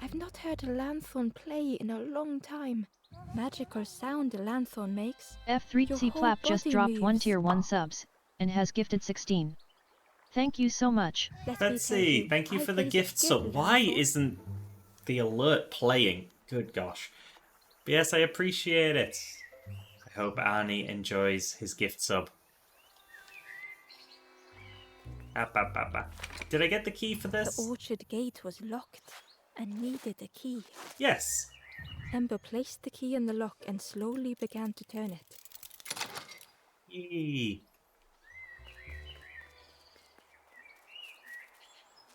I've not heard a lanthorn play in a long time. Magical sound a lanthorn makes. F3 Your C whole Plap just body dropped 1 moves. tier 1 subs, and has gifted 16. Thank you so much. Let me Let's tell see. Thank you I for the place gift skill, sub. Why lanthorn. isn't the alert playing? Good gosh. But yes, I appreciate it. I hope Arnie enjoys his gift sub. Did I get the key for this? The orchard gate was locked and needed a key. Yes. Ember placed the key in the lock and slowly began to turn it. Yee.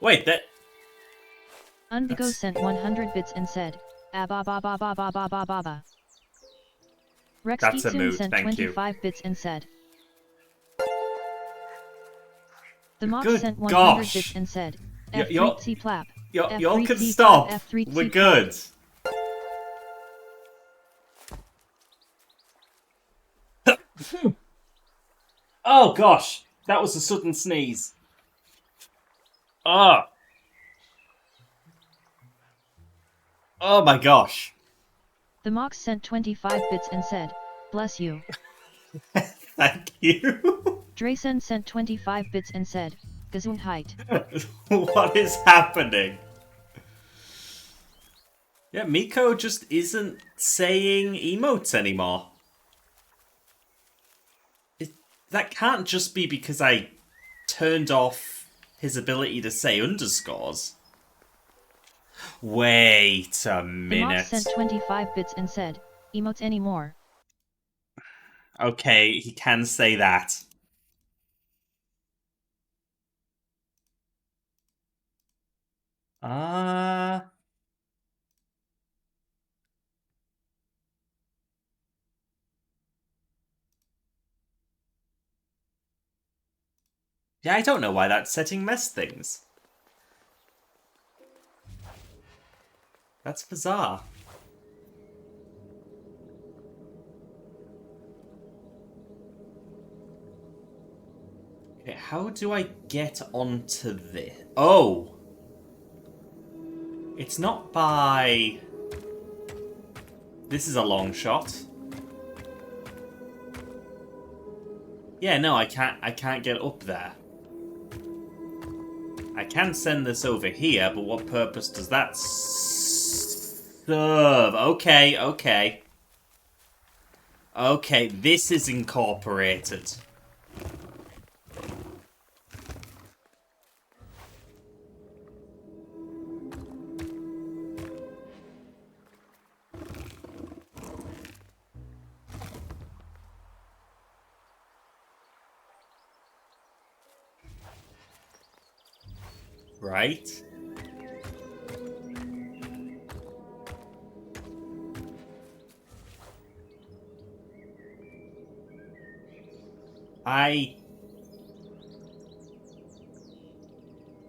Wait, that... Unbigo sent 100 bits and said, "Ah ba ba ba ba ba ba ba ba ba." That's a Rexkitsune mood, sent thank you. 25 bits and said. The Mox Good sent 100 gosh. bits and said, Y'all F3C plap. y'all can F3C stop. plap, F3C We're plap. good. Oh gosh, that was a sudden sneeze. Ah. Oh my gosh. The Mox sent 25 bits and said, "Bless you." Thank you. Draysen sent 25 bits and said, "Gesundheit." What is happening? Yeah, Miko just isn't saying emotes anymore. That can't just be because I turned off his ability to say underscores. Wait a The minute. Mox sent 25 bits and said, "Emotes anymore." Okay, he can say that. Yeah, I don't know why that setting messed things. That's bizarre. Okay, how do I get onto this? Oh! It's not by... This is a long shot. Yeah, no, I can't get up there. I can send this over here, but what purpose does that serve? Okay, okay. Okay, this is incorporated. Right?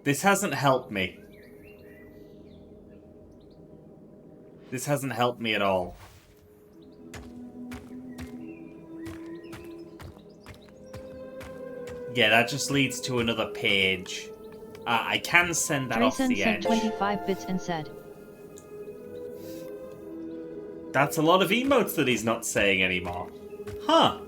This hasn't helped me. This hasn't helped me at all. Yeah, that just leads to another page. I can send that off Draysen the sent edge. 25 bits and said, That's a lot of emotes that he's not saying anymore. Huh.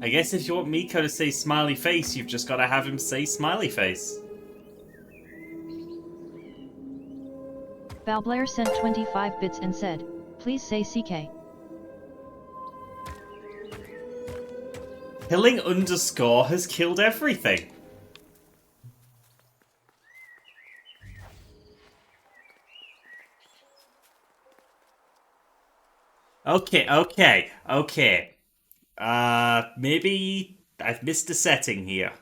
I guess if you want Miko to say smiley face, you've just got to have him say smiley face. Balblair sent 25 bits and said, "Please say CK." Killing underscore has killed everything. Okay. Maybe I've missed a setting here.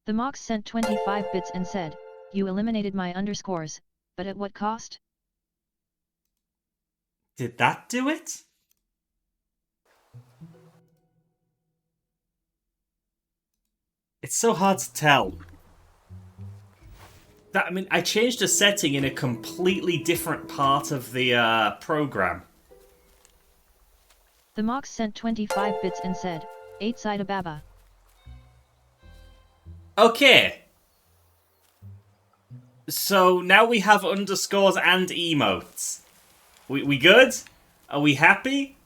The Mox sent 25 bits and said, "You eliminated my underscores, but at what cost?" Did that do it? It's so hard to tell. I mean, I changed a setting in a completely different part of the program. The Mox sent 25 bits and said, "8 Sida Baba." Okay. So now we have underscores and emotes. We good? Are we happy?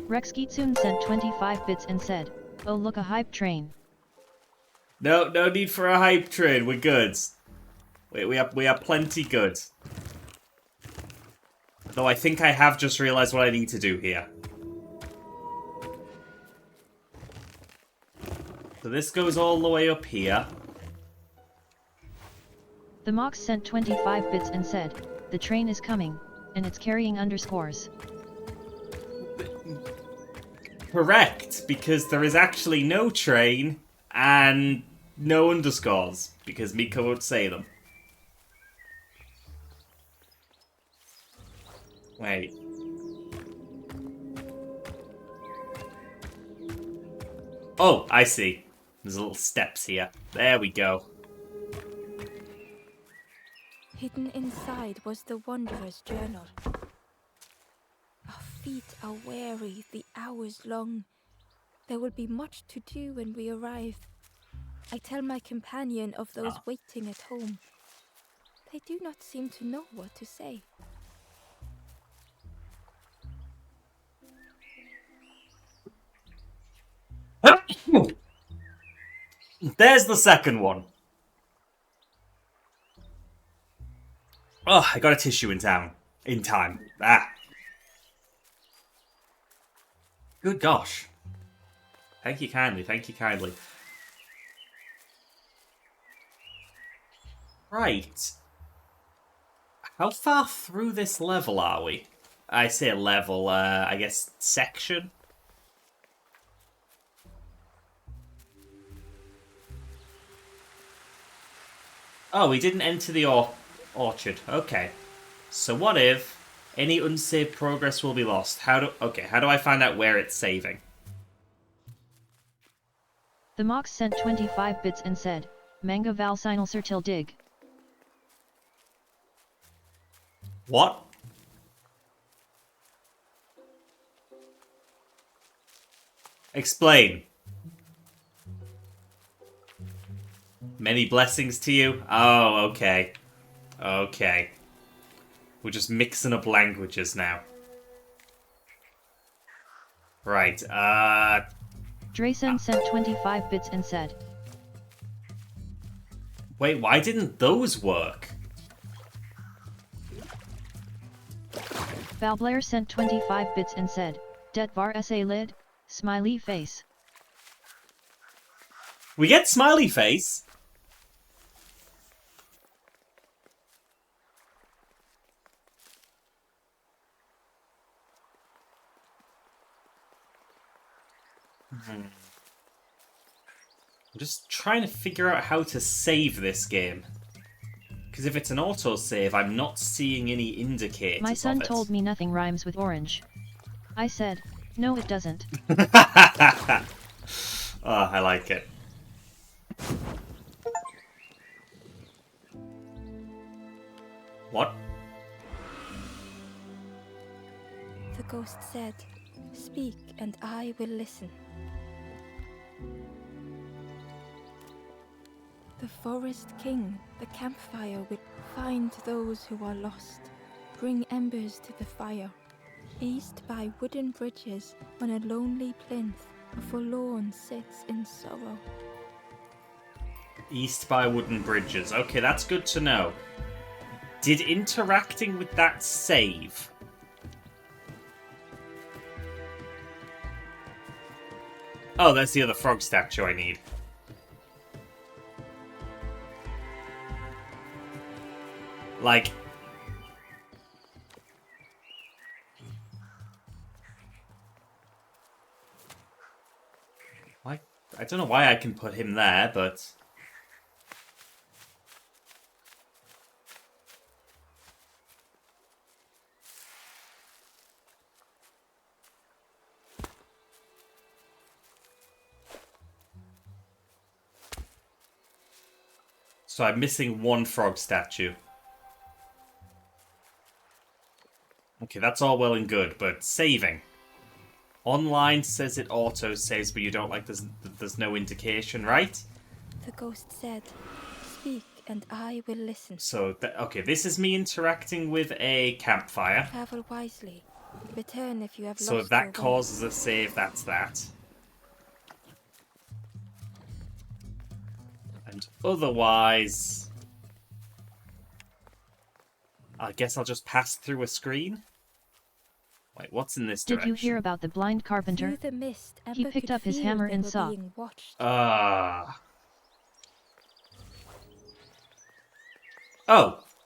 Rexkitsune sent 25 bits and said, "Oh look, a hype train." No need for a hype train. We're good. We are plenty good. Though I think I have just realised what I need to do here. So this goes all the way up here. The Mox sent 25 bits and said, the train is coming, and it's carrying underscores. Correct, because there is actually no train and no underscores, because Miko won't say them. Wait. Oh, I see. There's little steps here. There we go. Hidden inside was the Wanderer's journal. Our feet are weary, the hours long. There will be much to do when we arrive. I tell my companion of those waiting at home. They do not seem to know what to say. There's the second one. Oh, I got a tissue in town. In time. Ah. Good gosh. Thank you kindly, thank you kindly. Right. How far through this level are we? I say level, I guess section? Oh, we didn't enter the orchard. Okay. So what if any unsaved progress will be lost? How do I find out where it's saving? The Mox sent 25 bits and said, Manga Val Sinal Sertil Dig. What? Explain. Many blessings to you? Oh, okay. Okay. We're just mixing up languages now. Right, Drayson sent 25 bits and said, wait, why didn't those work? Val Blair sent 25 bits and said, Det var sa lid, smiley face. We get smiley face? I'm just trying to figure out how to save this game. Because if it's an autosave, I'm not seeing any indicators My son of it. told me nothing rhymes with orange. I said, no it doesn't. Oh, I like it. What? The ghost said, speak and I will listen. The forest king, the campfire will find those who are lost. Bring embers to the fire. East by wooden bridges, on a lonely plinth, a forlorn sits in sorrow. East by wooden bridges. Okay, that's good to know. Did interacting with that save? Oh, that's the other frog statue I need. Like... why? I don't know why I can put him there, but... So I'm missing one frog statue. Okay, that's all well and good, but saving. Online says it auto-saves, but you don't like there's no indication, right? The ghost said, speak and I will listen. So, okay, this is me interacting with a campfire. Travel wisely. Return if you have So lost if that your way. causes a save, that's that. And otherwise... I guess I'll just pass through a screen. Wait, what's in this Did direction? you hear about the blind carpenter? Through the mist, He Ember picked could up his feel hammer they and were saw. being watched. Oh,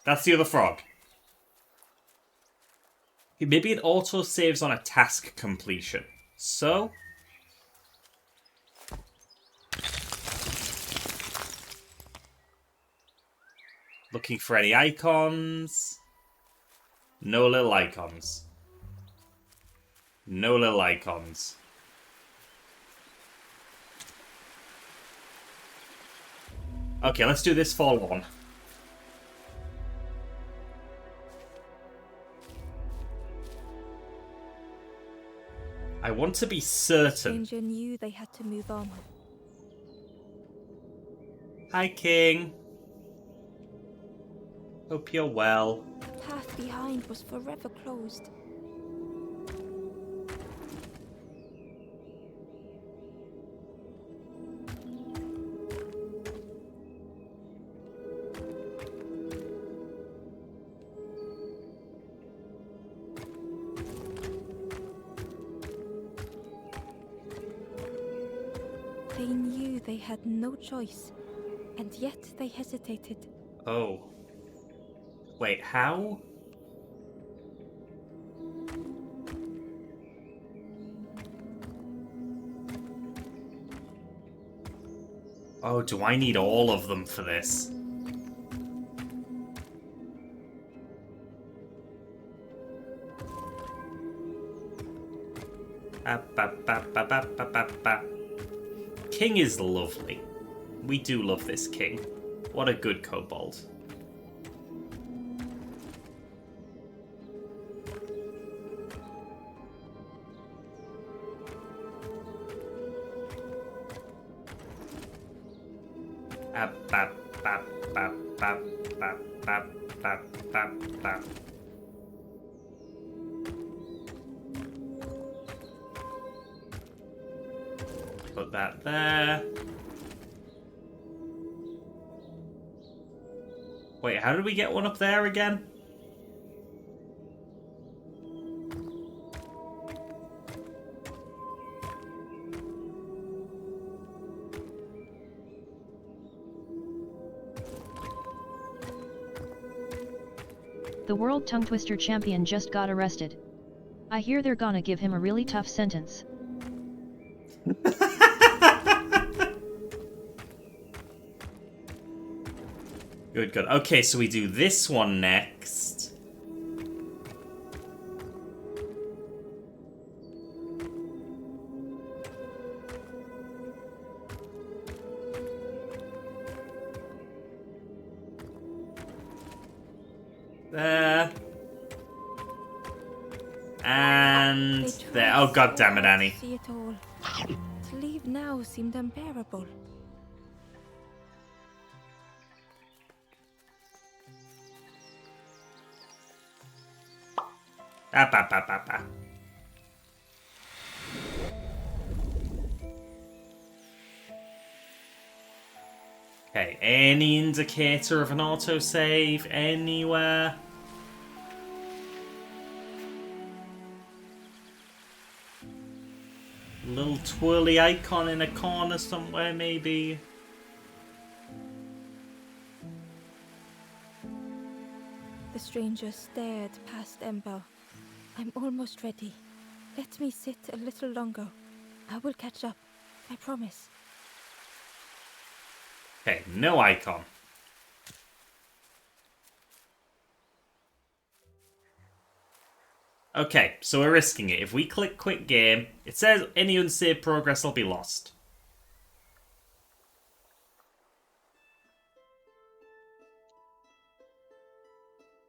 that's the other frog. Maybe it auto saves on a task completion. So. Looking for any icons. No little icons. No little icons. Okay, let's do this forlorn. I want to be certain. The stranger knew they had to move on. Hi, King. Hope you're well. The path behind was forever closed. They knew they had no choice, and yet they hesitated. Oh. Wait, how? Oh, do I need all of them for this? King is lovely. We do love this king. What a good kobold. Put that there. Wait, how did we get one up there again? The World Tongue Twister champion just got arrested. I hear they're gonna give him a really tough sentence. Good, good. Okay, so we do this one next. There. And there. Oh, god damn it, Annie. See it all. To leave now seemed unbearable. Okay, any indicator of an autosave anywhere? Little twirly icon in a corner somewhere, maybe? The stranger stared past Ember. I'm almost ready. Let me sit a little longer. I will catch up. I promise. Okay, no icon. Okay, so we're risking it. If we click quit game, it says any unsaved progress will be lost.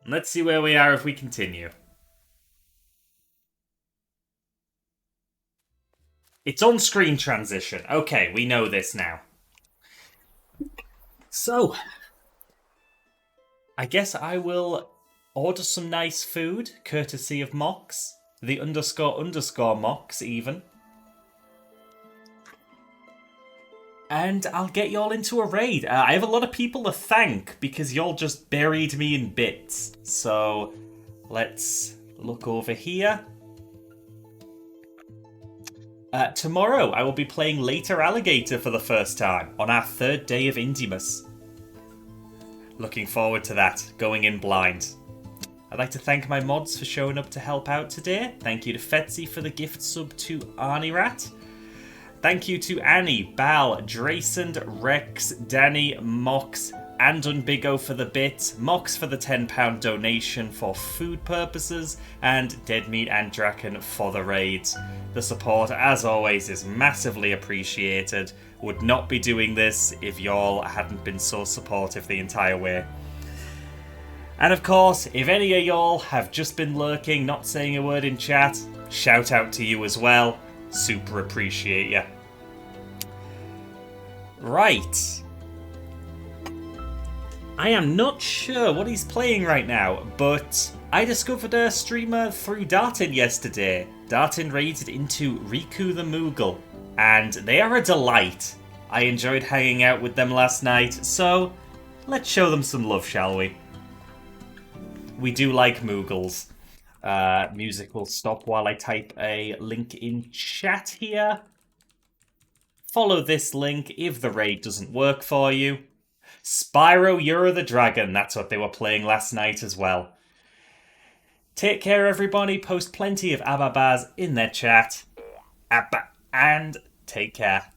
Let's see where we are if we continue. It's on-screen transition. Okay, we know this now. So, I guess I will order some nice food, courtesy of Mox. The __ Mox, even. And I'll get y'all into a raid. I have a lot of people to thank because y'all just buried me in bits. So, let's look over here. Tomorrow, I will be playing Later Alligator for the first time on our 3rd day of Indimus. Looking forward to that, going in blind. I'd like to thank my mods for showing up to help out today. Thank you to Fetzy for the gift sub to Arnierat. Thank you to Annie, Bal, Draysand, Rex, Danny, Mox, and Unbigo for the bit, Mox for the £10 donation for food purposes, and Deadmeat and Draken for the raids. The support, as always, is massively appreciated. Would not be doing this if y'all hadn't been so supportive the entire way. And of course, if any of y'all have just been lurking, not saying a word in chat, shout out to you as well. Super appreciate ya. Right. I am not sure what he's playing right now, but I discovered a streamer through Dartin yesterday. Dartin raided into Riku the Moogle, and they are a delight. I enjoyed hanging out with them last night, so let's show them some love, shall we? We do like Moogles. Music will stop while I type a link in chat here. Follow this link if the raid doesn't work for you. Spyro You're the Dragon, that's what they were playing last night as well. Take care, everybody. Post plenty of Ababas in their chat. Abba, and take care.